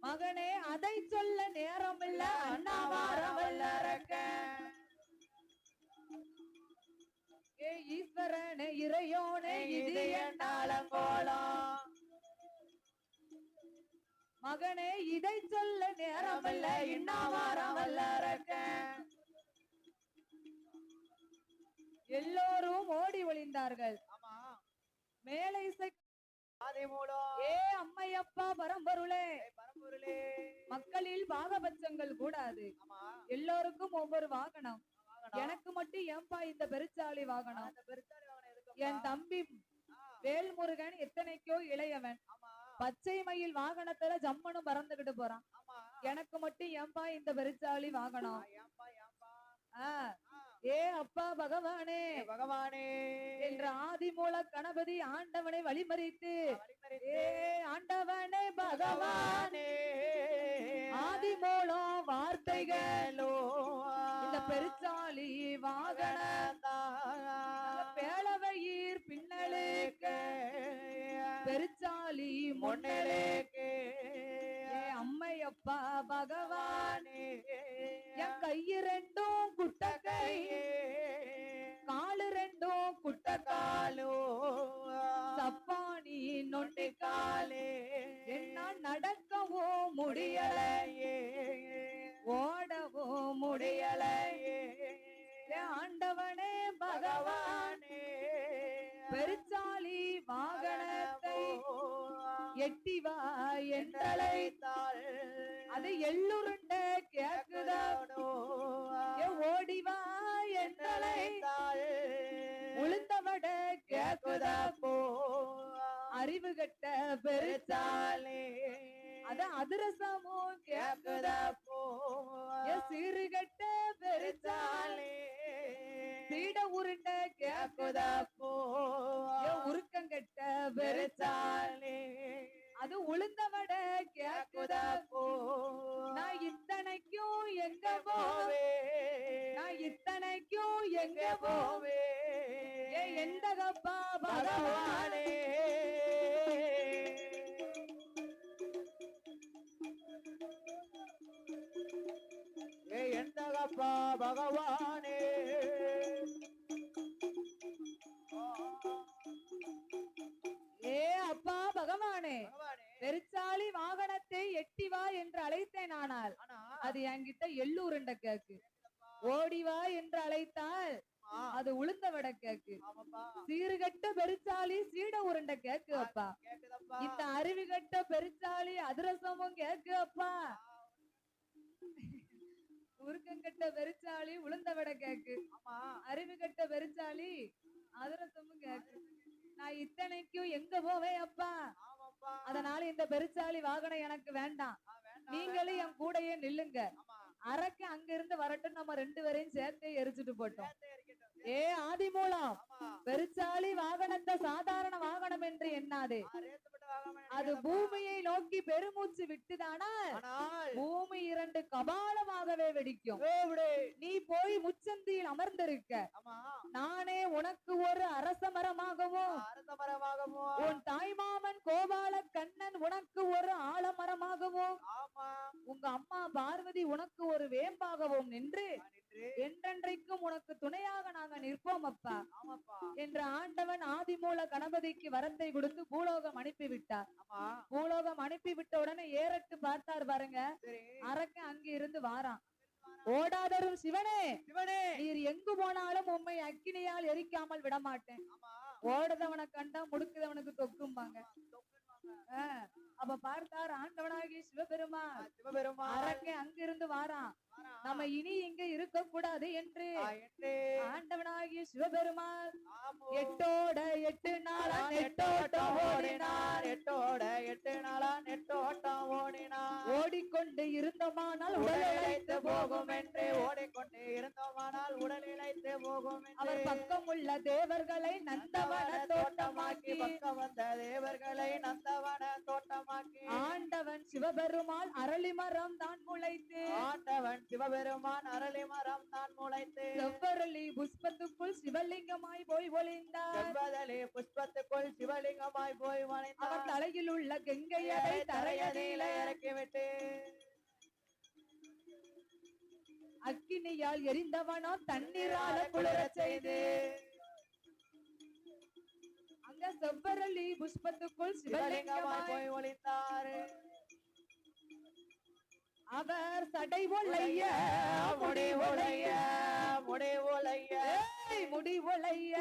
Speaker 1: மகனே அதை சொல்ல நேரம் இல்ல
Speaker 2: அண்ணாவாரம் வல்லரக்கன்
Speaker 1: ஈஸ்வரனே இறையோனே
Speaker 2: இது என்ன அலங்கோலம்
Speaker 1: மகனே இதை சொல்ல நேரமல்ல இன்னாவாரம் வல்லரக்க. எல்லோரும் ஓடி ஒளிந்தார்கள்.
Speaker 2: ஆமா
Speaker 1: மேலை இசை
Speaker 2: ஆதி மூலம்
Speaker 1: ஏ அம்மையப்பா பரம்பொருளே
Speaker 2: பரம்பொருளே.
Speaker 1: மக்களில் பாகபட்சங்கள் கூடாது.
Speaker 2: ஆமா
Speaker 1: எல்லோருக்கும் ஒவ்வொரு வாகனம்.
Speaker 2: வாகனம்.
Speaker 1: எனக்கு மட்டும் ஏன்பா இந்த பெருச்சாளி வாகனம்?
Speaker 2: அந்த பெருச்சாளி வாகனம் எதுக்குப்பா?
Speaker 1: என் தம்பி
Speaker 2: ஆ,
Speaker 1: வேல்முருகன் எத்தனைக்கோ இளையவன்.
Speaker 2: ஆமா
Speaker 1: பச்சை மயில் வாகனத்துல ஜம்மனு பறந்துகிட்டு போறான்.
Speaker 2: ஆமா.
Speaker 1: எனக்கு மட்டும் ஏன்பா இந்த பெருச்சாளி வாகனம்?
Speaker 2: ஏம்பா ஏம்பா.
Speaker 1: ஆ,
Speaker 2: ஆ,
Speaker 1: ஏ அப்பா பகவானே
Speaker 2: ஏ பகவானே
Speaker 1: என்ற ஆதிமூல கணபதி ஆண்டவனை வழிமறித்து,
Speaker 2: வழிமறித்து.
Speaker 1: ஏ ஆண்டவனே பகவான்
Speaker 2: பகவானே
Speaker 1: ஆதிமூலம் வார்த்தைகள்
Speaker 2: கைகளோ
Speaker 1: இந்த பெருச்சாளி வாகன பேளவயிர் பின்னலுக்கு பெருச்சாளி முன்னலுக்கு ஏ அம்மையப்பா பகவான் என் கையு ரெண்டும் குட்ட கை, காலு ரெண்டும் குட்ட காலு, சப்பானி நொண்டி காலு, என்ன நடக்கவும் முடியலையே, ஓடவும் முடியலையே. ஆண்டவனே பகவானே பெருச்சாளி வாகனத்தை எட்டி வா என்றழைத்தாள். அது எள்ளுருண்ட கேக்குதோ, ஓடி வா என்றழைத்தாள். உளுந்தவட கேக்குதப்போ, அறிவு கட்ட பெருச்சாலே அது அதிரசமும் கேக்குதப்போ, சீறுகட்ட பெருச்சாலே சீட உருண்ட கேக்குதப்போ, உருக்கங்கட்ட பெருச்சாலே அது உளுந்தவட கேக்குதப்போ. நான் இத்தனைக்கும் எங்க போவே, நான் இத்தனைக்கும் எங்க போவே, எந்த கப்பா பகவானே.
Speaker 2: எந்த கப்பா பகவானே.
Speaker 1: ஏ அப்பா பகவானே
Speaker 2: பகவானே
Speaker 1: பெருச்சாளி வாகனத்தை எட்டி வா என்று அழைத்தேன். ஆனால்
Speaker 2: ஆனா
Speaker 1: அது என்கிட்ட எள்ளூருண்ட கேக்கு. ஓடி வா என்று அழைத்தால் அது உளுந்த வட கேக்கு.
Speaker 2: ஆமாப்பா
Speaker 1: சீறுகட்ட பெருச்சாளி சீட உருண்ட கேக்கு அப்பா.
Speaker 2: கேக்குதப்பா.
Speaker 1: இந்த அருவிகட்ட பெருச்சாளி அதிரசமும் கேக்கு அப்பா. உருக்கங்கட்ட பெருச்சாளி உளுந்த வட கேக்கு.
Speaker 2: ஆமா
Speaker 1: அருவிகட்ட பெருச்சாளி அதிரசமும் கேக்கு. நான் இத்தனைக்கும் எங்க போவேன் அப்பா?
Speaker 2: ஆமாப்பா.
Speaker 1: அதனால இந்த பெருச்சாளி வாகனம் எனக்கு வேண்டாம்.
Speaker 2: வேண்டாம்
Speaker 1: நீங்களும் என் கூடயே நில்லுங்க.
Speaker 2: ஆமா
Speaker 1: அரக்கு அங்க இருந்து வரட்டும், நம்ம ரெண்டு பேரையும் சேர்த்தே எரிச்சுட்டு போட்டோம்.
Speaker 2: சேர்த்து இருக்கட்டும்.
Speaker 1: ஏ ஆதிமூலம்
Speaker 2: ஆமா
Speaker 1: பெருச்சாளி வாகனத்தை சாதாரண வாகனம் என்று எண்ணாதே.
Speaker 2: ரேத்துப்பட்ட வாகனம்
Speaker 1: அது
Speaker 2: நினைக்கிறதப்பா.
Speaker 1: பூமியை நோக்கி பெருமூச்சு விட்டுதானால்
Speaker 2: ஆனால்
Speaker 1: பூமி இரண்டு கபாலமாகவே வெடிக்கும்.
Speaker 2: வேவிடு.
Speaker 1: நீ போய் முச்சந்தியில் அமர்ந்திருக்க,
Speaker 2: ஆமா
Speaker 1: நானே உனக்கு ஒரு அரச மரமாகவும்,
Speaker 2: அரச மரமாகவோ.
Speaker 1: உன் தாய்மாமன் கோபால கண்ணன் உனக்கு ஒரு ஆலமரமாகவும்,
Speaker 2: ஆமா
Speaker 1: உங்க அம்மா பார்வதி உனக்கு ஒரு வேம்பாகவும் நின்று
Speaker 2: நின்று.
Speaker 1: என்றென்றைக்கும் உனக்கு துணையாக நாங்க நிற்போம் அப்பா
Speaker 2: ஆமாப்பா
Speaker 1: என்ற ஆண்டவன் ஆதிமூல கணபதிக்கு வரத்தை கொடுத்து பூலோகம் அனுப்பி விட்டார்.
Speaker 2: ஆமா
Speaker 1: பூலோகம் அனுப்பி விட்ட உடனே ஏறட்டு பார்த்தார் பாருங்க.
Speaker 2: சரி
Speaker 1: அரக்க அங்க இருந்து வாரான். ஓடாதரும் சிவனே,
Speaker 2: சிவனே.
Speaker 1: நீர் எங்கு போனாலும் உம்மை அக்கினியால் எரிக்காமல் விடமாட்டேன்.
Speaker 2: ஆமா
Speaker 1: ஓடுதவனை கண்டா முடுக்குதவனுக்கு தொக்கும்பாங்க. அப்ப பார்த்தார் ஆண்டவனாகிய சிவபெருமான்.
Speaker 2: சிவபெருமான்
Speaker 1: அரக்கே அங்கிருந்து வாரான். நம்ம இனி இங்க இருக்க கூடாது என்று
Speaker 2: என்று
Speaker 1: ஆண்டவனாகிய சிவபெருமான்
Speaker 2: ஆமோ.
Speaker 1: எட்டோட எட்டு நாளா நெட்டோட்டம் ஓடினார்.
Speaker 2: எட்டோட 8 நாளா நெட்டோட்டம் ஓடினார்.
Speaker 1: ஓடிக்கொண்டு இருந்தோமானால்
Speaker 2: உடல்
Speaker 1: உடல்
Speaker 2: இழைத்து போகும் என்று ஓடிக்கொண்டு இருந்தோமானால் உடல் இழைத்து போகும் என்று
Speaker 1: அவர் பக்கம் உள்ள தேவர்களை நந்தவன தோட்டமாக்கி
Speaker 2: பக்கம் வந்த தேவர்களை நந்தவன தோட்டமாக்கி
Speaker 1: ஆண்டவன் சிவபெருமான் அரளிமரம் தான் முளைத்து
Speaker 2: ஆண்டவன் சிவபெருமான் அரளி மரம் தான் முளைத்து
Speaker 1: செவ்வரளி புஷ்பத்துக்குள் சிவலிங்கமாய் போய் ஒளிந்தார்.
Speaker 2: செவ்வதலி புஷ்பத்துக்குள் சிவலிங்கமாய் போய்
Speaker 1: அவர்
Speaker 2: வளைந்தார்.
Speaker 1: தலையில் உள்ள கங்கையரை
Speaker 2: தரையடியில
Speaker 1: தரையடியில
Speaker 2: இறக்கிவிட்டு
Speaker 1: அக்கினியால் எரிந்தவனோ தண்ணீரால குளிரச் செய்து அங்க செவ்வரளி புஷ்பத்துக்குள்
Speaker 2: சிவலிங்கமாய்
Speaker 1: சிவலிங்கமாய்
Speaker 2: போய் ஒளிந்தார்.
Speaker 1: அவர் சடை ஒளைய
Speaker 2: முடி ஒளைய முடி ஒளைய
Speaker 1: முடி ஒளைய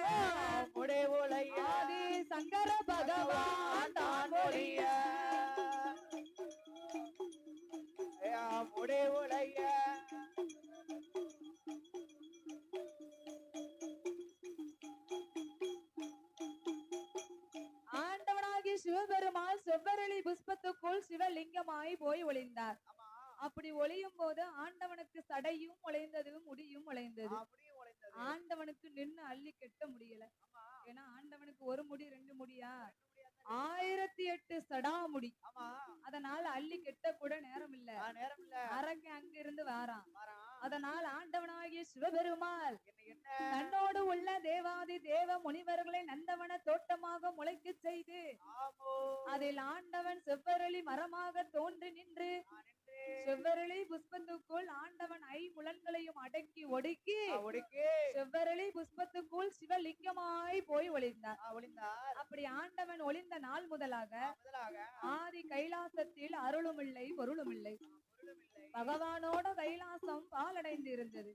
Speaker 2: முடி ஒளைய
Speaker 1: ஆதி சங்கர பகவான் தான் ஒளிய
Speaker 2: முடி ஒளைய
Speaker 1: ஆண்டவனாகி சிவபெருமாள் செவ்வரளி புஷ்பத்துக்குள் சிவலிங்கமாய் போய் ஒளிந்தார். அப்படி ஒளியும் போது ஆண்டவனுக்கு சடையும் ஒளைந்தது, முடியும் ஒளைந்தது. ஆண்டவனுக்கு நின்னு அள்ளி கெட்ட முடியல. ஏன்னா ஆண்டவனுக்கு ஒரு முடி ரெண்டு முடியா, 1008 சடாமுடி. அதனால அள்ளி கெட்ட கூட நேரம் இல்ல. அரங்க அங்க இருந்து வாரான். அதனால் ஆண்டவனாகிய சிவபெருமாள் தன்னோடு உள்ள தேவாதி தேவ முனிவர்களை நந்தவன தோட்டமாக முளைக்க செய்து அதில் ஆண்டவன் செவ்வரளி மரமாக தோன்றி நின்று செவ்வரளி புஷ்பத்துக்குள் ஆண்டவன் ஐமுலன்களையும் அடக்கி ஒடுக்கி செவ்வரளி புஷ்பத்துக்குள் சிவலிங்கமாய் போய் ஒளிந்தார். அப்படி ஆண்டவன் ஒளிந்த நாள் முதலாக ஆதி கைலாசத்தில் அருளும் இல்லை பொருளும் இல்லை. பகவானோட கைலாசம் பாலடைந்து இருந்தது.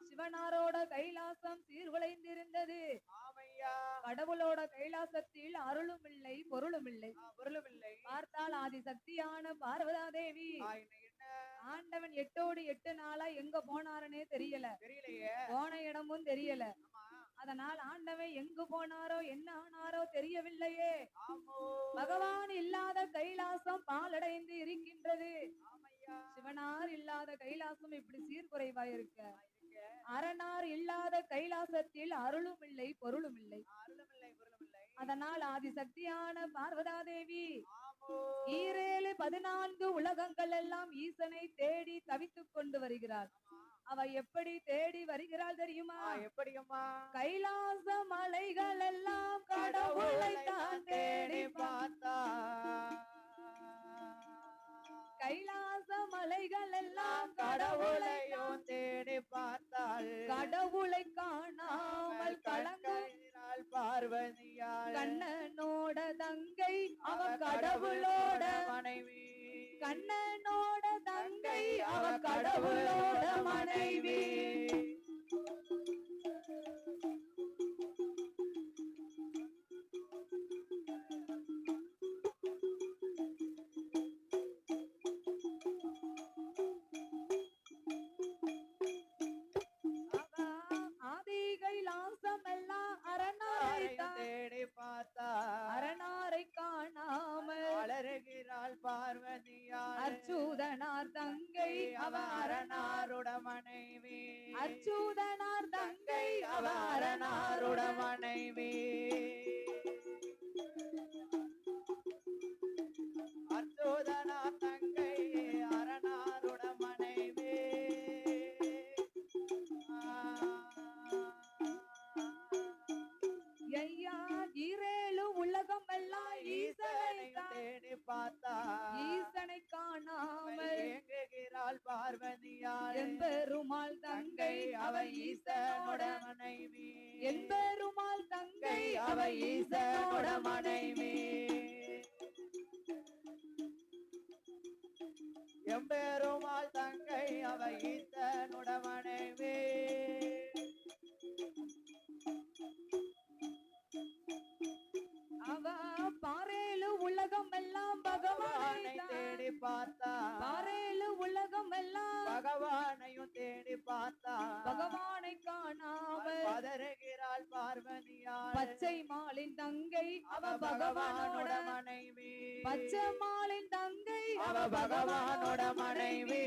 Speaker 1: சிவனாரோட கைலாசம் சீர்குலைந்திருந்தது. கடவுளோட கைலாசத்தில் அருளும் இல்லை பொருளும் இல்லை. பார்த்தால் ஆதி சக்தியான பார்வதா தேவி ஆண்டவன் 8ஓடு 8 நாளா எங்க போனாருன்னே தெரியல. போன இடமும் தெரியல. அதனால் ஆண்டவன் எங்கு போனாரோ என்ன ஆனாரோ தெரியவில்லையே. பகவான் இல்லாத கைலாசம் பாலடைந்து இருக்கின்றது. சிவனார் இல்லாத கைலாசம் இப்படி சீர்குறைவாய் இருக்க, அரணார் இல்லாத கைலாசத்தில் அருளும் இல்லை பொருளும் இல்லை. அதனால் ஆதிசக்தியான பார்வதா தேவி 14 உலகங்கள் எல்லாம் ஈசனை தேடி தவித்துக் கொண்டு வருகிறாள். அவ எப்படி தேடி வருகிறாள் தெரியுமா?
Speaker 2: எப்படியம்மா?
Speaker 1: கைலாச மலைகள் எல்லாம் கடவுளை தான் தேடி பார்த்தா, கைலாச மலைகள் எல்லாம் கடவுளையும்
Speaker 2: தேடி பார்த்தாள்.
Speaker 1: கடவுளை காணாமல் கலங்குகிறாள்
Speaker 2: பார்வதியாள்.
Speaker 1: கண்ணனோட தங்கை அவ கடவுளோட
Speaker 2: மனைவி.
Speaker 1: கண்ணனோட தங்கை அவ கடவுளோட மனைவி. அரணாரை காணாமல்
Speaker 2: அலறுகிறாள் பார்வதியாள்.
Speaker 1: அச்சுதனார் தங்கை
Speaker 2: அவ அரணாருட மனைவி.
Speaker 1: அச்சுதனார் தங்கை அவ
Speaker 2: அரணாருட மனைவி. அச்சுதனார் தங்கை அரணாருட மனைவி.
Speaker 1: ஐயா 7 உலகம் எல்லாம் ஈசனை
Speaker 2: தேடி பார்த்தா,
Speaker 1: ஈசனை காணாமல்
Speaker 2: ஏங்குகிறாள் பார்வதியாள்.
Speaker 1: எம்பெருமாள் தங்கை அவ ஈசனோட
Speaker 2: மனைவி.
Speaker 1: எம்பெருமாள் தங்கை
Speaker 2: அவ ஈசனோட மனைவி. எம்பெருமாள் தங்கை அவ ஈசனோட மனைவி.
Speaker 1: அவ 7 உலகம் எல்லாம் பகவானை
Speaker 2: தேடி பார்த்தா,
Speaker 1: 7 உலகம் எல்லாம்
Speaker 2: பகவானையும் தேடி பார்த்தா,
Speaker 1: பகவானை காணாமல்
Speaker 2: பதறுகிறாள் பார்வதியாள்.
Speaker 1: பச்சை மாலின் தங்கை அவ பகவானோட
Speaker 2: மனைவி.
Speaker 1: பச்சை மாலின் தங்கை
Speaker 2: அவ பகவானோட மனைவி.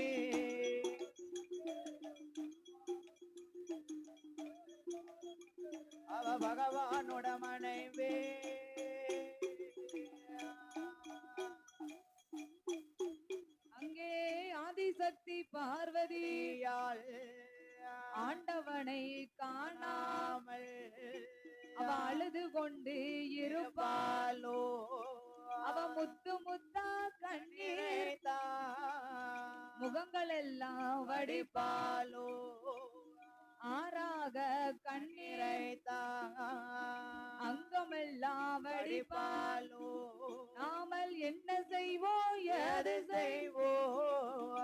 Speaker 2: அவ பகவானோட மனைவி.
Speaker 1: அங்கே ஆதிசக்தி பார்வதியாள் ஆண்டவனை காணாமல் அவ அழுது கொண்டு இருப்பாளோ. அவ முத்து முத்தா கண்ணீர் முகங்கள் எல்லாம் வடிப்பாளோ. ஆறாக கண்ணீரை அங்க லோகமெல்லாம் வடிப்பால்
Speaker 2: படிப்பாலோ
Speaker 1: நாமல் என்ன செய்வோம்
Speaker 2: எது செய்வோம்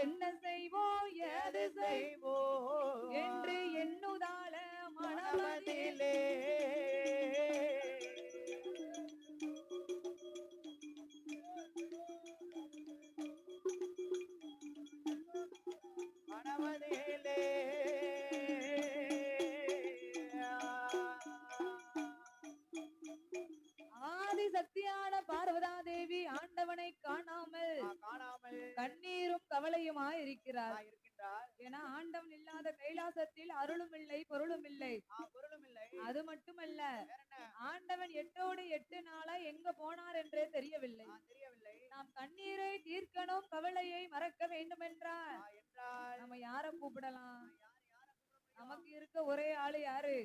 Speaker 1: என்ன செய்வோம்
Speaker 2: எது செய்வோம்
Speaker 1: என்று எண்ணுதால மனமதில்
Speaker 2: மனமதிலே மனமதிலே
Speaker 1: ஆதிசக்தியான பார்வதா தேவி ஆண்டவனை காணாமல்
Speaker 2: காணாமல்
Speaker 1: கண்ணீரும் கவலையுமாய் இருக்கிறார்
Speaker 2: இருக்கின்றார்
Speaker 1: ஏன்னா ஆண்டவன் இல்லாத கைலாசத்தில் அருளும் இல்லை பொருளும் இல்லை
Speaker 2: பொருளும் இல்லை
Speaker 1: அது மட்டுமல்ல
Speaker 2: வேற என்ன
Speaker 1: ஆண்டவன் 8 நாளா எங்க போனார் என்றே தெரியவில்லை
Speaker 2: தெரியவில்லை
Speaker 1: நாம் கண்ணீரை தீர்க்கணும் கவலையை மறக்க வேண்டும் என்றால்
Speaker 2: என்றால்
Speaker 1: நம்ம யார கூப்பிடலாம் நமக்கு இருக்க ஒரே ஆளு யாரு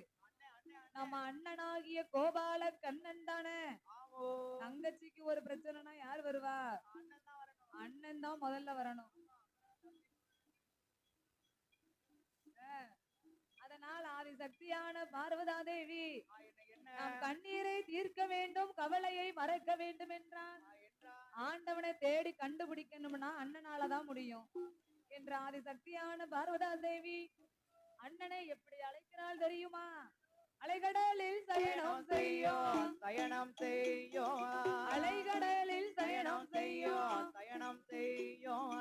Speaker 1: நம்ம அண்ணனாகிய கோபால கண்ணன் தானே
Speaker 2: ஆமோ
Speaker 1: தங்கச்சிக்கு ஒரு பிரச்சனைனா யார் வருவா அண்ணன் தான் முதல்ல வரணும் அதனால் ஆதிசக்தியான பார்வதா தேவி நாம் கண்ணீரை தீர்க்க வேண்டும் கவலையை மறக்க வேண்டும் என்றால் ஆண்டவனை தேடி கண்டுபிடிக்கணும்னா அண்ணனாலதான் முடியும் என்ற ஆதிசக்தியான பார்வதா தேவி அண்ணனை எப்படி அழைக்கிறாள் தெரியுமா அலைகடலில் சயனம் செய்யும்
Speaker 2: சயனம் செய்யும்
Speaker 1: அலைகடலில் சயனம் செய்யும்
Speaker 2: சயனம் செய்யும்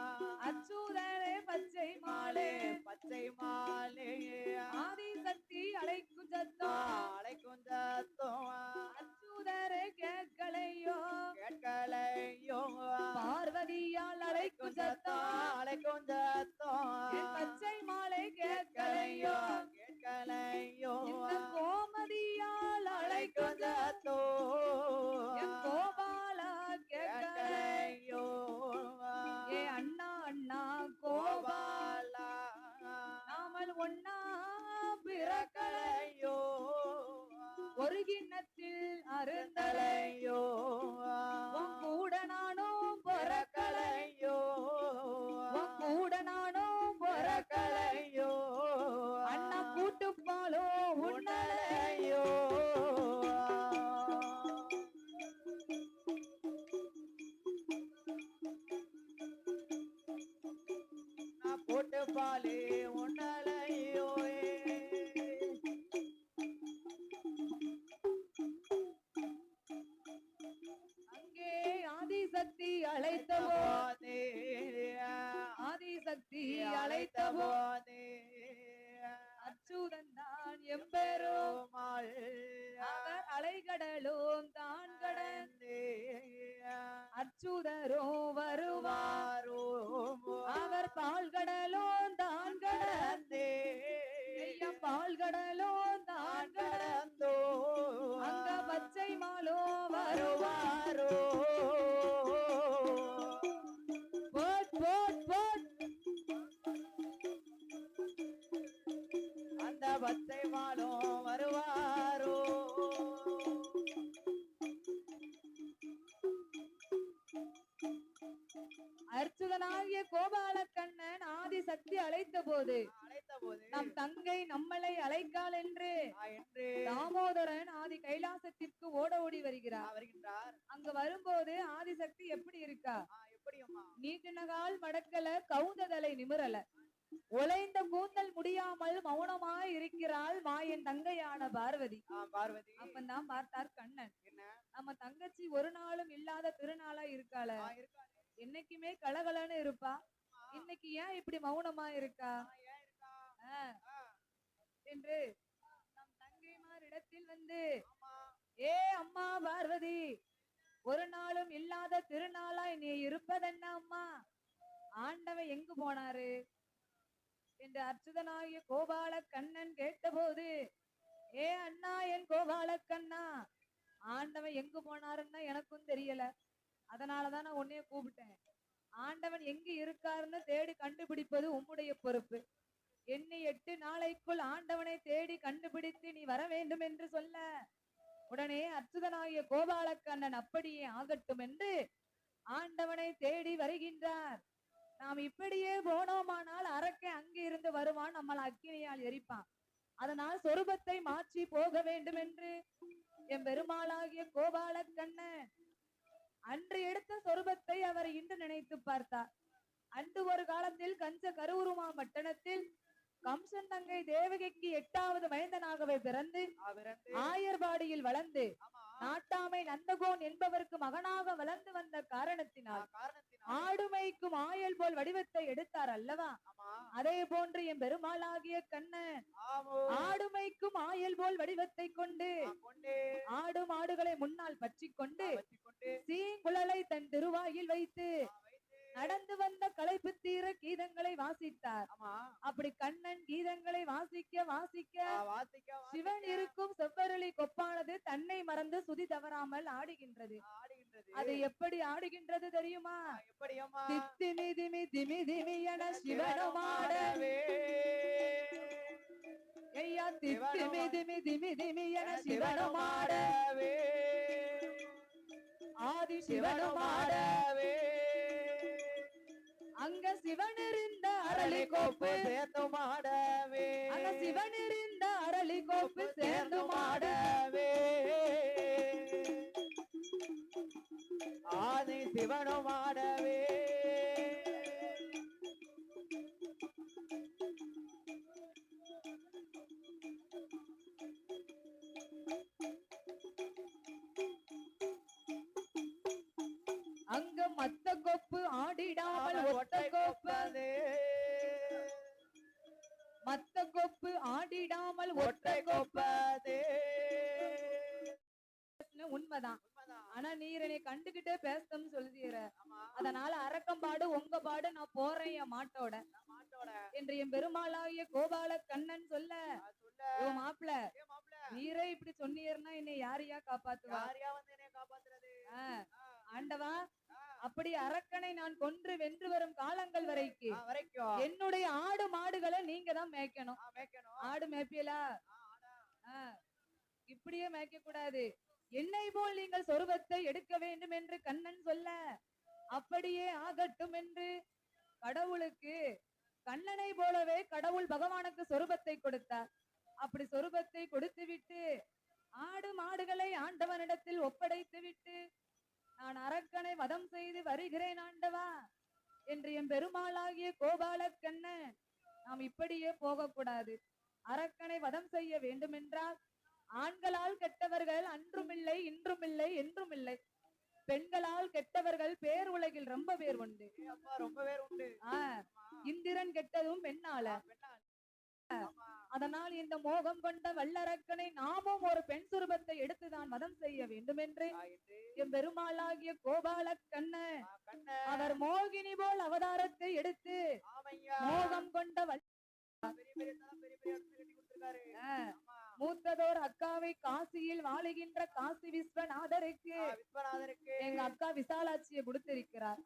Speaker 1: அச்சூதரே பச்சை மாலே
Speaker 2: பச்சை மாலே
Speaker 1: ஆதிசக்தி அழைக்கும் சத்தம்
Speaker 2: அழைக்கும் சத்தம்
Speaker 1: அச்சூதரே கேட்கலையோ
Speaker 2: கேட்கலையோ
Speaker 1: பார்வதியால் அழைக்கும் சத்தம்
Speaker 2: அழைக்கும் சத்தம்
Speaker 1: என் பச்சை மாலை கேட்கலையோ
Speaker 2: கேட்கலையோ
Speaker 1: இந்த கோமதியால் அழைக்கும்
Speaker 2: சத்தம்
Speaker 1: என் கோபாலா கேட்கலையோ
Speaker 2: கேட்கலையோ
Speaker 1: ஏ அண்ணா அண்ணா கோபால்
Speaker 2: கோபாலா
Speaker 1: நாமல் ஒன்னா பிறக்கலை
Speaker 2: கலையோ
Speaker 1: ஒரு கிண்ணத்தில் அருந்தலை
Speaker 2: தலையோ
Speaker 1: உன் கூட நானும் பிறக்கலை
Speaker 2: கலையோ
Speaker 1: உன் கூட நானும் பிறக்கலை
Speaker 2: கலையோ
Speaker 1: அண்ணா கூட்டுப்பாலோ உன்னலை
Speaker 2: உன்னலையோ நான் போட்டு பாலே உன்னலையோ
Speaker 1: அங்கே ஆதிசக்தி அழைத்தவோ
Speaker 2: போதே
Speaker 1: ஆதிசக்தி அழைத்தவோ
Speaker 2: போதே
Speaker 1: அச்சுதன் தான் எம்பெரும்
Speaker 2: பெருமாள்
Speaker 1: அவர் அலைகடலும் தான் கடந்து அச்சுதரோ வருவார் அவர் பால்கடலும் தான் கடந்து ஐயம் பால்கடலும் தான் கடந்து அங்க பச்சை மாலோ வருவார் போட் போட் போட்
Speaker 2: அந்த பச்சை மாலும் வருவாரோ
Speaker 1: அர்ச்சுதனாகிய கோபாலக்கண்ணன் ஆதிசக்தி அழைத்த போது
Speaker 2: அழைத்த போது
Speaker 1: நம் தங்கை நம்மளை அழைக்காள் என்று
Speaker 2: என்று
Speaker 1: தாமோதரன் ஆதி கைலாசத்திற்கு ஓட ஓடி வருகிறார்
Speaker 2: வருகின்றார்
Speaker 1: அங்க வரும்போது ஆதிசக்தி எப்படி இருக்கா
Speaker 2: எப்படியம்மா
Speaker 1: நீட்டினகால் மடக்கல கவுந்ததலை நிமிரல உழைந்த கூந்தல் முடியாமல் மௌனமாய் இருக்கிறாள் மாயன் தங்கையான பார்வதி
Speaker 2: பார்வதி
Speaker 1: அப்பந்தான் பார்த்தார் கண்ணன்
Speaker 2: என்ன
Speaker 1: நம்ம தங்கச்சி ஒரு நாளும் இல்லாத திருநாளா இருக்காள
Speaker 2: இருக்கா
Speaker 1: என்னைக்குமே கலகலன்னு இருப்பா இன்னைக்கு ஏன் இப்படி மௌனமா இருக்கா
Speaker 2: ஏன் இருக்கா
Speaker 1: என்று நம் தங்கைமார் இடத்தில் வந்து
Speaker 2: ஆமா
Speaker 1: ஏ அம்மா பார்வதி ஒரு நாளும் இல்லாத திருநாளாய் நீ இருப்பதென்ன அம்மா ஆண்டவன் எங்கு போனாரு என்று அர்ச்சுதனாகிய கோபால கண்ணன் கேட்டபோது ஏ அண்ணா என் கோபால கண்ணா ஆண்டவன் எங்கு போனாருன்னா எனக்கும் தெரியல அதனாலதான் நான் உன்னைய கூப்பிட்டேன் ஆண்டவன் எங்க இருக்காருன்னு தேடி கண்டுபிடிப்பது உம்முடைய பொறுப்பு எண்ணி 8 நாளைக்குள் ஆண்டவனை தேடி கண்டுபிடித்து நீ வர வேண்டும் என்று சொல்ல உடனே அச்சுதனாகிய கோபாலக்கண்ணன் அப்படியே ஆகட்டும் என்று ஆண்டவனை தேடி வருகின்றார் நாம் இப்படியே போனோமானால் அரக்கை அங்கே இருந்து வருவான் நம்மளை அக்கினியால் எரிப்பான் அதனால் சொரூபத்தை மாற்றி போக வேண்டும் என்று என் பெருமாளாகிய கோபால கண்ணன் அன்று எடுத்த சொரூபத்தை அவர் இன்று நினைத்து பார்த்தார். அன்று ஒரு காலத்தில் கஞ்ச கருவுருமா பட்டணத்தில் கம்சன் தங்கை தேவகிக்கு 8வது மைந்தனாகவே பிறந்து ஆயர்பாடியில் வளர்ந்து நாட்டாமை நந்தகோன் என்பவருக்கு மகனாக வளர்ந்து வந்த காரணத்தினால் ஆடுமைக்கும் ஆயல் போல் வடிவத்தை எடுத்தார் அல்லவா? அதே போன்று என் பெருமாளாகிய கண்ணன் ஆடுமைக்கும் ஆயல் போல் வடிவத்தை கொண்டு ஆடு மாடுகளை முன்னால் பற்றி கொண்டு சீங்குழலை தன் திருவாயில் வைத்து நடந்து வந்த களைப்பு தீர கீதங்களை வாசித்தார். அப்படி கண்ணன் கீதங்களை வாசிக்க வாசிக்க சிவன் இருக்கும் செவ்வரளி கொப்பானது தன்னை மறந்து சுதி தவறாமல் ஆடுகின்றது. அது எப்படி ஆடுகின்றது தெரியுமா? திமி திமி திமி திமி என சிவனும் ஆடவே ஐயா திமி திமி திமி திமி என சிவனும் ஆடவே ஆதி சிவனும் ஆடவே அங்க சிவனிருந்த அரளி கோப்பு சேர்ந்து மாடவே அங்க சிவனிருந்த அரளி கோப்பு சேர்ந்து மாடவே ஆதி சிவனும் ஆடவே அங்க மத்த கொப்பு ஆடிடாமல் ஒட்ட கொப்பது மத்த கொப்பு ஆடிடாமல் ஒட்ட கொப்பது உண்மைதான். ஆனா நீர் என்னை கண்டுகிட்டே பேசணும்னு சொல்லுற. அதனால அரக்கம்பாடு உங்க பாடு நான் போறேன் என் மாட்டோட என்று என் பெருமாளாகிய கோபால கண்ணன் சொல்ல மாப்பிள நீரே இப்படி சொன்னீர்னா என்னை யாரையா காப்பாத்துவா? ஆண்டவா அப்படி அரக்கனை நான் கொன்று வென்று வரும் காலங்கள் வரைக்கும் என்னுடைய ஆடு மாடுகளை நீங்க தான் மேய்க்கணும். ஆடு மேய்ப்பியலா? இப்படியே மேய்க்க கூடாது. என்னை போல் நீங்கள் சொருபத்தை எடுக்க வேண்டும் என்று கண்ணன் சொல்ல அப்படியே ஆகட்டும் என்று கடவுளுக்கு கண்ணனை போலவே கடவுள் பகவானுக்கு சொருபத்தை கொடுத்தார். அப்படி சொருபத்தை கொடுத்து விட்டு ஆடு மாடுகளை ஆண்டவனிடத்தில் ஒப்படைத்து விட்டு நான் அரக்கனை வதம் செய்து வருகிறேன் ஆண்டவா என்று என் பெருமாளாகிய கோபால கண்ணன் நாம் இப்படியே போகக்கூடாது. அரக்கனை வதம் செய்ய வேண்டும் என்றால் ஆண்களால் கெட்டவர்கள் அன்றுமில்லை இன்றுமில்லை என்றுமில்லை. பெண்களால் கெட்டவர்கள் பேர் உலகில் ரொம்ப பேர் உண்டு. இந்திரன் கெட்டதும் பெண்ணால. அதனால் இந்த மோகம் கொண்ட வல்லரக்கனை நாமும் ஒரு பெண் சுரூபத்தை எடுத்துதான் வதம் செய்ய வேண்டும் என்று என் பெருமாளாகிய கோபால கண்ணன் அவர் மோகினி போல் அவதாரத்தை எடுத்து மோகம் கொண்ட மூத்ததோர் அக்காவை காசியில் வாழுகின்ற காசி விஸ்வநாதருக்கு எங்க அக்கா விசாலாட்சியை கொடுத்திருக்கிறார்.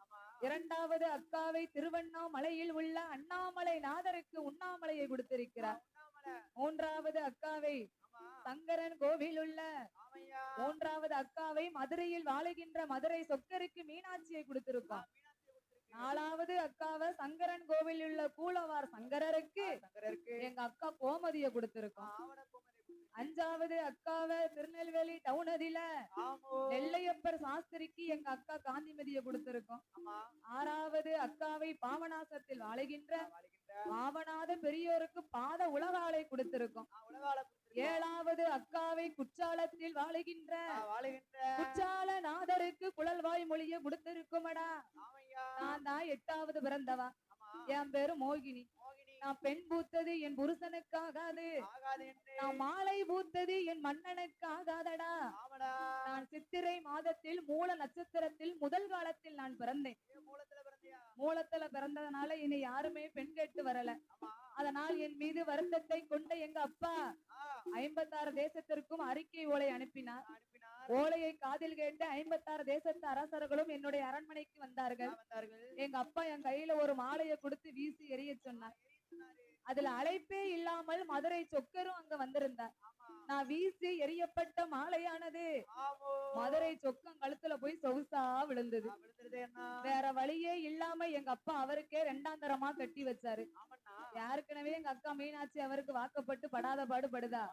Speaker 1: 2வது அக்காவை திருவண்ணாமலையில் உள்ள அண்ணாமலை நாதருக்கு உண்ணாமலையை கொடுத்திருக்கிறார். 3வது அக்காவை சங்கரன் கோவில் உள்ள 3வது அக்காவை மதுரையில் வாழுகின்ற மதுரை சொக்கருக்கு மீனாட்சியை கொடுத்திருக்கோம். 4வது அக்காவை சங்கரன் கோவில் உள்ள கூலவார் சங்கரருக்கு எங்க அக்கா கோமதியை கொடுத்திருக்கோம். 5வது அக்காவை திருநெல்வேலி டவுனதில நெல்லையப்பர் சாஸ்திரிக்கு எங்க அக்கா காந்திமதியை கொடுத்திருக்கோம். 6வது அக்காவை பாவநாசத்தில் வாழுகின்ற பாவநாத பெரியோருக்கு பாத உலகாலை கொடுத்திருக்கோம். 7வது அக்காவை குற்றாலத்தில் வாழுகின்ற குற்றால நாதருக்கு குழல்வாய் மொழிய கொடுத்திருக்குமடா. நான் தான் 8வது பிறந்தவா. என் பேரு மோகினி. நான் பெண் பூத்தது என் புருஷனுக்காகாது. நான் மாலை பூத்தது என் மன்னனுக்காகாதடா. நான் சித்திரை மாதத்தில் மூல நட்சத்திரத்தில் முதல் காலத்தில் நான் பிறந்தேன். மூலத்துல பிறந்ததுனால இனி யாருமே பெண் கேட்டு வரல. அதனால் என் மீது வருத்தத்தை கொண்ட எங்க அப்பா 56 தேசத்திற்கும் அறிக்கை ஓலை அனுப்பினார். ஓலையை காதில் கேட்டு 56 தேசத்து அரசர்களும் என்னுடைய அரண்மனைக்கு வந்தார்கள். எங்க அப்பா என் கையில ஒரு மாலையை கொடுத்து வீசி எறிய சொன்னார். அதுல அழைப்பே இல்லாமல் மதுரை சொக்கரும் அங்க வந்திருந்தார். நான் வீசி எரியப்பட்ட மாலையானது மதுரை சொக்கம் கழுத்துல போய் சொகுசா விழுந்தது. வேற வழியே இல்லாம எங்க அப்பா அவருக்கே 2ஆம் தரமா கட்டி வச்சாரு. ஏற்கனவே எங்க அக்கா மீனாட்சி அவருக்கு வாக்கப்பட்டு படாத பாடு படுதா.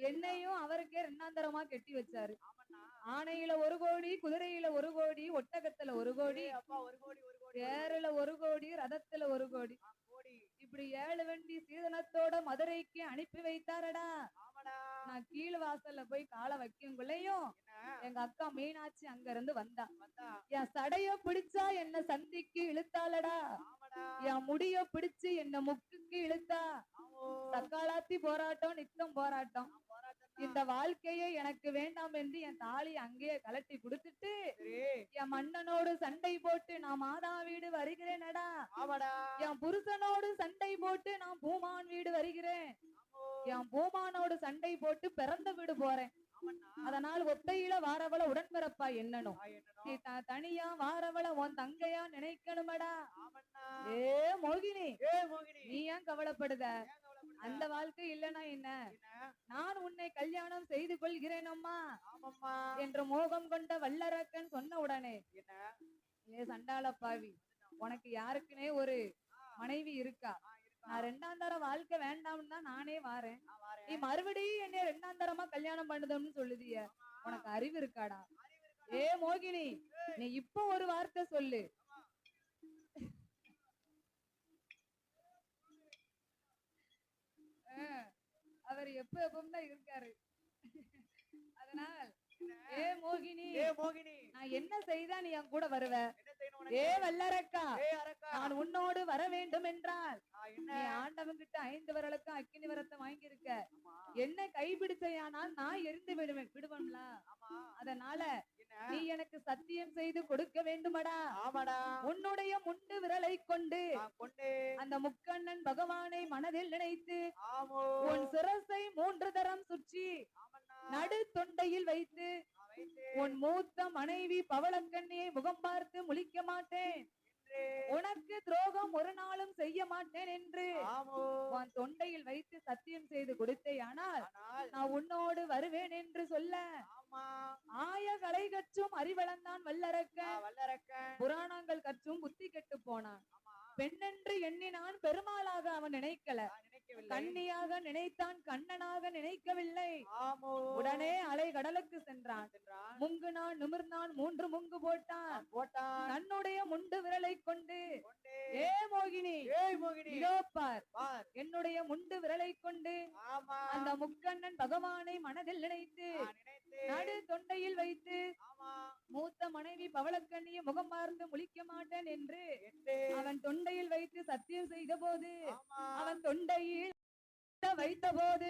Speaker 1: என்னையும் அவருக்கே ரெண்டாந்தரமா கெட்டி வச்சாரு.
Speaker 2: ஆமண்ணா.
Speaker 1: ஆனையில 1 கோடி, குதிரையில 1 கோடி, ஒட்டகத்துல 1 கோடி,
Speaker 2: அப்பா 1 கோடி 1 கோடி
Speaker 1: தேருல 1 கோடி, ரதத்துல 1 கோடி,
Speaker 2: கோடி.
Speaker 1: இப்படி 7 வண்டி சீதனத்தோட மதுரைக்கு அனுப்பி வைத்தாரடா.
Speaker 2: ஆமாடா.
Speaker 1: நான் கீழ் வாசல்ல போய் காலை வைக்குங்குள்ளேயும்
Speaker 2: என்ன
Speaker 1: எங்க அக்கா மீனாட்சி அங்க இருந்து வந்தா.
Speaker 2: வந்தா?
Speaker 1: என் சடைய பிடிச்சா என்ன சந்திக்கு இழுத்தாளடா.
Speaker 2: ஆமாடா.
Speaker 1: என் முடிய பிடிச்சு என்ன முக்குக்கு இழுத்தா.
Speaker 2: ஆமோ.
Speaker 1: தக்காளாத்தி போராட்டம், நித்தம் போராட்டம்.
Speaker 2: போராட்டம்
Speaker 1: இந்த வாழ்க்கையே எனக்கு வேண்டாம் என்று என் தாலி அங்கேயே கலட்டி கொடுத்துட்டு
Speaker 2: சரி.
Speaker 1: என் மன்னனோடு சண்டை போட்டு நான் மாதா வீடு வருகிறேனடா.
Speaker 2: ஆமாடா.
Speaker 1: என் புருஷனோடு சண்டை போட்டு நான் பூமான் வீடு வருகிறேன்.
Speaker 2: ஆமோ.
Speaker 1: என் பூமானோடு சண்டை போட்டு பிறந்த வீடு போறேன்.
Speaker 2: ஆமண்ணா.
Speaker 1: அதனால் ஒத்தையில வாரவள உடன்பிறப்பா என்னனும்.
Speaker 2: என்னடா?
Speaker 1: நீ தனியா வாரவள உன் தங்கையா நினைக்கணுமடா.
Speaker 2: ஆமண்ணா.
Speaker 1: ஏ மோகினி,
Speaker 2: மோகினி.
Speaker 1: நீ ஏன் கவலைப்படுத?
Speaker 2: ஏன் கவலைப்படுற?
Speaker 1: அந்த வாழ்க்கை இல்லனா என்ன?
Speaker 2: என்ன?
Speaker 1: நான் உன்னை கல்யாணம் செய்து கொள்கிறேன் அம்மா
Speaker 2: ஆமம்மா.
Speaker 1: என்று மோகம் கொண்ட வல்லரக்கன் சொன்ன உடனே,
Speaker 2: என்ன?
Speaker 1: ஏ சண்டாள பாவி, உனக்கு யாருக்குனே ஒரு மனைவி இருக்கா? நான் 2ஆம் தர வாழ்க்கை வேண்டாம்னு தான் நானே வாரேன்.
Speaker 2: நான் வாரேன்.
Speaker 1: நீ மறுபடியும் என்னை 2ஆம் தரமா கல்யாணம் பண்ணுதம்னு சொல்லுதிய. உனக்கு அறிவு இருக்காடா? ஏ மோகினி, நீ இப்ப ஒரு வார்த்தை சொல்லு. அவர் எப்பவும் தான் இருக்காரு. அதனால் ஏ மோகினி,
Speaker 2: மோகினி.
Speaker 1: நான் என்ன செய்தா நீ என் கூட வருவ?
Speaker 2: என்ன செய்யணும் உனக்கு?
Speaker 1: ஏ வல்லரக்கா,
Speaker 2: அரக்கா.
Speaker 1: நான் உன்னோடு வர வேண்டும் என்றால்
Speaker 2: என்ன?
Speaker 1: நீ ஆண்டவன்கிட்ட 5 விரலுக்கும் அக்கினி விரத்தை வாங்கியிருக்க.
Speaker 2: ஆமா.
Speaker 1: என்ன கைபிடிச்சையானால் நான் எரிந்து விடுவேன்ல.
Speaker 2: ஆமா.
Speaker 1: அதனால
Speaker 2: என்ன?
Speaker 1: நீ எனக்கு சத்தியம் செய்து கொடுக்க வேண்டுமடா.
Speaker 2: ஆமாடா.
Speaker 1: உன்னுடைய முண்டு விரலை கொண்டு
Speaker 2: நான் கொண்டு
Speaker 1: அந்த முக்கண்ணன் பகவானை மனதில் நினைத்து
Speaker 2: ஆமோ.
Speaker 1: உன் சிரசை 3 தரம் சுற்றி
Speaker 2: ஆமண்ணா.
Speaker 1: நடு தொண்டையில் வைத்து
Speaker 2: நான் வைத்து
Speaker 1: உன் மூத்த மனைவி பவளக்கண்ணியை முகம் பார்த்து முழிக்க மாட்டேன்,
Speaker 2: என்று
Speaker 1: உனக்கு துரோகம் ஒரு நாளும் செய்ய மாட்டேன் என்று
Speaker 2: ஆமோ.
Speaker 1: உன் தொண்டையில் வைத்து சத்தியம் செய்து கொடுத்தேயானால்
Speaker 2: ஆனால்
Speaker 1: நான் உன்னோடு வருவேன் என்று சொல்ல,
Speaker 2: ஆமா.
Speaker 1: ஆய கலை கற்றும் அறிவளந்தான் வல்லரக்கன்,
Speaker 2: வல்லரக்கன்.
Speaker 1: புராணங்கள் கற்றும் புத்தி கெட்டு போனான்.
Speaker 2: ஆமா.
Speaker 1: பெண்ணென்று எண்ணினான், பெருமாளாக அவன் நினைக்கல.
Speaker 2: நான் நினைக்கவில்லை.
Speaker 1: கண்ணியாக நினைத்தான், கண்ணனாக நினைக்கவில்லை.
Speaker 2: ஆமோ.
Speaker 1: உடனே அலை கடலுக்கு சென்றான்.
Speaker 2: சென்றான்.
Speaker 1: முங்குனான், நிமிர்ந்தான், 3 முங்கு போட்டான்.
Speaker 2: போட்டான்.
Speaker 1: தன்னுடைய முண்டு விரலை கொண்டு,
Speaker 2: கொண்டு
Speaker 1: ஏ மோகினி,
Speaker 2: மோகினி.
Speaker 1: இதோ பார்,
Speaker 2: பார்.
Speaker 1: என்னுடைய முண்டு விரலை கொண்டு
Speaker 2: ஆமா.
Speaker 1: அந்த முக்கண்ணன் பகவானை மனதில் நினைத்து
Speaker 2: நான் நினைத்து
Speaker 1: நடு தொண்டையில் வைத்து
Speaker 2: ஆமா.
Speaker 1: மூத்த மனைவி பவளக்கண்ணியை முகம் பார்த்து முழிக்க மாட்டேன் என்று
Speaker 2: என்று
Speaker 1: அவன் தொண்டையில் வைத்து சத்தியம் செய்த போது,
Speaker 2: ஆமா.
Speaker 1: அவன் தொண்டையில் வைத்த போது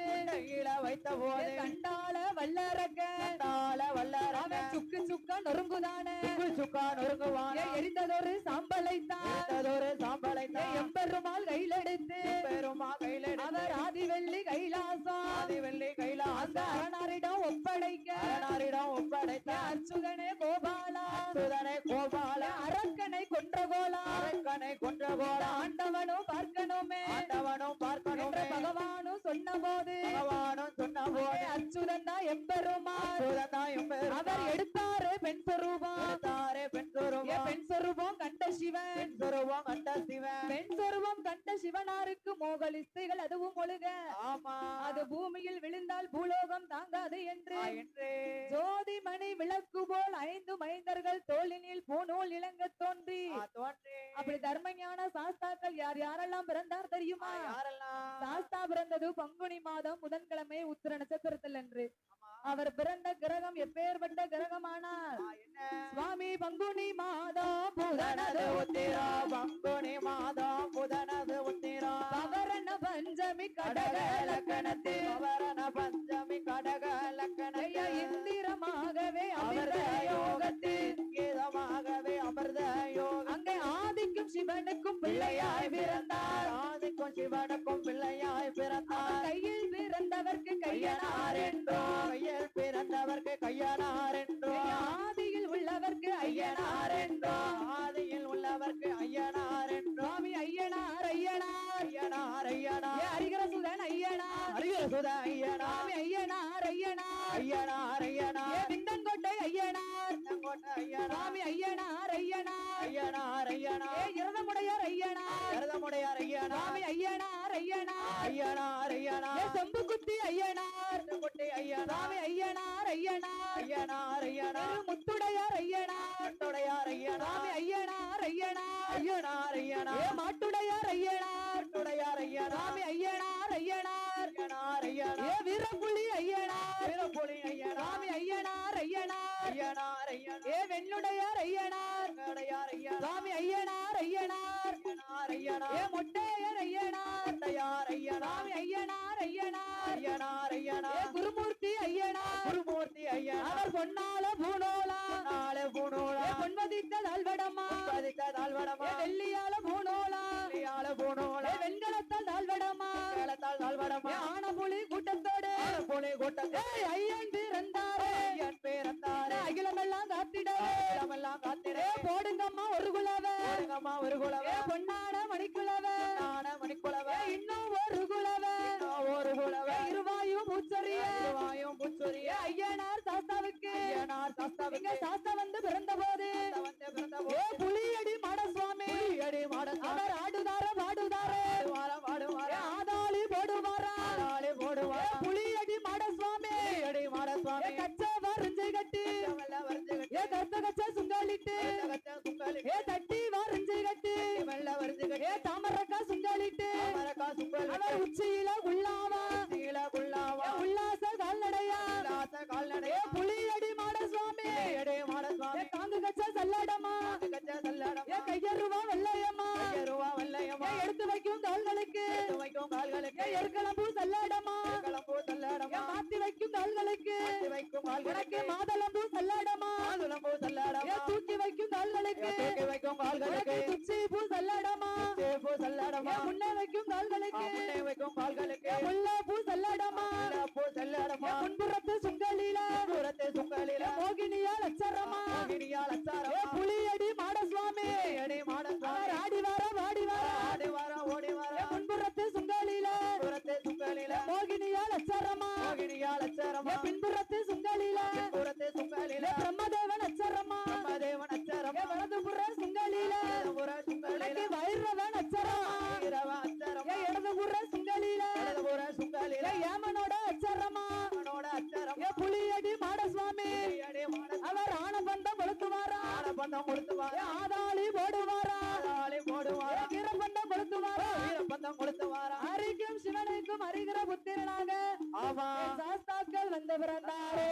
Speaker 2: கீழ வைத்த போது
Speaker 1: கண்டால வல்லரக்கன்
Speaker 2: கண்டால வல்லரக்கன்
Speaker 1: அவன் சுக்கு சுக்கா நொறுங்குதானே,
Speaker 2: சுக்கா நொறுங்குவான்.
Speaker 1: எரிந்ததொரு சாம்பலைத்தான்
Speaker 2: எரிந்ததொரு சாம்பலைத்தான்
Speaker 1: எம்பெருமாள் கையிலெடுத்து
Speaker 2: பெருமா கையில
Speaker 1: அவர் ஆதிவெள்ளி கைலாசம்
Speaker 2: வெள்ளி கையில
Speaker 1: அந்த அரணாரிடம் ஒப்படைக்க,
Speaker 2: அரணாரிடம் ஒப்படைத்த
Speaker 1: அச்சுதனே கோபாலா,
Speaker 2: அச்சுதனை கோபால
Speaker 1: அரக்கனை கொன்ற கோலா,
Speaker 2: அரக்கனை கொன்ற கோல
Speaker 1: ஆண்டவனும் பார்க்கணுமே
Speaker 2: ஆண்டவனும்
Speaker 1: என்ற
Speaker 2: பார்க்கணுமே
Speaker 1: பகவானும் சொன்ன போது
Speaker 2: பகவானும் சொன்ன போது
Speaker 1: அச்சுதன் தான் எம்பெருமாள்.
Speaker 2: அச்சுதனாயும்
Speaker 1: அவர் எடுத்தாரு பெண் சொரூபம்.
Speaker 2: எடுத்தாரே பெண் சொருவம்.
Speaker 1: பெண் சொரூபம் கண்ட சிவன்,
Speaker 2: பெண் சொருவம் கண்ட சிவன்.
Speaker 1: பெண் சொரூபம் கண்ட சிவனாருக்கு மோகலிஸ்தைகள் அதுவும் ஒழுக,
Speaker 2: ஆமா.
Speaker 1: அது பூமியில் விழுந்தால் பூலோகம் தாங்காது என்று
Speaker 2: என்று
Speaker 1: ஜோதி மணி விளக்கு போல் 5 மைந்தர்கள் தோளினில் பூநூல் இளங்க தோன்றி,
Speaker 2: தோன்றி
Speaker 1: அப்படி தர்மஞான சாஸ்தாக்கள் யார் யாரெல்லாம் பிறந்தார் தெரியுமா?
Speaker 2: யாரெல்லாம்
Speaker 1: சாஸ்தா பிறந்தது பங்குனி மாதம் புதன்கிழமை உத்திர நட்சத்திரத்தில் என்று. அவர் பிறந்த கிரகம் எப்பேற்பட்ட கிரகமானார்?
Speaker 2: என்ன
Speaker 1: சுவாமி பங்குனி மாதம் புதனது
Speaker 2: உத்திரா பங்குனி மாதம் புதனது உத்திரா
Speaker 1: பவரண பஞ்சமி கடக லக்கணத்தில்
Speaker 2: பவரண பஞ்சமி கடக லக்கணத்தில்
Speaker 1: இந்திரமாகவே
Speaker 2: அமிர்த
Speaker 1: அமிர்த யோகத்தில்
Speaker 2: கீதமாகவே அமிர்த யோகம்
Speaker 1: அங்கே ஆதிக்கும் சிவனுக்கும் பிள்ளையாய் பிறந்தார்.
Speaker 2: ஆதிக்கும் சிவனுக்கும் பிள்ளையாய் பிறந்தார்.
Speaker 1: கையில் பிறந்தவர்க்கு கையனார் என்றோ,
Speaker 2: கையில் பிறந்தவர்க்கு கையனார் என்றோ
Speaker 1: ஆதியில் உள்ளவர்க்கு ஐயனார் என்றோ,
Speaker 2: ஆதியில் உள்ளவர்க்கு ஐயனார் என்றோ
Speaker 1: சுவாமி ஐயனார் ஐயனார்
Speaker 2: ஐயனார் ஐயனார்
Speaker 1: ஹரிகர சுதன் ஐயனார்
Speaker 2: அரிகர சுத ஐயனார்
Speaker 1: சாமி ஐயனார் ஐயனார்
Speaker 2: ஐயனார் ஐயனார்
Speaker 1: ஏ விந்தங்கோட்டை ஐயனார்
Speaker 2: கோட்டை ஐயனார்
Speaker 1: சாமி ஐயனார் ஐயனார்
Speaker 2: ஐயனார் ஐயனார்
Speaker 1: ஏ இரதமுடையார் ஐயனார்
Speaker 2: கரதமுடையார் ஐயனார்
Speaker 1: சாமி ஐயனார் ஐயனார்
Speaker 2: ஐயனார்
Speaker 1: ஏ
Speaker 2: ஐயனார்
Speaker 1: செம்பு குத்தி ஐயனார்
Speaker 2: கோட்டை ஐயனார்
Speaker 1: சாமி ஐயனார் ஐயனார்
Speaker 2: ஐயனார் ஐயனார்
Speaker 1: முத்துடையார் ஐயனார்
Speaker 2: தொடையார் ஐயனார்
Speaker 1: சாமி ஐயனார் ஐயனார்
Speaker 2: ஐயனார்
Speaker 1: ஏ
Speaker 2: ஐயனார்
Speaker 1: மாட்டுடையார் ஐயனார்
Speaker 2: தொடையார் ஐயனார்
Speaker 1: சாமி ஐயனார் ஐயனார்
Speaker 2: ஐயனார் ஐயனார்
Speaker 1: ஏ வீரப்புலி ஐயனார்
Speaker 2: வீரபொலி ஐயனார்
Speaker 1: சாமி ஐயனார் ஐயனார்
Speaker 2: ஐயனார் ஐயனார்
Speaker 1: ஏ வெண்ணுடையார் ஐயனார்
Speaker 2: தொடையார் ஐயனார்
Speaker 1: சாமி ஐயனார் ஐயனார்
Speaker 2: ஐயனார் ஐயனார்
Speaker 1: ஏ மொட்டையர் ஐயனார்
Speaker 2: தொடையார் ஐயனார்
Speaker 1: சாமி ஐயனார் ஐயனார்
Speaker 2: ஐயனார்
Speaker 1: ஏ
Speaker 2: ஐயனார்
Speaker 1: குருமூர்த்தி ஐயனார்
Speaker 2: குருமூர்த்தி ஐயனார்
Speaker 1: அவர் பொன்னால பூணோலா
Speaker 2: நாளே பூணூலா
Speaker 1: ஏ பொன்மதித்த தாழ்வடமா
Speaker 2: பதித்த தாழ்வடமா
Speaker 1: ஏ வெள்ளியால பூணோலா
Speaker 2: ஆள பூணூலா
Speaker 1: ஏ வெண்கலத்தால் தாழ்வடமா
Speaker 2: கேளத்தால் தாழ்வடமா
Speaker 1: ஏ ஆனமொழி கூட்டத்தோடு
Speaker 2: போலே கோட்டத்தை
Speaker 1: ஏய் ஐயன் பிறந்தாரே
Speaker 2: என் பேரத்தாரே
Speaker 1: அகிலமெல்லாம் காத்திடவே
Speaker 2: இடமெல்லாம் காத்திரே
Speaker 1: ஏ போடுங்கம்மா ஒரு குலவே
Speaker 2: அம்மா ஒரு குலவே
Speaker 1: ஏ பொன்னாட மணிக்குலவே
Speaker 2: நான மணிக்குலவே
Speaker 1: ஏ இன்னும் ஒரு குலவே
Speaker 2: ஒரு குலவே
Speaker 1: ஏ இருவாயும் பூச்சரிய
Speaker 2: வாயும் புச்சுரிய
Speaker 1: ஏ ஐயனார் சாஸ்தாவுக்கு
Speaker 2: ஐயனார் சாஸ்தாவிங்க
Speaker 1: இங்க சாஸ்தா வந்து பிறந்த போது
Speaker 2: வந்து பிறந்த
Speaker 1: ஏ புலியடி மாடசுவாமி
Speaker 2: அடி மாட
Speaker 1: அவர் ஆடுதார பாடுதாரே
Speaker 2: வாரம்
Speaker 1: ஏ
Speaker 2: வாடுவாரா
Speaker 1: ஆதாளி போடுவாரா
Speaker 2: நாளே
Speaker 1: ஏ
Speaker 2: போடுவாரா
Speaker 1: புலியடி மாடசுவாமி
Speaker 2: அடி மாட
Speaker 1: ஏ
Speaker 2: சுவாமி
Speaker 1: கச்ச வரிஞ்சு கட்டி
Speaker 2: வருது
Speaker 1: ஏ கச்ச கச்ச சுங்காலிட்டு
Speaker 2: சுங்கலி
Speaker 1: ஏ தட்டி வரிஞ்சு கட்டி
Speaker 2: வெள்ள வருது
Speaker 1: ஏ தாமரக்கா சுங்காலிட்டு
Speaker 2: மரக்கா சுங்கலி
Speaker 1: அவர் உச்சியில உள்ளாவா
Speaker 2: கீழ குள்ளாவா
Speaker 1: ஏ உல்லாச கால்நடையா
Speaker 2: உல்லாச கால்நடை
Speaker 1: ஏ புலியடி மாடசுவாமி
Speaker 2: அடி மாட
Speaker 1: ஏ
Speaker 2: சுவாமி
Speaker 1: தாங்கு கச்ச சல்லடமா
Speaker 2: கச்ச சல்லடம்
Speaker 1: ஏ கையருவா வெள்ளையம்மா
Speaker 2: ரூவா வல்லையம்மா
Speaker 1: ஏ எடுத்து வைக்கும் கால்களுக்கு
Speaker 2: வைக்கும் கால்களுக்கு
Speaker 1: ஏ எருக்களம்பூ சல்லடமா
Speaker 2: கிளம்பு
Speaker 1: ஏ
Speaker 2: சல்லடமா
Speaker 1: மாத்தி வைக்கும் கால்களுக்கு
Speaker 2: வைக்கும்
Speaker 1: உனக்கு
Speaker 2: கால்களுக்கு
Speaker 1: மாதளம்பூ சல்லடமா
Speaker 2: மாதுளம்பூ
Speaker 1: ஏ
Speaker 2: சல்லடமா
Speaker 1: தூக்கி வைக்கும் கால்களுக்கு
Speaker 2: தூக்கி வைக்கும்
Speaker 1: உனக்கு
Speaker 2: கால்களுக்கு
Speaker 1: துச்சி பூ சல்லடமா
Speaker 2: சேப்பு
Speaker 1: ஏ
Speaker 2: சல்லடமா
Speaker 1: முன்ன வைக்கும் கால்களுக்கு
Speaker 2: முன்னே வைக்கும் கால்களுக்கு
Speaker 1: ஏ முல்லை பூ சல்லடமா
Speaker 2: பூ சல்லடமா
Speaker 1: ஏ முன்புறத்து சுங்கலில
Speaker 2: தூரத்தை சுங்கலில
Speaker 1: ஏ மோகினியா லட்சரமா
Speaker 2: மோகினியால்
Speaker 1: ஏ
Speaker 2: அச்சாரமா
Speaker 1: புலியடி மாடசுவாமி
Speaker 2: அடி மாட
Speaker 1: அவர் ஆடி வார வாடி வார
Speaker 2: ஆடி வாரா ஓடி
Speaker 1: ஏ
Speaker 2: வாரா
Speaker 1: முன்புறத்து சுங்கலில
Speaker 2: தூரத்தை சுங்கலில
Speaker 1: மோகினியா லட்சரமா
Speaker 2: மோகினியால்
Speaker 1: ஏ
Speaker 2: அச்சாரமா
Speaker 1: பின்புறத்து சுங்கலில
Speaker 2: தூரத்தை சுங்கலில
Speaker 1: ஏ பிரம்மதேவன் அச்சரமா
Speaker 2: பிரம்மதேவன்
Speaker 1: ஏ
Speaker 2: அச்சாரமா
Speaker 1: வலதுபுற சுங்கலில
Speaker 2: புற சுங்கலில
Speaker 1: உனக்கு வைரவன் அச்சரமா
Speaker 2: இரவ
Speaker 1: ஏ
Speaker 2: அச்சாரமா
Speaker 1: இடதுபுற சுங்கலில
Speaker 2: புற சுங்கலில
Speaker 1: ஏ ஏமனோட அச்சரமா
Speaker 2: அவனோட அச்சாரமா
Speaker 1: ஏ புலியடி மாடசுவாமி
Speaker 2: அடி மாட
Speaker 1: அவர் ஆனபந்தம் கொளுத்துவாரா
Speaker 2: ஆட பந்தம் கொடுத்து
Speaker 1: ஏ
Speaker 2: வாரா
Speaker 1: ஆதாளி போடுவாரா
Speaker 2: ஆளி
Speaker 1: ஏ
Speaker 2: போடுவாரா
Speaker 1: வீரபந்தம் கொளுத்துவாரா
Speaker 2: வீர பந்தம் கொடுத்து வாரா
Speaker 1: ஹரிக்கும் சிவனுக்கும் அறிகிற புத்திரனாக
Speaker 2: ஆமா
Speaker 1: சாஸ்தாக்கள் வந்து பிறந்தாரே